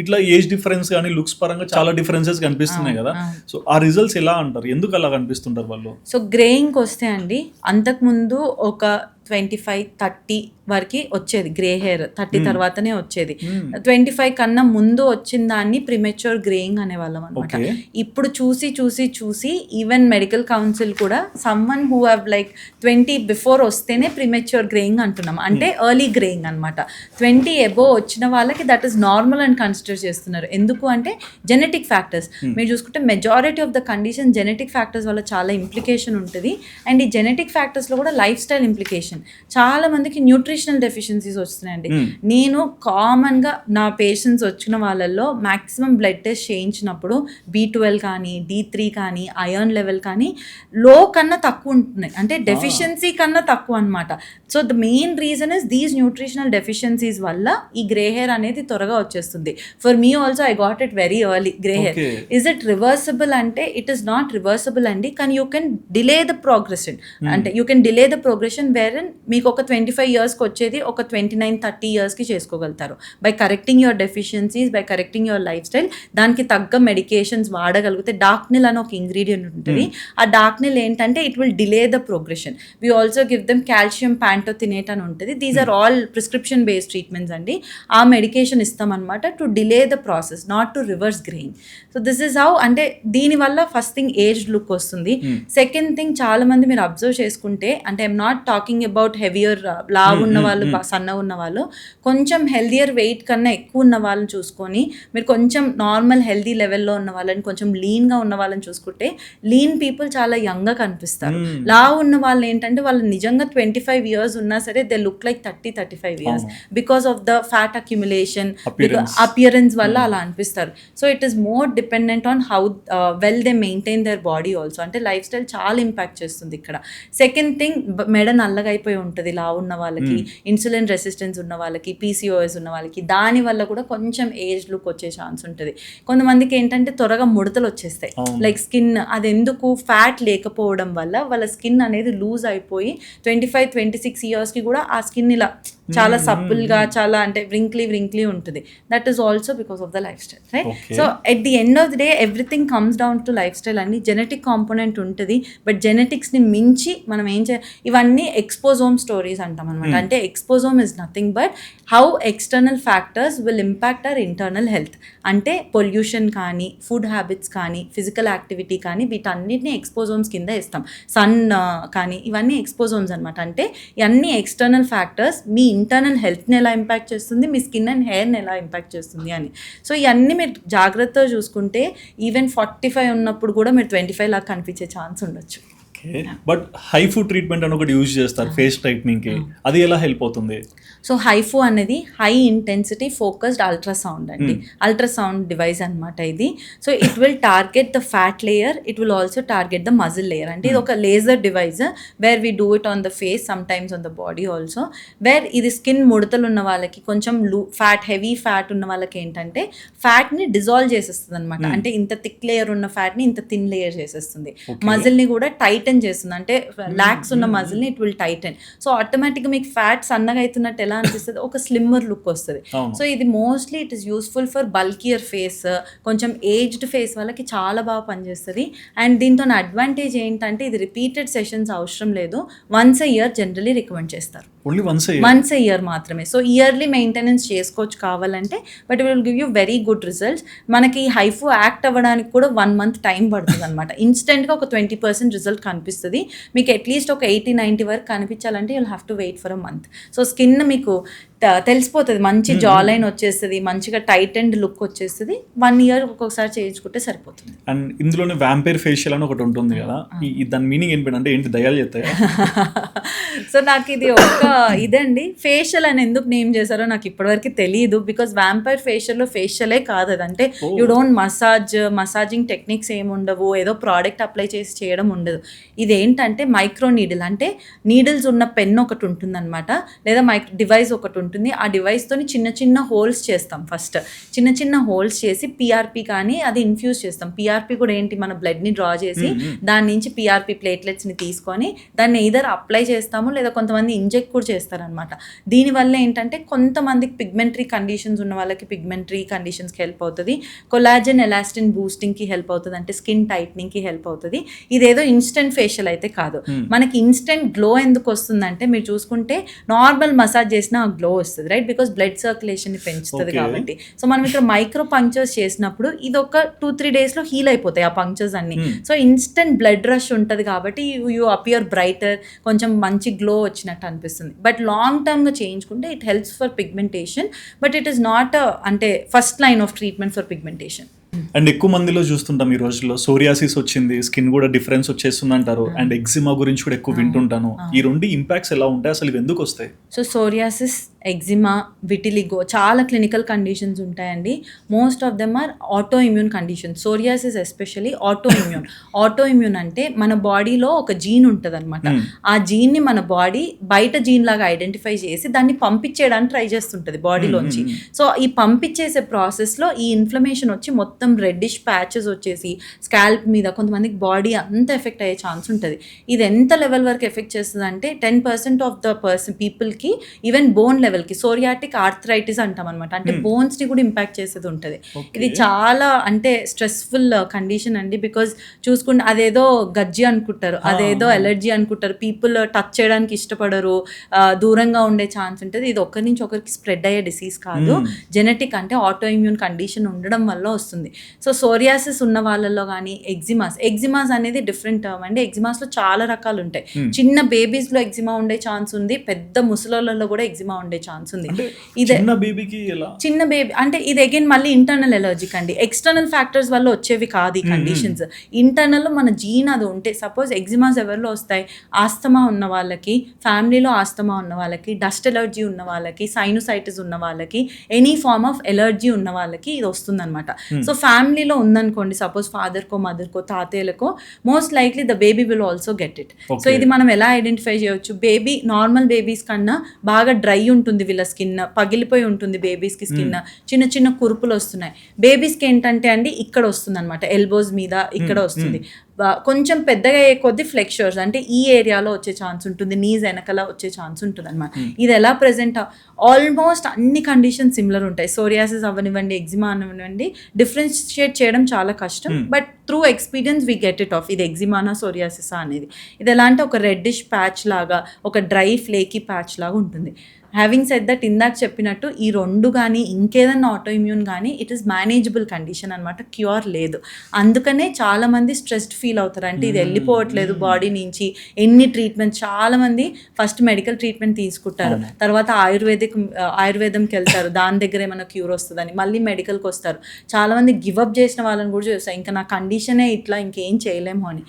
ఇట్లా ఏజ్ డిఫరెన్స్ కానీ లుక్స్ పరంగా చాలా డిఫరెన్సెస్ కనిపిస్తున్నాయి కదా. సో ఆ రిజల్ట్స్ ఎలా అంటారు, ఎందుకు అలా కనిపిస్తుంటారు వాళ్ళు?
సో గ్రేయింగ్కి వస్తే అండి, అంతకుముందు ఒక 25-30 వరకు వచ్చేది గ్రే హెయిర్, 30 తర్వాతనే వచ్చేది. 25 కన్నా ముందు వచ్చిన దాన్ని ప్రిమెచ్యూర్ గ్రేయింగ్ అనేవాళ్ళం అనమాట. ఇప్పుడు చూసి ఈవెన్ మెడికల్ కౌన్సిల్ కూడా someone who have like 20 before వస్తేనే ప్రిమెచ్యూర్ గ్రేయింగ్ అంటున్నాం, అంటే ఎర్లీ గ్రేయింగ్ అనమాట. 20 అబోవ్ వచ్చిన వాళ్ళకి దట్ ఈస్ నార్మల్ అని కన్సిడర్ చేస్తున్నారు. ఎందుకు అంటే జెనెటిక్ ఫ్యాక్టర్స్. మీరు చూసుకుంటే majority of the condition genetic factors వల్ల చాలా ఇంప్లికేషన్ ఉంటుంది. అండ్ ఈ జెనెటిక్ ఫ్యాక్టర్స్లో కూడా లైఫ్ స్టైల్ ఇంప్లికేషన్. చాలా మందికి న్యూట్రిషనల్ డెఫిషియన్సీస్ వస్తున్నాయండి. నేను కామన్గా నా పేషెంట్స్ వచ్చిన వాళ్ళల్లో మ్యాక్సిమం బ్లడ్ టెస్ట్ చేయించినప్పుడు B12 కానీ D3 కానీ ఐరన్ లెవెల్ కానీ లో కన్నా తక్కువ ఉంటున్నాయి, అంటే డెఫిషియన్సీ కన్నా తక్కువ అనమాట. So the main reason is these nutritional deficiencies వల్ల ఈ గ్రే హెయిర్ అనేది త్వరగా వచ్చేస్తుంది. For me also I got it very early grey hair. Is it reversible అంటే ఇట్ ఈస్ నాట్ రివర్సబుల్ అండి, కానీ you can delay the progression. అంటే you can delay the progression where మీకు ఒక 25 ఇయర్స్కి వచ్చేది ఒక 29-30 ఇయర్స్కి చేసుకోగలుగుతారు. By correcting your deficiencies, by correcting your lifestyle, దానికి తగ్గ మెడికేషన్స్ వాడగలిగితే. డార్క్నిల్ అని ఒక ఇంగ్రీడియంట్ ఉంటుంది. ఆ డార్క్నిల్ ఏంటంటే it will delay the progression. We also give them calcium pantothenate అని ఉంటుంది. These are all prescription based treatments అండి. ఆ మెడికేషన్ ఇస్తామన్నమాట to delay the process, not to reverse greying. So this is how. అంటే దీనివల్ల ఫస్ట్ థింగ్ ఏజ్ లుక్ వస్తుంది. Second thing, చాలా మంది మీరు అబ్జర్వ్ చేసుకుంటే, అంటే I'm not talking about heavier లావు ఉన్న వాళ్ళు, సన్న ఉన్న వాళ్ళు, కొంచెం హెల్దియర్ వెయిట్ కన్నా ఎక్కువ ఉన్న వాళ్ళని చూసుకొని మీరు కొంచెం నార్మల్ హెల్దీ లెవెల్లో ఉన్న వాళ్ళని, కొంచెం లీన్గా ఉన్న వాళ్ళని చూసుకుంటే లీన్ పీపుల్ చాలా యంగ్గా కనిపిస్తారు. లావు ఉన్న వాళ్ళు ఏంటంటే వాళ్ళు నిజంగా 25 ఇయర్స్ ఉన్నా సరే they look like 30-35 years because of the fat accumulation, appearance వల్ల అలా అనిపిస్తారు. So it is more dependent on how well they maintain their body also. అంటే లైఫ్ స్టైల్ చాలా ఇంపాక్ట్ చేస్తుంది ఇక్కడ. సెకండ్ థింగ్, మెడ నల్లగా అయిపోయి ఉంటుంది లావు ఉన్న వాళ్ళకి, ఇన్సులిన్ రెసిస్టెన్స్ ఉన్న వాళ్ళకి, PCOS ఉన్న వాళ్ళకి, దాని వల్ల కూడా కొంచెం ఏజ్ లుక్ వచ్చే ఛాన్స్ ఉంటుంది. కొంతమందికి ఏంటంటే త్వరగా ముడతలు వచ్చేస్తాయి, లైక్ స్కిన్. అది ఎందుకు? ఫ్యాట్ లేకపోవడం వల్ల వాళ్ళ స్కిన్ అనేది లూజ్ అయిపోయి 25-26 ఇయర్స్కి కూడా ఆ స్కిన్ ఇలా చాలా సప్పుల్గా, చాలా అంటే వ్రింక్లీ ఉంటుంది. That is also because of the lifestyle, right? So at the end of the day everything comes down to lifestyle అండి. జెనెటిక్ కాంపోనెంట్ ఉంటుంది, బట్ జెనెటిక్స్ని మించి మనం ఏం ఇవన్నీ ఎక్స్పోజోమ్ స్టోరీస్ అంటాం అనమాట. అంటే exposome is nothing but how external factors will impact our internal health. అంటే పొల్యూషన్ కానీ, ఫుడ్ హ్యాబిట్స్ కానీ, ఫిజికల్ యాక్టివిటీ కానీ, వీటన్నిటిని ఎక్స్పోజోమ్స్ కింద ఇస్తాం. సన్ కానీ ఇవన్నీ ఎక్స్పోజోమ్స్ అనమాట. అంటే ఇవన్నీ ఎక్స్టర్నల్ ఫ్యాక్టర్స్ మీ ఇంటర్నల్ హెల్త్ని ఎలా ఇంపాక్ట్ చేస్తుంది, మీ స్కిన్ అండ్ హెయిర్ని ఎలా ఇంపాక్ట్ చేస్తుంది అని. సో ఇవన్నీ మీరు జాగ్రత్తగా చూసుకుంటే ఈవెన్ 45 ఉన్నప్పుడు కూడా మీరు 25 లాగా కనిపించే ఛాన్స్ ఉండొచ్చు.
బట్ హైఫు ట్రీట్మెంట్ అని ఒకటి యూజ్ చేస్తారు ఫేస్ టైట్నింగ్కి, అది ఎలా హెల్ప్ అవుతుంది?
సో హైఫు అనేది హై ఇంటెన్సిటీ ఫోకస్డ్ అల్ట్రాసౌండ్ అండి. అల్ట్రాసౌండ్ డివైస్ అనమాట ఇది. So it will target the fat layer, it will also target the muscle layer. అంటే ఇది ఒక laser device where we do it on the face, sometimes on the body also. Where ఇది skin ముడతలు ఉన్న వాళ్ళకి, కొంచెం heavy fat ఉన్న వాళ్ళకి ఏంటంటే ఫ్యాట్ని డిజాల్వ్ చేసేస్తుంది అనమాట. అంటే ఇంత థిక్ లేయర్ ఉన్న ఫ్యాట్ని ఇంత థిన్ లేయర్ చేసేస్తుంది. మజిల్ని కూడా టైటన్ చేస్తుంది. అంటే లాక్స్ ఉన్న మజిల్ని ఇట్ విల్ టైటన్. సో ఆటోమేటిక్గా మీకు ఫ్యాట్ సన్నగా అవుతున్నట్టు ఎలా అనిపిస్తుంది, ఒక స్లిమ్మర్ లుక్ వస్తుంది. సో ఇది mostly it is useful for bulkier face, కొంచెం ఏజ్డ్ ఫేస్ వాళ్ళకి చాలా బాగా పనిచేస్తుంది. అండ్ దీంతో అడ్వాంటేజ్ ఏంటంటే ఇది రిపీటెడ్ సెషన్స్ అవసరం లేదు, once a year generally recommend చేస్తారు. వన్స్ ఎ ఇయర్ మాత్రమే. సో ఇయర్లీ మెయింటెనెన్స్ చేసుకోవచ్చు కావాలంటే, but will give you very good results. మనకి హైఫు యాక్ట్ అవ్వడానికి కూడా 1 month టైం పడుతుంది అనమాట. ఇన్స్టెంట్గా ఒక 20% రిజల్ట్ కనిపిస్తుంది. కనిపిస్తుంది. మీకు అట్లీస్ట్ ఒక 80-90 వరకు కనిపించాలంటే you'll have to wait for a month. So skin మీకు తెలిసిపోతుంది, మంచి జా లైన్ వచ్చేస్తుంది, మంచిగా టైట్ అండ్ లుక్ వచ్చేస్తుంది. 1 year ఒక్కొక్కసారి చేయించుకుంటే సరిపోతుంది.
అండ్ ఇందులోనే వ్యాంపైర్ ఫేషియల్ అని ఒకటి ఉంటుంది కదా, దాని మీనింగ్ ఏంటంటే ఏంటి, దయాలు చేస్తాయా?
సో నాకు ఇది ఒక ఇదండి, ఫేషియల్ అని ఎందుకు నేమ్ చేశారో నాకు ఇప్పటివరకు తెలియదు. బికాస్ వ్యాంపైర్ ఫేషియల్లో ఫేషియలే కాదు అది, అంటే యూ డోంట్ మసాజింగ్ టెక్నిక్స్ ఏమి ఉండవు, ఏదో ప్రోడక్ట్ అప్లై చేసి చేయడం ఉండదు. ఇదేంటంటే మైక్రో నీడిల్, అంటే నీడిల్స్ ఉన్న పెన్ ఒకటి ఉంటుందన్నమాట, లేదా డివైస్ ఒకటి ఉంటుంది. ఆ డివైస్తో చిన్న చిన్న హోల్స్ చేస్తాం. ఫస్ట్ చిన్న చిన్న హోల్స్ చేసి పిఆర్పి కానీ అది ఇన్ఫ్యూజ్ చేస్తాం. పిఆర్పి కూడా ఏంటి, మన బ్లడ్ని డ్రా చేసి దాని నుంచి పిఆర్పి ప్లేట్లెట్స్ని తీసుకొని దాన్ని ఇదర్ అప్లై చేస్తాము, లేదా కొంతమంది ఇంజెక్ట్ కూడా చేస్తారనమాట. దీనివల్ల ఏంటంటే కొంతమందికి పిగ్మెంటరీ కండిషన్స్ ఉన్న వాళ్ళకి పిగ్మెంటరీ కండిషన్స్కి హెల్ప్ అవుతుంది, కొలాజన్ ఎలాస్టిన్ బూస్టింగ్కి హెల్ప్ అవుతుంది, అంటే స్కిన్ టైట్నింగ్కి హెల్ప్ అవుతుంది. ఇదేదో ఇన్స్టెంట్ ఫేషియల్ అయితే కాదు. మనకి ఇన్స్టెంట్ గ్లో ఎందుకు వస్తుందంటే, మీరు చూసుకుంటే నార్మల్ మసాజ్ చేసినా ఆ గ్లో వస్తుంది, రైట్? బికాస్ బ్లడ్ సర్క్యులేషన్ని పెంచుతుంది కాబట్టి. సో మనం ఇక్కడ మైక్రో పంక్చర్స్ చేసినప్పుడు ఇది ఒక 2-3 డేస్లో హీల్ అయిపోతాయి ఆ పంక్చర్స్ అన్ని. సో ఇన్స్టెంట్ బ్లడ్ రష్ ఉంటుంది కాబట్టి యూ అపియర్ బ్రైటర్, కొంచెం మంచి గ్లో వచ్చినట్టు అనిపిస్తుంది. బట్ లాంగ్ టర్మ్గా చేయించుకుంటే it helps for pigmentation, but it is not అంటే first line of treatment for pigmentation.
And ఎక్కువ మందిలో చూస్తుంటాం ఈ రోజుల్లో సోరియాసిస్ వచ్చింది, స్కిన్ కూడా డిఫరెన్స్ వచ్చేస్తుంది అంటారు, అండ్ ఎగ్జిమా గురించి కూడా ఎక్కువ వింటుంటాను. ఈ రెండు ఇంపాక్ట్స్ ఎలా ఉంటాయి, అసలు ఇవి ఎందుకు వస్తాయి?
సో సోరియాసిస్, ఎగ్జిమా, విటిలిగో చాలా క్లినికల్ కండిషన్స్ ఉంటాయండి. Most of them are autoimmune conditions. Psoriasis especially autoimmune. Autoimmune అంటే మన బాడీలో ఒక జీన్ ఉంటుంది అనమాట. ఆ జీన్ని మన బాడీ బయట జీన్ లాగా ఐడెంటిఫై చేసి దాన్ని పంపించేయడానికి ట్రై చేస్తుంటుంది బాడీలోంచి. సో ఈ పంపించేసే ప్రాసెస్లో ఈ ఇన్ఫ్లమేషన్ వచ్చి మొత్తం రెడ్డిష్ ప్యాచెస్ వచ్చేసి స్కాల్ప్ మీద కొంతమందికి బాడీ అంతా ఎఫెక్ట్ అయ్యే ఛాన్స్ ఉంటుంది. ఇది ఎంత లెవెల్ వరకు ఎఫెక్ట్ చేస్తుంది అంటే 10% ఆఫ్ ద పీపుల్కి ఈవెన్ బోన్ లెవెల్కి సోరియాటిక్ ఆర్థరైటిస్ అంటాం అనమాట, అంటే బోన్స్ని కూడా ఇంపాక్ట్ చేసేది ఉంటుంది. ఇది చాలా అంటే స్ట్రెస్ఫుల్ కండిషన్ అండి. బికాజ్ చూసుకుంటే అదేదో గజ్జి అనుకుంటారు, అదేదో ఎలర్జీ అనుకుంటారు, పీపుల్ టచ్ చేయడానికి ఇష్టపడరు, దూరంగా ఉండే ఛాన్స్ ఉంటుంది. ఇది ఒకరి నుంచి ఒకరికి స్ప్రెడ్ అయ్యే డిసీజ్ కాదు, జెనెటిక్ అంటే ఆటో ఇమ్యూన్ కండిషన్ ఉండడం వల్ల వస్తుంది. సో సోరియాసిస్ ఉన్న వాళ్ళలో కానీ ఎగ్జిమాస్ అనేది డిఫరెంట్ టర్మ్ అండి. ఎగ్జిమాస్లో చాలా రకాలు ఉంటాయి. చిన్న బేబీస్లో ఎగ్జిమా ఉండే ఛాన్స్ ఉంది, పెద్ద ముసలోళ్ళలో కూడా ఎగ్జిమా ఉండే ఛాన్స్ ఉంది. ఇదే చిన్న బేబీ అంటే ఇది అగైన్ మళ్ళీ ఇంటర్నల్ ఎలర్జిక్ అండి, ఎక్స్టర్నల్ ఫ్యాక్టర్స్ వల్ల వచ్చేవి కాదు ఈ కండిషన్స్. ఇంటర్నల్ మన జీన్ అది ఉంటే, సపోజ్ ఎగ్జిమాస్ ఎవరిలో వస్తాయి, ఆస్తమా ఉన్న వాళ్ళకి, ఫ్యామిలీలో ఆస్తమా ఉన్న వాళ్ళకి, డస్ట్ ఎలర్జీ ఉన్న వాళ్ళకి, సైనోసైటిస్ ఉన్న వాళ్ళకి, ఎనీ ఫార్మ్ ఆఫ్ ఎలర్జీ ఉన్న వాళ్ళకి ఇది వస్తుంది అనమాట. సో ఫ్యామిలీలో ఉందనుకోండి, సపోజ్ ఫాదర్కో మదర్కో తాతయ్యలకో, most likely the baby will also get it. So ఇది మనం ఎలా ఐడెంటిఫై చేయవచ్చు, బేబీ నార్మల్ బేబీస్ కన్నా బాగా డ్రై ఉంటుంది వీళ్ళ స్కిన్, పగిలిపోయి ఉంటుంది బేబీస్కి స్కిన్, చిన్న చిన్న కురుపులు వస్తున్నాయి. బేబీస్కి ఏంటంటే అండి ఇక్కడ వస్తుంది అనమాట, ఎల్బోస్ మీద ఇక్కడ వస్తుంది. కొంచెం పెద్దగా అయ్యే కొద్ది ఫ్లెక్చర్స్ అంటే ఈ ఏరియాలో వచ్చే ఛాన్స్ ఉంటుంది, నీస్ వెనకలా వచ్చే ఛాన్స్ ఉంటుంది అనమాట. ఇది ఎలా ప్రెజెంట్, ఆల్మోస్ట్ అన్ని కండిషన్స్ సిమిలర్ ఉంటాయి. సోరియాసిస్ అవ్వనివ్వండి, ఎగ్జిమా అవ్వనివ్వండి, డిఫరెన్షియేట్ చేయడం చాలా కష్టం. But through experience we get it of, ఇది ఎగ్జిమానా సోరియాసిసా అనేది. ఇది ఎలా అంటే ఒక రెడ్డిష్ ప్యాచ్ లాగా, ఒక డ్రై ఫ్లేకీ ప్యాచ్ లాగా ఉంటుంది. హ్యావింగ్ సెడ్ దట్, ఇందాక చెప్పినట్టు ఈ రెండు కానీ ఇంకేదన్నా ఆటో ఇమ్యూన్ కానీ ఇట్ ఈస్ మేనేజబుల్ కండిషన్ అనమాట, క్యూర్ లేదు. అందుకనే చాలామంది స్ట్రెస్డ్ ఫీల్ అవుతారు, అంటే ఇది వెళ్ళిపోవట్లేదు బాడీ నుంచి. ఎన్ని ట్రీట్మెంట్, చాలామంది ఫస్ట్ మెడికల్ ట్రీట్మెంట్ తీసుకుంటారు, తర్వాత ఆయుర్వేదంకి వెళ్తారు, దాని దగ్గర ఏమైనా క్యూర్ వస్తుందని, మళ్ళీ మెడికల్కి వస్తారు. చాలామంది గివప్ చేసిన వాళ్ళని కూడా చూస్తారు, ఇంకా నా కండిషనే ఇట్లా, ఇంకేం చేయలేము అని.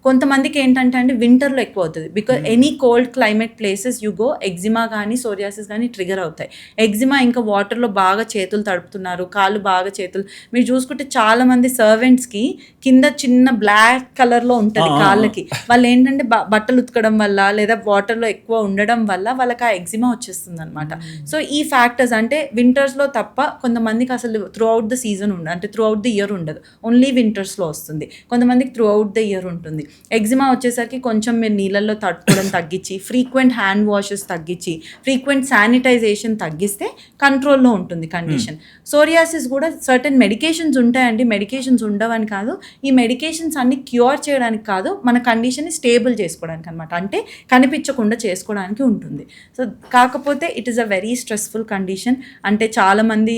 కొంతమందికి ఏంటంటే అండి వింటర్లో ఎక్కువ అవుతుంది, because any cold climate places you go, eczema కానీ సోరియాసిస్ కానీ ట్రిగర్ అవుతాయి. ఎగ్జిమా ఇంకా వాటర్లో బాగా చేతులు తడుపుతున్నారు, కాళ్ళు బాగా చేతులు, మీరు చూసుకుంటే చాలామంది సర్వెంట్స్కి కింద చిన్న బ్లాక్ కలర్లో ఉంటుంది కాళ్ళకి, వాళ్ళు ఏంటంటే బట్టలు ఉతకడం వల్ల లేదా వాటర్లో ఎక్కువ ఉండడం వల్ల వాళ్ళకి ఆ ఎగ్జిమా వచ్చేస్తుంది అనమాట. సో ఈ ఫ్యాక్టర్స్ అంటే వింటర్స్లో తప్ప కొంతమందికి అసలు త్రూ అవుట్ ద సీజన్ ఉండదు, అంటే త్రూ అవుట్ ద ఇయర్ ఉండదు, ఓన్లీ వింటర్స్లో వస్తుంది. కొంతమందికి త్రూ అవుట్ ద ఇయర్ ఉంటుంది. ఎగ్జిమా వచ్చేసరికి కొంచెం మీరు నీళ్ళల్లో తడుపుకోవడం తగ్గించి, ఫ్రీక్వెంట్ హ్యాండ్ వాషెస్ తగ్గించి, ఫ్రీక్వెంట్ శానిటైజేషన్ తగ్గిస్తే కంట్రోల్లో ఉంటుంది కండిషన్. సోరియాసిస్ కూడా సర్టెన్ మెడికేషన్స్ ఉంటాయండి, మెడికేషన్స్ ఉండవని కాదు, ఈ మెడికేషన్స్ అన్ని క్యూర్ చేయడానికి కాదు, మన కండిషన్ని స్టేబుల్ చేసుకోవడానికి అనమాట, అంటే కనిపించకుండా చేసుకోవడానికి ఉంటుంది. సో కాకపోతే it is a very stressful condition. అంటే చాలామంది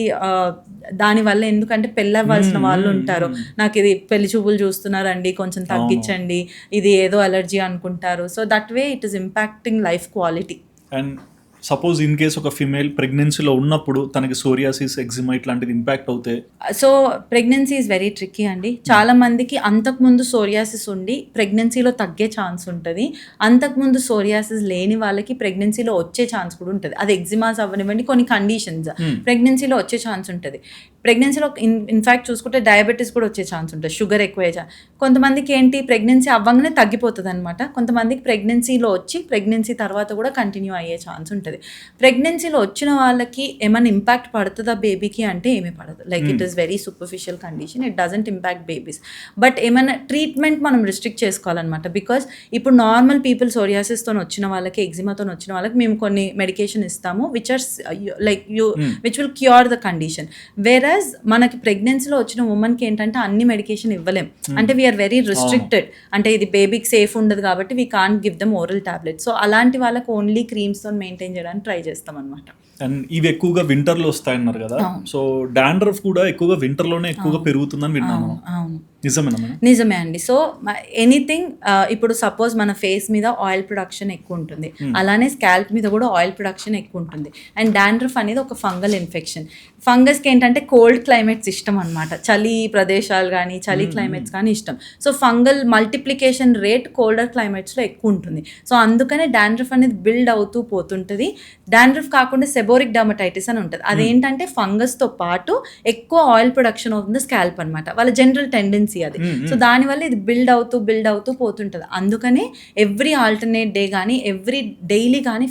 దానివల్ల, ఎందుకంటే పెళ్ళి అవ్వాల్సిన వాళ్ళు ఉంటారు, నాకు ఇది పెళ్లి చూపులు చూస్తున్నారండి కొంచెం తగ్గించండి, ఇది ఏదో అలర్జీ అనుకుంటారు. So that way it is impacting life quality.
And suppose in case ఒక ఫిమేల్ ప్రెగ్నెన్సీలో ఉన్నప్పుడు తనకి సోరియాసిస్, ఎగ్జిమా ఇట్లాంటిది ఇంపాక్ట్ అవుతే?
So pregnancy is very tricky అండి. చాలా మందికి అంతకుముందు సోరియాసిస్ ఉండి ప్రెగ్నెన్సీలో తగ్గే ఛాన్స్ ఉంటుంది. అంతకుముందు సోరియాసిస్ లేని వాళ్ళకి ప్రెగ్నెన్సీలో వచ్చే ఛాన్స్ కూడా ఉంటుంది. అది ఎగ్జిమాస్ అవ్వనివ్వండి, కొన్ని కండిషన్స్ ప్రెగ్నెన్సీలో వచ్చే ఛాన్స్ ఉంటుంది. ప్రెగ్నెన్సీలో ఇన్ఫ్యాక్ట్ చూసుకుంటే డయాబెటీస్ కూడా వచ్చే ఛాన్స్ ఉంటుంది, షుగర్ ఎక్కువ. కొంతమందికి ఏంటి ప్రెగ్నెన్సీ అవ్వగానే తగ్గిపోతుంది అనమాట. కొంతమందికి ప్రెగ్నెన్సీలో వచ్చి ప్రెగ్నెన్సీ తర్వాత కూడా కంటిన్యూ అయ్యే ఛాన్స్ ఉంటుంది. ప్రెగ్నెన్సీలో వచ్చిన వాళ్ళకి ఏమైనా ఇంపాక్ట్ పడుతుందా బేబీకి అంటే ఏమీ పడదు. Like it is very superficial condition, it doesn't impact babies. But ఏమైనా ట్రీట్మెంట్ మనం రిస్ట్రిక్ట్ చేసుకోవాలన్నమాట. బికాస్ ఇప్పుడు నార్మల్ పీపుల్ సోరియాసిస్తో వచ్చిన వాళ్ళకి, ఎగ్జిమాతో వచ్చిన వాళ్ళకి మేము కొన్ని మెడికేషన్ ఇస్తాము which are like which will cure the condition. Whereas మనకి ప్రెగ్నెన్సీలో వచ్చిన ఉమెన్కి ఏంటంటే అన్ని మెడికేషన్ ఇవ్వలేం. అంటే వీఆర్ వెరీ రిస్ట్రిక్టెడ్. అంటే ఇది బేబీకి సేఫ్ ఉండదు కాబట్టి we can't give them oral tablet. So అలాంటి వాళ్ళకి ఓన్లీ క్రీమ్స్తో మెయింటైన్ చేయడానికి ట్రై చేస్తాం అనమాట.
అండ్ ఇవి ఎక్కువగా వింటర్లో వస్తాయన్నారు కదా, సో డాండ్రఫ్ కూడా ఎక్కువగా వింటర్లోనే ఎక్కువగా పెరుగుతుందని విన్నాను. నిజమేనా?
నిజమే అండి. సో ఎనీథింగ్ ఇప్పుడు సపోజ్ మన ఫేస్ మీద ఆయిల్ ప్రొడక్షన్ ఎక్కువ ఉంటుంది, అలానే స్కాల్ప్ మీద కూడా ఆయిల్ ప్రొడక్షన్ ఎక్కువ ఉంటుంది. అండ్ డాండ్రఫ్ అనేది ఒక ఫంగల్ ఇన్ఫెక్షన్. ఫంగస్కి ఏంటంటే కోల్డ్ క్లైమేట్స్ ఇష్టం అనమాట, చలి ప్రదేశాలు కానీ చలి క్లైమేట్స్ కానీ ఇష్టం. So fungal multiplication rate colder క్లైమేట్స్లో ఎక్కువ ఉంటుంది. సో అందుకనే డాండ్రఫ్ అనేది బిల్డ్ అవుతూ పోతుంటుంది. డాండ్రఫ్ కాకుండా సెబోరిక్ డర్మటైటిస్ అని ఉంటుంది. అదేంటంటే ఫంగస్తో పాటు ఎక్కువ ఆయిల్ ప్రొడక్షన్ అవుతుంది స్కాల్ప్ అనమాట, వాళ్ళ జనరల్ టెండెన్సీ అది. సో దానివల్ల ఇది బిల్డ్ అవుతూ పోతుంటుంది. అందుకనే ఎవ్రీ ఆల్టర్నేట్ డే కానీ డైలీ కానీ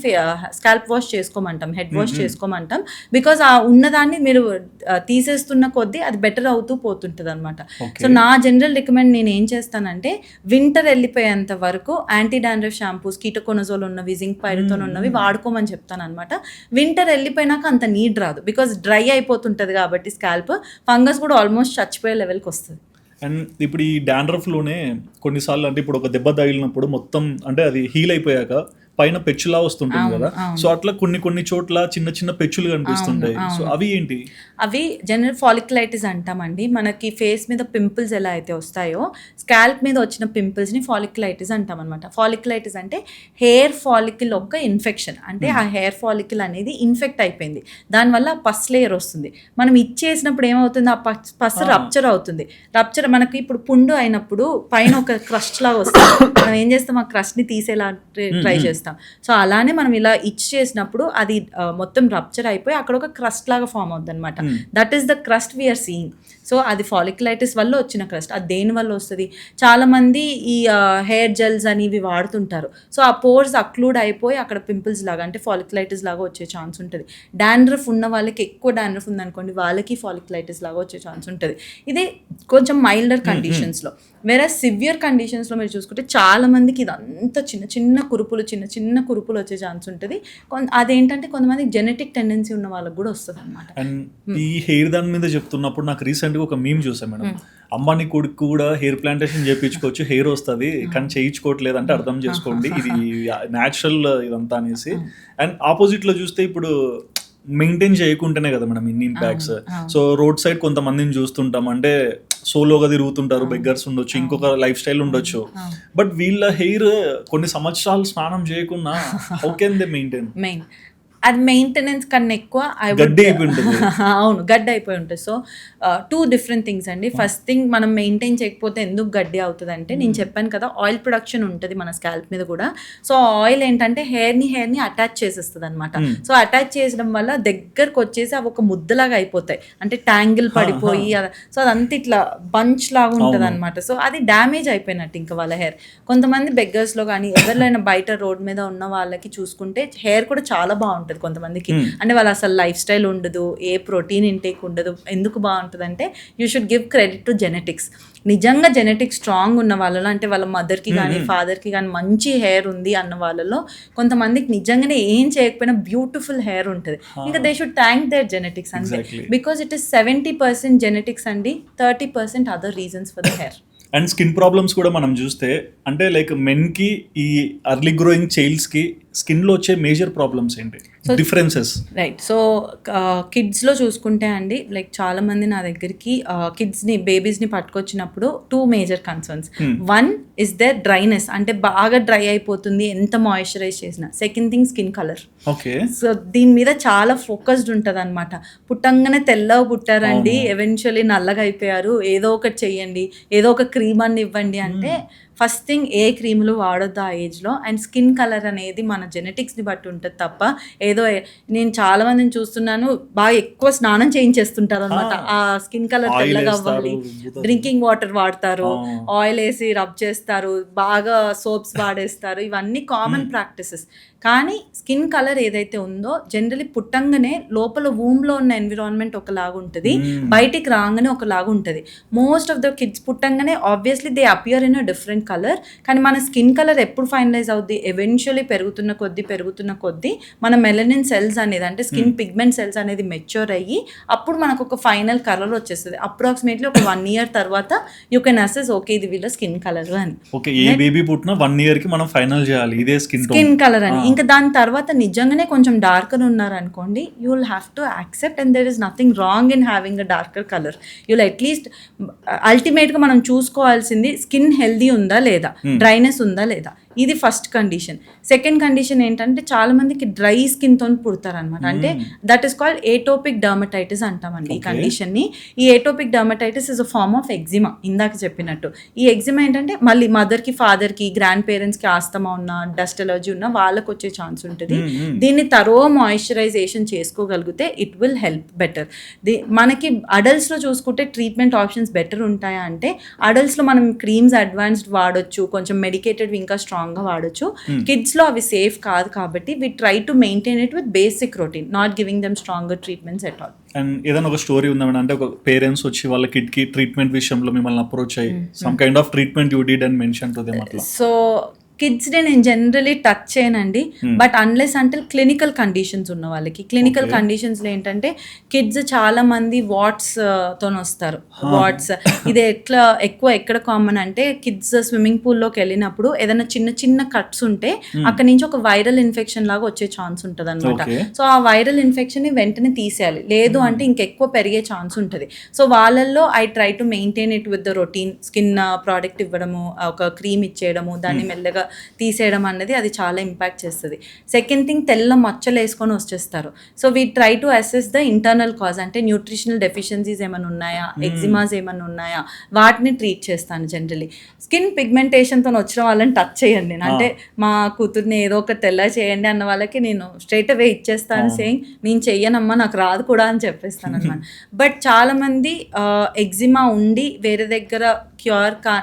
స్కాల్ప్ వాష్ చేసుకోమంటాం, హెడ్ వాష్ చేసుకోమంటాం. బికాజ్ ఆ ఉన్నదాన్ని మీరు తీసేస్తున్న కొద్దీ అది బెటర్ అవుతూ పోతుంటుంది అనమాట. సో నా జనరల్ రికమెండ్ నేను ఏం చేస్తానంటే వింటర్ వెళ్ళిపోయేంత వరకు యాంటీ డాండ్రఫ్ షాంపూస్, కీటోకోనజోల్ ఉన్నవి, జింక్ పైరుతో ఉన్నవి వాడుకోమని చెప్తాను అనమాట. వింటర్ వెళ్ళిపోయినాక అంత నీడ్ రాదు, బికాజ్ డ్రై అయిపోతుంటుంది కాబట్టి స్కాల్ప్, ఫంగస్ కూడా ఆల్మోస్ట్ చచ్చిపోయే లెవెల్కి వస్తుంది.
అండ్ ఇప్పుడు ఈ డాండ్రఫ్లోనే కొన్నిసార్లు అంటే ఇప్పుడు ఒక దెబ్బ తగిలినప్పుడు మొత్తం అంటే అది హీల్ అయిపోయాక పైన పెచ్చులా వస్తుంటుంది కదా, సో అట్లా కొన్ని చోట్ల చిన్న చిన్న పెచ్చులు కనిపిస్తుంటాయి. సో అవి ఏంటి?
అవి జనరల్ ఫాలిక్యులైటిస్ అంటామండి. మనకి ఫేస్ మీద పింపుల్స్ ఎలా అయితే వస్తాయో స్కాల్ప్ మీద వచ్చిన పింపుల్స్ని ఫాలిక్యులైటిస్ అంటాం అనమాట. ఫాలిక్యులైటిస్ అంటే హెయిర్ ఫాలికిల్ ఒక ఇన్ఫెక్షన్. అంటే ఆ హెయిర్ ఫాలికిల్ అనేది ఇన్ఫెక్ట్ అయిపోయింది, దానివల్ల పస్ లేయర్ వస్తుంది. మనం ఇచ్చేసినప్పుడు ఏమవుతుంది, ఆ పస్ రప్చర్ అవుతుంది. రప్చర్ మనకి ఇప్పుడు పుండు అయినప్పుడు పైన ఒక క్రస్ట్ లాగా వస్తుంది, మనం ఏం చేస్తాం ఆ క్రస్ట్ని తీసేలా ట్రై చేస్తాం. సో అలానే మనం ఇలా ఇచ్ చేసినప్పుడు అది మొత్తం రప్చర్ అయిపోయి అక్కడ ఒక క్రస్ట్ లాగా ఫామ్ అవుతుంది అనమాట. That is the crust we're seeing. So అది ఫాలిక్యులైటిస్ వల్ల వచ్చిన క్రస్ట్. అది దేని వల్ల వస్తుంది? చాలామంది ఈ హెయిర్ జెల్స్ అని ఇవి వాడుతుంటారు. సో ఆ పోర్స్ అక్లూడ్ అయిపోయి అక్కడ పింపుల్స్ లాగా అంటే ఫాలిక్యులైటిస్ లాగా వచ్చే ఛాన్స్ ఉంటుంది. డాండ్రఫ్ ఉన్న వాళ్ళకి, ఎక్కువ డాండ్రఫ్ ఉందనుకోండి, వాళ్ళకి ఫాలిక్యులైటిస్ లాగా వచ్చే ఛాన్స్ ఉంటుంది. ఇది కొంచెం మైల్డర్ కండిషన్స్లో. వేరే సివియర్ కండిషన్స్లో మీరు చూసుకుంటే చాలా మందికి ఇదంతా చిన్న కురుపులు వచ్చే ఛాన్స్ ఉంటుంది. అదేంటంటే కొంతమంది జెనెటిక్ టెండెన్సీ ఉన్న వాళ్ళకి కూడా వస్తుంది అనమాట.
అండ్ ఈ హెయిర్ దాని మీద చెప్తున్నప్పుడు నాకు రీసెంట్గా ఒక మీమ్ చూసాను మేడం, అమ్మాని కొడుకు కూడా హెయిర్ ప్లాంటేషన్ చేయించుకోవచ్చు, హెయిర్ వస్తుంది కానీ చేయించుకోవట్లేదు అంటే అర్థం చేసుకోండి ఇది న్యాచురల్ ఇదంతా అనేసి. అండ్ ఆపోజిట్లో చూస్తే ఇప్పుడు మెయింటైన్ చేయకుంటేనే కదా మేడం ఇన్ని ఇంపాక్ట్స్. సో రోడ్ సైడ్ కొంతమందిని చూస్తుంటాం, అంటే సోలోగా తిరుగుతుంటారు, బెగ్గర్స్ ఉండొచ్చు, ఇంకొక లైఫ్ స్టైల్ ఉండొచ్చు, బట్ వీళ్ళ హెయిర్ కొన్ని సంవత్సరాలు స్నానం చేయకుండా హౌ కెన్ దే మెయింటైన్?
అది మెయింటెనెన్స్ కన్నా ఎక్కువ అవును, గడ్డి అయిపోయి ఉంటుంది. సో 2 డిఫరెంట్ థింగ్స్ అండి. ఫస్ట్ థింగ్, మనం మెయింటైన్ చేయకపోతే ఎందుకు గడ్డి అవుతుంది అంటే, నేను చెప్పాను కదా ఆయిల్ ప్రొడక్షన్ ఉంటుంది మన స్కాల్ప్ మీద కూడా. సో ఆయిల్ ఏంటంటే హెయిర్ని అటాచ్ చేసేస్తుంది అనమాట. సో అటాచ్ చేసడం వల్ల దగ్గరకు వచ్చేసి అవి ఒక ముద్దలాగా అయిపోతాయి, అంటే ట్యాంగిల్ పడిపోయి. సో అదంతా ఇట్లా బంచ్ లాగా ఉంటుంది అనమాట. సో అది డ్యామేజ్ అయిపోయినట్టు ఇంకా వాళ్ళ హెయిర్. కొంతమంది బెగ్గర్స్లో కానీ ఎవరినైనా బయట రోడ్ మీద ఉన్న వాళ్ళకి చూసుకుంటే హెయిర్ కూడా చాలా బాగుంటుంది కొంతమందికి. అంటే వాళ్ళు అసలు లైఫ్ స్టైల్ ఉండదు, ఏ ప్రోటీన్ ఇంటేక్ ఉండదు. ఎందుకు బాగుంటుంది అంటే you should give credit to genetics. నిజంగా జెనెటిక్స్ స్ట్రాంగ్ ఉన్న వాళ్ళలో, అంటే వాళ్ళ మదర్కి కానీ ఫాదర్కి కానీ మంచి హెయిర్ ఉంది అన్న వాళ్ళలో కొంతమందికి నిజంగానే ఏం చేయకపోయినా బ్యూటిఫుల్ హెయిర్ ఉంటుంది. ఇంకా they should thank their genetics అంతే. బికాస్ ఇట్ ఈస్ 70% జెనెటిక్స్ అండి, 30% other reasons for the hair.
And skin problems కూడా మనం చూస్తే అంటే లైక్ మెన్కి ఈ అర్లీ గ్రోయింగ్ చైల్డ్స్కి స్కిన్ లో వచ్చే మేజర్ ప్రాబ్లమ్స్ ఏంటి, డిఫరెన్సెస్?
రైట్. సో కిడ్స్లో చూసుకుంటే అండి, లైక్ చాలా మంది నా దగ్గరికి కిడ్స్ని బేబీస్ని పట్టుకొచ్చినప్పుడు 2 major concerns. One is there dryness, అంటే బాగా డ్రై అయిపోతుంది ఎంత మాయిశ్చరైజ్ చేసినా. Second thing skin colour.
Okay.
So దీని మీద చాలా ఫోకస్డ్ ఉంటుంది అనమాట. పుట్టంగానే తెల్లగా పుట్టారండి, ఎవెన్చువల్లీ నల్లగా అయిపోయారు, ఏదో ఒకటి చెయ్యండి, ఏదో ఒక క్రీమ్ అని ఇవ్వండి అంటే ఫస్ట్ థింగ్ ఏ క్రీములు వాడొద్దు ఆ ఏజ్లో. అండ్ స్కిన్ కలర్ అనేది మన జెనెటిక్స్ని బట్టి ఉంటుంది తప్ప ఏదో నేను చాలా మందిని చూస్తున్నాను బాగా ఎక్కువ స్నానం చేయించేస్తుంటారు అనమాట, ఆ స్కిన్ కలర్ తెల్లగా అవ్వాలి, డ్రింకింగ్ వాటర్ వాడతారు, ఆయిల్ వేసి రబ్ చేస్తారు, బాగా సోప్స్ వాడేస్తారు, ఇవన్నీ కామన్ ప్రాక్టీసెస్. కానీ స్కిన్ కలర్ ఏదైతే ఉందో జనరలీ పుట్టంగానే లోపల వూమ్లో ఉన్న ఎన్విరాన్మెంట్ ఒకలాగా ఉంటుంది, బయటికి రాగానే ఒకలాగా ఉంటుంది. మోస్ట్ ఆఫ్ ద కిడ్స్ పుట్టంగానే obviously they appear in a different colour. కానీ మన స్కిన్ కలర్ ఎప్పుడు ఫైనలైజ్ అవుద్ది, ఎవెన్చువల్లీ పెరుగుతున్న కొద్దీ మన మెలనిన్ సెల్స్ అనేది, అంటే స్కిన్ పిగ్మెంట్ సెల్స్ అనేది మెచ్యూర్ అయ్యి అప్పుడు మనకు ఒక ఫైనల్ కలర్ వచ్చేస్తుంది. అప్రాక్సిమేట్లీ ఒక 1 year తర్వాత యూ కెన్ అసెస్ ఓకే ఇది వీళ్ళ స్కిన్ కలర్ అని.
ఓకే, ఏ బేబీ పుట్టినా 1 year కి మనం ఫైనల్ చేయాలి ఇదే స్కిన్
కలర్ అని. ఇంకా దాని తర్వాత నిజంగానే కొంచెం డార్కర్ ఉన్నారనుకోండి, you will have to accept and there is nothing wrong in having a darker colour. You'll at least అల్టిమేట్గా మనం చూసుకోవాల్సింది స్కిన్ హెల్దీ ఉందా లేదా, డ్రైనెస్ ఉందా లేదా, ఇది ఫస్ట్ కండిషన్. సెకండ్ కండిషన్ ఏంటంటే చాలా మందికి డ్రై స్కిన్తో పుడతారనమాట, అంటే that is called atopic dermatitis అంటామండి ఈ కండిషన్ని. ఈ atopic dermatitis is a form of eczema. ఇందాక చెప్పినట్టు ఈ ఎగ్జిమా ఏంటంటే మళ్ళీ మదర్కి, ఫాదర్కి, గ్రాండ్ పేరెంట్స్కి ఆస్తమా ఉన్న, డస్ట్ ఎలర్జీ ఉన్న వాళ్ళకి వచ్చే ఛాన్స్ ఉంటుంది. దీన్ని తరో మాయిశ్చరైజేషన్ చేసుకోగలిగితే ఇట్ విల్ హెల్ప్ బెటర్. మనకి అడల్ట్స్లో చూసుకుంటే ట్రీట్మెంట్ ఆప్షన్స్ బెటర్ ఉంటాయా అంటే, అడల్ట్స్లో మనం క్రీమ్స్ అడ్వాన్స్డ్ వాడొచ్చు, కొంచెం మెడికేటెడ్ ఇంకా స్ట్రాంగ్గా వాడొచ్చు. కిడ్స్లో అవి సేఫ్ కాదు కాబట్టి we try to maintain it with basic routine, not giving them stronger treatments at all.
And ఏదైనా ఒక స్టోరీ ఉందా అంటే ఒక పేరెంట్స్ వచ్చి వాళ్ళ కిడ్ కి ట్రీట్మెంట్ విషయంలో మిమ్మల్ని అప్రోచ్ అయ్యి some kind of treatment you did and mention to them అట్లా?
సో కిడ్స్ని నేను జనరలీ టచ్ చేయనండి, బట్ అన్లెస్ అంటే క్లినికల్ కండిషన్స్ ఉన్న వాళ్ళకి. క్లినికల్ కండిషన్స్లో ఏంటంటే కిడ్స్ చాలా మంది వాట్స్తో వస్తారు. వాట్స్ ఇది ఎక్కడ కామన్ అంటే, కిడ్స్ స్విమ్మింగ్ పూల్లోకి వెళ్ళినప్పుడు ఏదైనా చిన్న చిన్న కట్స్ ఉంటే అక్కడ నుంచి ఒక వైరల్ ఇన్ఫెక్షన్ లాగా వచ్చే ఛాన్స్ ఉంటుంది అనమాట. సో ఆ వైరల్ ఇన్ఫెక్షన్ని వెంటనే తీసేయాలి, లేదు అంటే ఇంకెక్కువ పెరిగే ఛాన్స్ ఉంటుంది. సో వాళ్ళల్లో I try to maintain it with the routine. Skin product ఇవ్వడము, ఒక క్రీమ్ ఇచ్చేయడము, దాన్ని మెల్లగా తీసేయడం అన్నది అది చాలా ఇంపాక్ట్ చేస్తుంది. సెకండ్ థింగ్, తెల్ల మచ్చలు వేసుకొని వచ్చేస్తారు. So we try to assess the internal cause, అంటే న్యూట్రిషనల్ డెఫిషియన్సీస్ ఏమైనా ఉన్నాయా, ఎగ్జిమాస్ ఏమైనా ఉన్నాయా, వాటిని ట్రీట్ చేస్తాను జనరలీ. స్కిన్ పిగ్మెంటేషన్తో వచ్చిన వాళ్ళని టచ్ చేయండి నేను, అంటే మా కూతుర్ని ఏదో ఒక తెల్ల చేయండి అన్న వాళ్ళకి నేను స్ట్రైట్ అవే ఇచ్చేస్తాను, సేయింగ్ నేను చెయ్యనమ్మా నాకు రాదు కూడా అని చెప్పేస్తాను అనమాట. బట్ చాలామంది ఎగ్జిమా ఉండి వేరే దగ్గర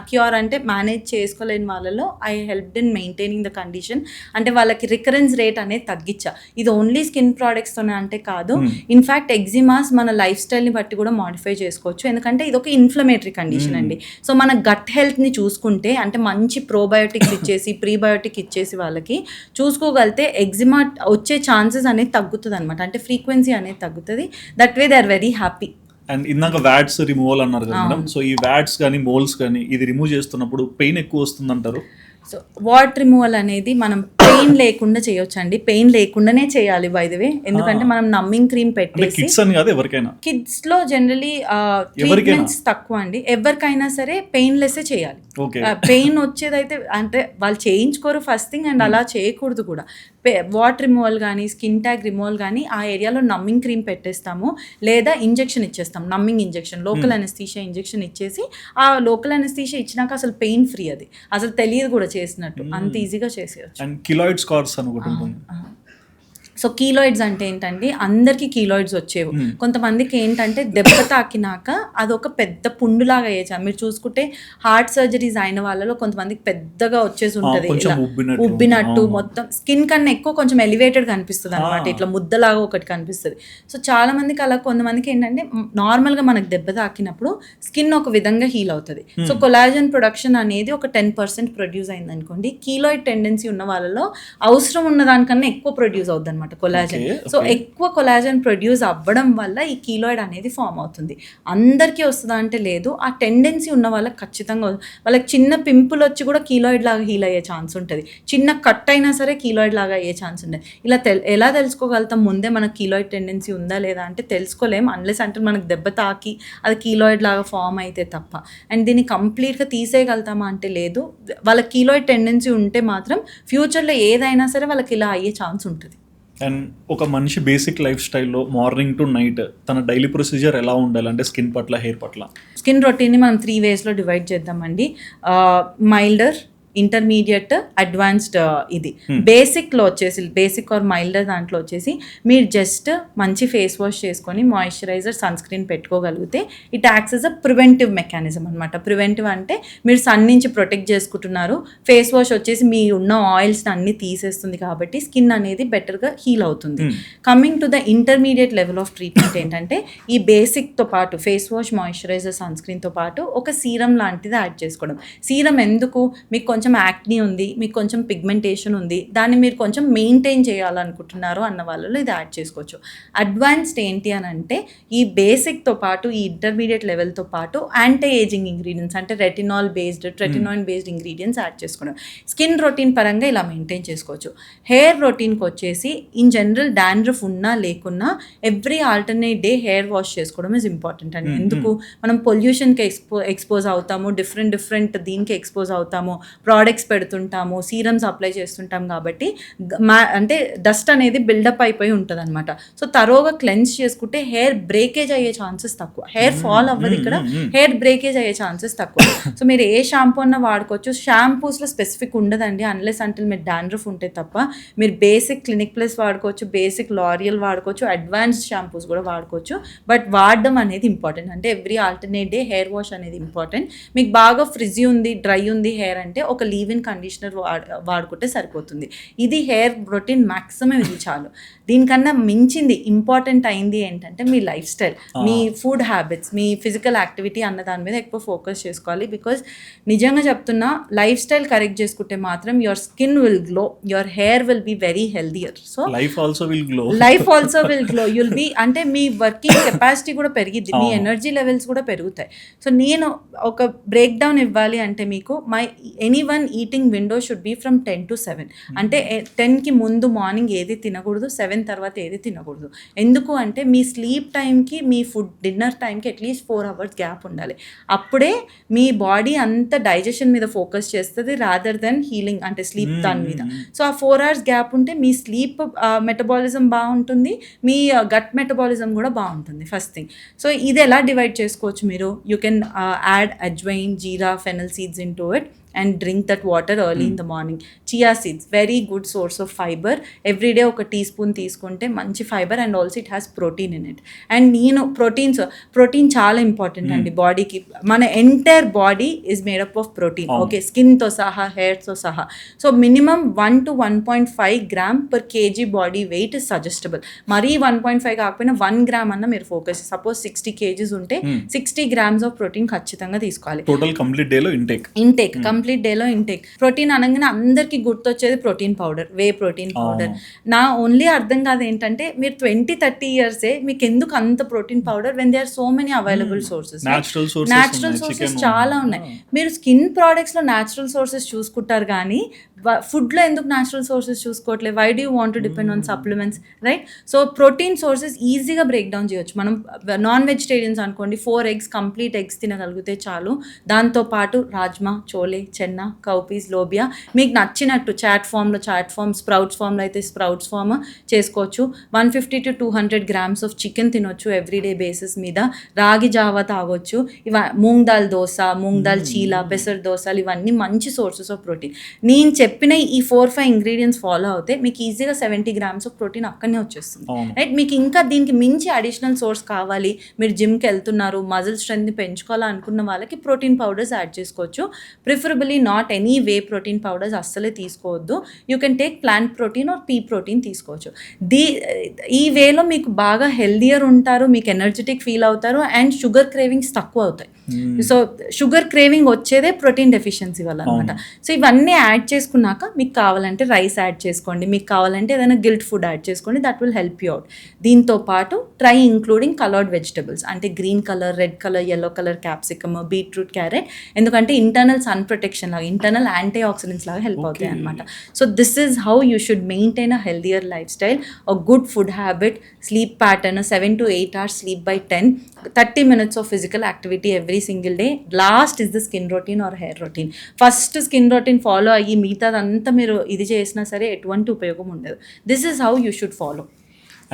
క్యూర్ అంటే మేనేజ్ చేసుకోలేని వాళ్ళలో I helped in maintaining the condition. అంటే వాళ్ళకి రికరెన్స్ రేట్ అనేది తగ్గించా. ఇది ఓన్లీ స్కిన్ ప్రోడక్ట్స్తోనే అంటే కాదు, ఇన్ఫ్యాక్ట్ ఎగ్జిమాస్ మన లైఫ్ స్టైల్ని బట్టి కూడా మాడిఫై చేసుకోవచ్చు, ఎందుకంటే ఇది ఒక ఇన్ఫ్లమేటరీ కండిషన్ అండి. సో మన గట్ హెల్త్ని చూసుకుంటే, అంటే మంచి ప్రోబయోటిక్స్ ఇచ్చేసి ప్రీబయోటిక్ ఇచ్చేసి వాళ్ళకి చూసుకోగలిగితే ఎగ్జిమా వచ్చే ఛాన్సెస్ అనేది తగ్గుతుంది అనమాట, అంటే ఫ్రీక్వెన్సీ అనేది తగ్గుతుంది. That way they are very happy.
And ఇందాక వ్యాట్స్ రిమూవల్ అన్నారు కదా మేడం, సో ఈ వ్యాట్స్ కానీ మోల్స్ కానీ ఇది రిమూవ్ చేస్తున్నప్పుడు పెయిన్ ఎక్కువ వస్తుంది అంటారు?
సో వాట్ రిమూవల్ అనేది మనం పెయిన్ లేకుండా చేయొచ్చు అండి, పెయిన్ లేకుండానే చేయాలి బై ద వే, ఎందుకంటే మనం నమ్మింగ్ క్రీమ్ పెట్టేసి.
కిడ్స్ అని కాదు, ఎవరికైనా?
కిడ్స్ లో జనరలీ ట్రీట్మెంట్స్ తక్కువ అండి, ఎవరికైనా సరే పెయిన్లెస్ చేయాలి. పెయిన్ వచ్చేదైతే అంటే వాళ్ళు చేయించుకోరు ఫస్ట్ థింగ్, అండ్ అలా చేయకూడదు కూడా. వాట్ రిమూవల్ కానీ స్కిన్ ట్యాగ్ రిమూవల్ కానీ ఆ ఏరియాలో నమ్మింగ్ క్రీమ్ పెట్టేస్తాము, లేదా ఇంజెక్షన్ ఇచ్చేస్తాం, numbing injection, local anaesthesia injection ఇచ్చేసి ఆ లోకల్ అనెస్థీషియా ఇచ్చినాక అసలు పెయిన్ ఫ్రీ, అది అసలు తెలియదు కూడా చేసినట్టు, అంత ఈజీగా చేసేయచ్చు.
అండ్ కిలాయిడ్ స్కార్స్ అని ఒకటి ఉంటుంది.
సో కీలాయిడ్స్ అంటే ఏంటండి, అందరికీ కీలాయిడ్స్ వచ్చేవి. కొంతమందికి ఏంటంటే దెబ్బ తాకినాక అదొక పెద్ద పుండులాగా అయ్యేది. మీరు చూసుకుంటే హార్ట్ సర్జరీస్ అయిన వాళ్ళలో కొంతమందికి పెద్దగా వచ్చేసి ఉంటుంది, ఉబ్బినట్టు మొత్తం స్కిన్ కన్నా ఎక్కువ కొంచెం ఎలివేటెడ్ కనిపిస్తుంది అనమాట, ఇట్లా ముద్దలాగా ఒకటి కనిపిస్తుంది. సో చాలా మందికి అలా, కొంతమందికి ఏంటంటే నార్మల్గా మనకు దెబ్బ తాకినప్పుడు స్కిన్ ఒక విధంగా హీల్ అవుతుంది. సో కొలాజన్ ప్రొడక్షన్ అనేది ఒక 10% ప్రొడ్యూస్ అయింది అనుకోండి, కీలాయిడ్ టెండెన్సీ ఉన్న వాళ్ళలో అవసరం ఉన్న దానికన్నా ఎక్కువ ప్రొడ్యూస్ అవుతుంది అనమాట. కొలాజన్.
Okay,
so
okay.
ఎక్కువ కొలాజన్ ప్రొడ్యూస్ అవ్వడం వల్ల ఈ కీలాయిడ్ అనేది ఫామ్ అవుతుంది. అందరికీ వస్తుందా అంటే లేదు, ఆ టెండెన్సీ ఉన్న వాళ్ళకి ఖచ్చితంగా వాళ్ళకి చిన్న పింపుల్ వచ్చి కూడా కీలాయిడ్ లాగా హీల్ అయ్యే ఛాన్స్ ఉంటుంది, చిన్న కట్ అయినా సరే కీలాయిడ్ లాగా అయ్యే ఛాన్స్ ఉంటుంది. ఇలా ఎలా తెలుసుకోగలుగుతాం ముందే మనకు కీలాయిడ్ టెండెన్సీ ఉందా లేదా అంటే తెలుసుకోలేం, అన్లెస్ అంటే మనకు దెబ్బ తాకి అది కీలాయిడ్ లాగా ఫామ్ అయితే తప్ప. అండ్ దీన్ని కంప్లీట్గా తీసేయగలుగుతామా అంటే లేదు. వాళ్ళ కీలాయిడ్ టెండెన్సీ ఉంటే మాత్రం ఫ్యూచర్లో ఏదైనా సరే వాళ్ళకి ఇలా అయ్యే ఛాన్స్ ఉంటుంది.
అండ్ ఒక మనిషి బేసిక్ లైఫ్ స్టైల్లో మార్నింగ్ టు నైట్ తన డైలీ ప్రొసీజర్ ఎలా ఉండాలి అంటే స్కిన్ పట్ల, హెయిర్ పట్ల?
స్కిన్ రొటీన్ని మనం 3 వేస్లో డివైడ్ చేద్దామండి. Milder, intermediate, advanced. ఇది బేసిక్లో వచ్చేసి బేసిక్ ఆర్ మైల్డర్ దాంట్లో వచ్చేసి మీరు జస్ట్ మంచి ఫేస్ వాష్ చేసుకొని మాయిశ్చరైజర్, సన్ స్క్రీన్ పెట్టుకోగలిగితే it acts as a preventive mechanism అనమాట. ప్రివెంటివ్ అంటే మీరు సన్ నుంచి ప్రొటెక్ట్ చేసుకుంటున్నారు, ఫేస్ వాష్ వచ్చేసి మీ ఉన్న ఆయిల్స్ని అన్ని తీసేస్తుంది కాబట్టి స్కిన్ అనేది బెటర్గా హీల్ అవుతుంది. Coming to the intermediate level of treatment ఏంటంటే ఈ బేసిక్తో పాటు ఫేస్ వాష్, మాయిశ్చరైజర్, సన్ స్క్రీన్తో పాటు ఒక సీరం లాంటిది యాడ్ చేసుకోవడం. సీరం ఎందుకు? మీకు కొంచెం యాక్నీ ఉంది, మీకు కొంచెం పిగ్మెంటేషన్ ఉంది, దాన్ని మీరు కొంచెం మెయింటైన్ చేయాలనుకుంటున్నారు అన్న వాళ్ళలో ఇది యాడ్ చేసుకోవచ్చు. అడ్వాన్స్డ్ ఏంటి అని అంటే ఈ బేసిక్తో పాటు ఈ ఇంటర్మీడియట్ లెవెల్తో పాటు యాంటీ ఏజింగ్ ఇంగ్రీడియంట్స్ అంటే రెటినాయిన్ బేస్డ్ ఇంగ్రీడియంట్స్ యాడ్ చేసుకోవడం. స్కిన్ రొటీన్ పరంగా ఇలా మెయింటైన్ చేసుకోవచ్చు. హెయిర్ రొటీన్కి వచ్చేసి ఇన్ జనరల్ డాండ్రఫ్ ఉన్నా లేకున్నా every alternate day hair wash చేసుకోవడం ఇస్ ఇంపార్టెంట్ అండి. ఎందుకు? మనం పొల్యూషన్కి ఎక్స్పోజ్ అవుతాము, డిఫరెంట్ దీనికి ఎక్స్పోజ్ అవుతాము, ప్రోడక్ట్స్ పెడుతుంటాము, సీరమ్స్ అప్లై చేస్తుంటాం కాబట్టి అంటే డస్ట్ అనేది బిల్డప్ అయిపోయి ఉంటుంది అనమాట. సో తరోగా క్లెన్స్ చేసుకుంటే హెయిర్ బ్రేకేజ్ అయ్యే ఛాన్సెస్ తక్కువ. హెయిర్ ఫాల్ అవ్వదు ఇక్కడ, హెయిర్ బ్రేకేజ్ అయ్యే ఛాన్సెస్ తక్కువ. సో మీరు ఏ షాంపూ అన్నా వాడుకోవచ్చు. షాంపూస్లో స్పెసిఫిక్ ఉండదండి అన్లెస్ అంటే మీరు డాండ్రఫ్ ఉంటే తప్ప. మీరు బేసిక్ క్లినిక్ ప్లస్ వాడుకోవచ్చు, బేసిక్ లారియల్ వాడుకోవచ్చు, అడ్వాన్స్డ్ షాంపూస్ కూడా వాడుకోవచ్చు. బట్ వాడడం అనేది ఇంపార్టెంట్. అంటే every alternate day hair wash అనేది ఇంపార్టెంట్. మీకు బాగా ఫ్రిజీ ఉంది, డ్రై ఉంది హెయిర్ అంటే ఒక లీవ్ ఇన్ కండిషనర్ వాడుకుంటే సరిపోతుంది. ఇది హెయిర్ రొటీన్ మ్యాక్సిమం, ఇది చాలు. దీనికన్నా మించింది ఇంపార్టెంట్ అయింది ఏంటంటే మీ లైఫ్ స్టైల్, మీ ఫుడ్ హ్యాబిట్స్, మీ ఫిజికల్ యాక్టివిటీ అన్న దాని మీద ఎక్కువ ఫోకస్ చేసుకోవాలి. బికాజ్ నిజంగా చెప్తున్నా లైఫ్ స్టైల్ కరెక్ట్ చేసుకుంటే మాత్రం your skin will glow, your hair will be very healthier. So
life also will glow,
you'll be అంటే మీ వర్కింగ్ కెపాసిటీ కూడా పెరిగిద్ది, మీ ఎనర్జీ లెవెల్స్ కూడా పెరుగుతాయి. సో నేను ఒక బ్రేక్ డౌన్ ఇవ్వాలి అంటే మీకు anyone eating window should be from 10 to 7. అంటే 10కి ముందు మార్నింగ్ ఏది తినకూడదు, 7 తర్వాత ఏది తినకూడదు. ఎందుకు అంటే మీ స్లీప్ టైంకి మీ డిన్నర్ టైంకి అట్లీస్ట్ 4 hours గ్యాప్ ఉండాలి. అప్పుడే మీ బాడీ అంత డైజెషన్ మీద ఫోకస్ చేస్తుంది రాదర్ దెన్ హీలింగ్ అంటే స్లీప్ దాని మీద. సో ఆ 4 hours గ్యాప్ ఉంటే మీ స్లీప్ మెటబాలిజం బాగుంటుంది, మీ గట్ మెటబాలిజం కూడా బాగుంటుంది. First thing. సో ఇది ఎలా డివైడ్ చేసుకోవచ్చు మీరు? You can add ajwain, jeera, fennel seeds in to it and drink that water early in the morning. Chia seeds, very good source of fiber. Every day ఒక teaspoon తీసుకుంటే మంచి fibre and also it has protein in it. And నేను protein చాలా important అండి బాడీకి. మన entire body is made up of protein. Okay, స్కిన్తో సహా, హెయిర్తో సహా. So minimum 1 to 1.5 grams per kg body weight is suggestible. మరీ 1.5 కాకపోయినా 1 gram అన్న మీరు ఫోకస్. సపోజ్ 60 kgs ఉంటే 60 grams ఆఫ్ ప్రోటీన్ ఖచ్చితంగా తీసుకోవాలి.
టోటల్ కంప్లీట్ డేలో ఇంటేక్
కంప్లీట్ డేలో ఇంటేక్. ప్రోటీన్ అనగానే అందరికీ గుర్తొచ్చేది protein powder, whey protein powder. నా ఓన్లీ అర్థం కాదు ఏంటంటే మీరు 20-30 years మీకు ఎందుకు అంత protein powder when they are so many available sources. Natural sources చాలా ఉన్నాయి. మీరు స్కిన్ ప్రోడక్ట్స్లో న్యాచురల్ సోర్సెస్ చూసుకుంటారు కానీ ఫుడ్లో ఎందుకు న్యాచురల్ సోర్సెస్ చూసుకోవట్లేదు? Why do you want to depend on supplements, right? So protein sources ఈజీగా బ్రేక్ డౌన్ చేయొచ్చు. మనం నాన్ వెజిటేరియన్స్ అనుకోండి, 4 eggs కంప్లీట్ ఎగ్స్ తినగలిగితే చాలు. దాంతోపాటు రాజ్మా, చోలే, చెన్నా, కౌపీస్, లోబియా మీకు నచ్చినట్టు చాట్ ఫామ్లో స్ప్రౌట్స్ ఫామ్లో అయితే స్ప్రౌట్స్ ఫామ్ చేసుకోవచ్చు. 150 to 200 grams ఆఫ్ చికెన్ తినొచ్చు ఎవ్రీడే బేసిస్ మీద. రాగి జావా తాగొచ్చు. మూంగ్ దాల్ దోశ, మూంగ్ దాల్ చీలా, పెసర్ దోశలు ఇవన్నీ మంచి సోర్సెస్ ఆఫ్ ప్రోటీన్. నేను చెప్పిన ఈ 4-5 ఇంగ్రీడియంట్స్ ఫాలో అవుతే మీకు ఈజీగా 70 grams ఆఫ్ ప్రోటీన్ అక్కడనే వచ్చేస్తుంది, రైట్? మీకు ఇంకా దీనికి మించి అడిషనల్ సోర్స్ కావాలి, మీరు జిమ్కి వెళ్తున్నారు, మజిల్ స్ట్రెంత్ని పెంచుకోవాలనుకున్న వాళ్ళకి ప్రోటీన్ పౌడర్స్ యాడ్ చేసుకోవచ్చు. Preferably not any whey protein powders అస్సలే తీసుకోవద్దు. You can take plant protein R P protein తీసుకోవచ్చు. ఈ వేలో మీకు బాగా హెల్దియర్ ఉంటారు, మీకు ఎనర్జెటిక్ ఫీల్ అవుతారు అండ్ షుగర్ క్రేవింగ్స్ తక్కువ అవుతాయి. సో షుగర్ క్రేవింగ్ వచ్చేదే ప్రోటీన్ డెఫిషియన్సీ వల్ల అనమాట. సో ఇవన్నీ యాడ్ చేసుకుంటే చేసుకున్నాక మీకు కావాలంటే రైస్ యాడ్ చేసుకోండి, మీకు కావాలంటే ఏదైనా గిల్ట్ ఫుడ్ యాడ్ చేసుకోండి, that will help you out. దీంతో పాటు ట్రై ఇంక్లూడింగ్ కలర్డ్ వెజిటబుల్స్ అంటే green colour, red colour, yellow colour capsicum, beetroot, carrot, ఎందుకంటే ఇంటర్నల్ సన్ ప్రొటెక్షన్ లాగా, ఇంటర్నల్ యాంటీ ఆక్సిడెంట్స్ లాగా హెల్ప్ అవుతాయి అనమాట. So this is how you should maintain a healthier life style, a good food habit, sleep pattern 7 to 8 hours sleep by 10, 30 minutes of physical activity every single day. Last is the skin routine or hair routine. First skin routine follow అయ్యి మిగతాదంతా మీరు ఇది చేసినా సరే ఎటువంటి ఉపయోగం ఉండదు. This is how you should follow.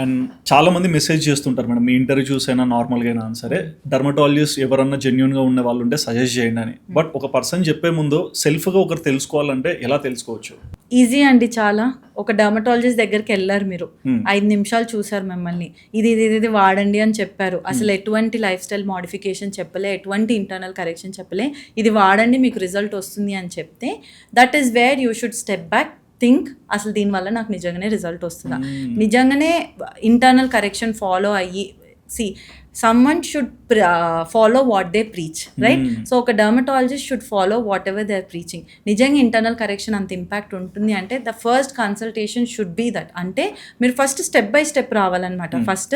And చాలా మంది మెసేజ్ చేస్తుంటారు మేడం, మీ ఇంటర్వ్యూస్ అయినా నార్మల్గా అయినా సరే, డర్మటాలజిస్ట్ ఎవరన్నా జెన్యున్గా ఉన్న వాళ్ళు ఉంటే సజెస్ట్ చేయండి అని. బట్ ఒక పర్సన్ చెప్పే ముందు సెల్ఫ్గా ఒకరు తెలుసుకోవాలంటే ఎలా తెలుసుకోవచ్చు?
ఈజీ అండి, చాలా. ఒక డర్మటాలజిస్ట్ దగ్గరికి వెళ్ళారు మీరు, 5 నిమిషాలు చూసారు మిమ్మల్ని, ఇది వాడండి అని చెప్పారు, అసలు ఎటువంటి లైఫ్ స్టైల్ మోడిఫికేషన్ చెప్పలే, ఎటువంటి ఇంటర్నల్ కరెక్షన్ చెప్పలే, ఇది వాడండి మీకు రిజల్ట్ వస్తుంది అని చెప్తే, that is where you should step back, think అసలు దీనివల్ల నాకు నిజంగానే రిజల్ట్ వస్తుందా, నిజంగానే ఇంటర్నల్ కరెక్షన్ ఫాలో అయ్యి. someone should follow what they preach, right? So ఒక dermatologist should follow whatever they are preaching. నిజంగా ఇంటర్నల్ కరెక్షన్ అంత ఇంపాక్ట్ ఉంటుంది అంటే the first consultation should be that. అంటే మీరు ఫస్ట్ స్టెప్ బై స్టెప్ రావాలన్నమాట. First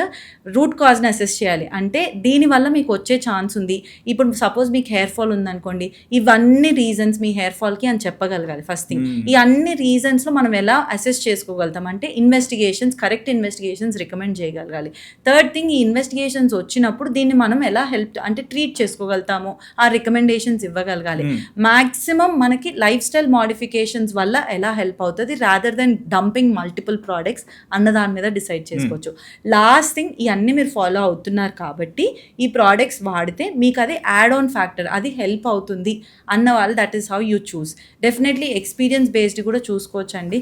root కాజ్ని అసెస్ చేయాలి, అంటే దీనివల్ల మీకు వచ్చే ఛాన్స్ ఉంది. ఇప్పుడు సపోజ్ మీకు హెయిర్ ఫాల్ ఉందనుకోండి, ఇవన్నీ రీజన్స్ మీ హెయిర్ ఫాల్కి అని చెప్పగలగాలి ఫస్ట్ థింగ్. ఈ అన్ని రీజన్స్లో మనం ఎలా అసెస్ చేసుకోగలుగుతాం అంటే ఇన్వెస్టిగేషన్స్, కరెక్ట్ ఇన్వెస్టిగేషన్స్ రికమెండ్ చేయగలగాలి. థర్డ్ థింగ్, ఈ ఇన్వెస్టిగేషన్స్ వచ్చినప్పుడు దీన్ని మనం ఎలా హెల్ప్ అంటే ట్రీట్ చేసుకోగలుగుతాము, ఆ రికమెండేషన్స్ ఇవ్వగలగాలి. మ్యాక్సిమం మనకి లైఫ్ స్టైల్ మోడిఫికేషన్స్ వల్ల ఎలా హెల్ప్ అవుతుంది rather than dumping multiple products అన్న దాని మీద డిసైడ్ చేసుకోవచ్చు. లాస్ట్ థింగ్, ఇవన్నీ మీరు ఫాలో అవుతున్నారు కాబట్టి ఈ ప్రోడక్ట్స్ వాడితే మీకు అది యాడ్ ఆన్ ఫ్యాక్టర్, అది హెల్ప్ అవుతుంది అన్న వాళ్ళు, that is how you choose. Definitely experience based కూడా చూసుకోవచ్చు అండి,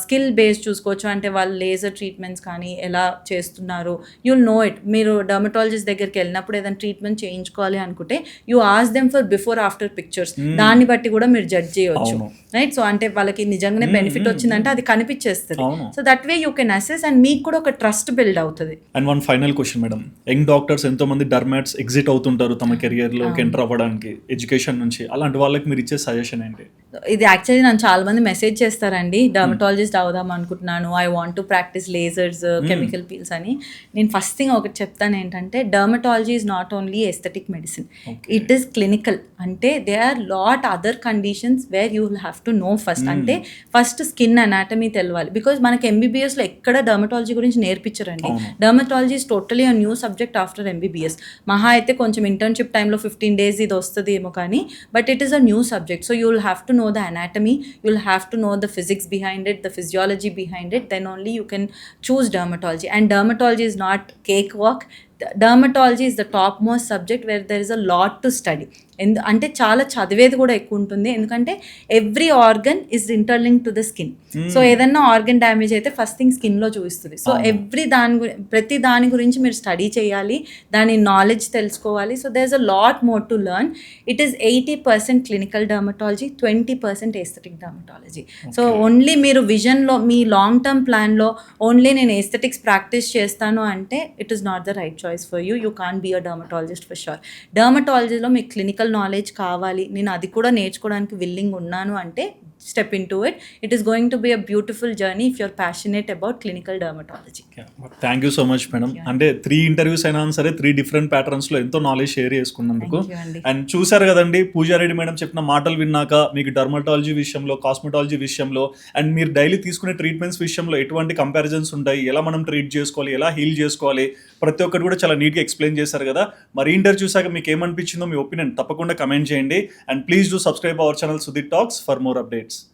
స్కిల్ బేస్డ్ చూసుకోవచ్చు. అంటే వాళ్ళు లేజర్ ట్రీట్మెంట్స్ కానీ ఎలా చేస్తున్నారు, యుల్ నో ఇట్. మీరు డర్మటాలజిస్ట్ దగ్గరికి వెళ్ళినప్పుడు ఏదైనా ట్రీట్మెంట్ చేయించుకోవాలి అనుకుంటే you ask them for before after pictures, దాన్ని బట్టి కూడా మీరు జడ్జ్ చేయవచ్చు, రైట్? సో అంటే వాళ్ళకి నిజంగానే బెనిఫిట్ వచ్చిందంటే అది కనిపించేస్తుంది. So that way you can assess and మీకు కూడా ఒక ట్రస్ట్ బిల్డ్ అవుతుంది.
And one final question madam, young doctors ఎంతో మంది డర్మాట్స్ ఎగ్జిట్ అవుతుంటారు తమ కెరియర్లోకి ఎంటర్ అవ్వడానికి ఎడ్యుకేషన్ నుంచి, అలాంటి వాళ్ళకి మీరు ఇచ్చే సజెషన్ ఏంటి?
ఇది యాక్చువల్లీ నన్ను చాలా మంది మెసేజ్ చేస్తారండి, డర్మటాలజిస్ట్ అవుదాం అనుకుంటున్నాను, I want to practise lasers, chemical peels అని. నేను ఫస్ట్ థింగ్ ఒకటి చెప్తాను ఏంటంటే, dermatology is not only aesthetic medicine, it is clinical. అంటే they are lot other conditions where you will have to know first. అంటే first skin anatomy తెలవాలి, because మనకి ఎంబీబీఎస్లో ఎక్కడ డర్మటాలజీ గురించి నేర్పించరండి. Dermatology is totally a new subject after MBBS. మహా అయితే కొంచెం ఇంటర్న్షిప్ టైంలో 15 days ఇది వస్తుంది ఏమో కానీ, but it is a new subject. So you will have to know the anatomy, you will have to know the physics behind it, the physiology behind it, then only you can choose dermatology. And dermatology is not cakewalk. Dermatology is the topmost subject where there is a lot to study. అంటే చాలా చదివేది కూడా ఎక్కువ ఉంటుంది, ఎందుకంటే every organ is interlink to the skin. So ఏదన్నా organ damage అయితే first thing స్కిన్లో చూపిస్తుంది. సో ప్రతి దాని గురించి మీరు స్టడీ చేయాలి, దాని నాలెడ్జ్ తెలుసుకోవాలి. So there is a lot more to learn. It is 80% clinical dermatology, 20% aesthetic dermatology. So only మీరు విజన్లో మీ లాంగ్ టర్మ్ ప్లాన్లో ఓన్లీ నేను ఎస్థెటిక్స్ ప్రాక్టీస్ చేస్తాను అంటే it is not the right choice for you. You can be a dermatologist for sure. డర్మటాలజీలో మీకు clinical knowledge కావాలి, నేను అది కూడా నేర్చుకోవడానికి విల్లింగ్ ఉన్నాను అంటే step into it. It is going to be a beautiful journey if you're passionate about clinical dermatology.
Thank you so much madam. అంటే 3 interviews అయినా సరే 3 different patterns లో ఎంతో నాలెడ్జ్ షేర్ చేసుకున్నందుకు. అండ్ చూసారు కదండి, పూజారెడ్డి మేడం చెప్పిన మాటలు విన్నాక మీకు డర్మటాలజీ విషయంలో, కాస్మెటాలజీ విషయంలో అండ్ మీరు డైలీ తీసుకునే ట్రీట్మెంట్స్ విషయంలో ఎటువంటి కంపారిజన్స్ ఉంటాయి, ఎలా మనం ట్రీట్ చేసుకోవాలి, ఎలా హీల్ చేసుకోవాలి, ప్రతి ఒక్కటి కూడా చాలా నీట్గా ఎక్స్ప్లెయిన్ చేశారు కదా. మరి ఇంటర్వ్యూ చూసాక మీకు ఏమనిపించిందో మీ ఒపీనియన్ తప్పకుండా కమెంట్ చేయండి. And please do subscribe our channel Sudeep talks for more updates.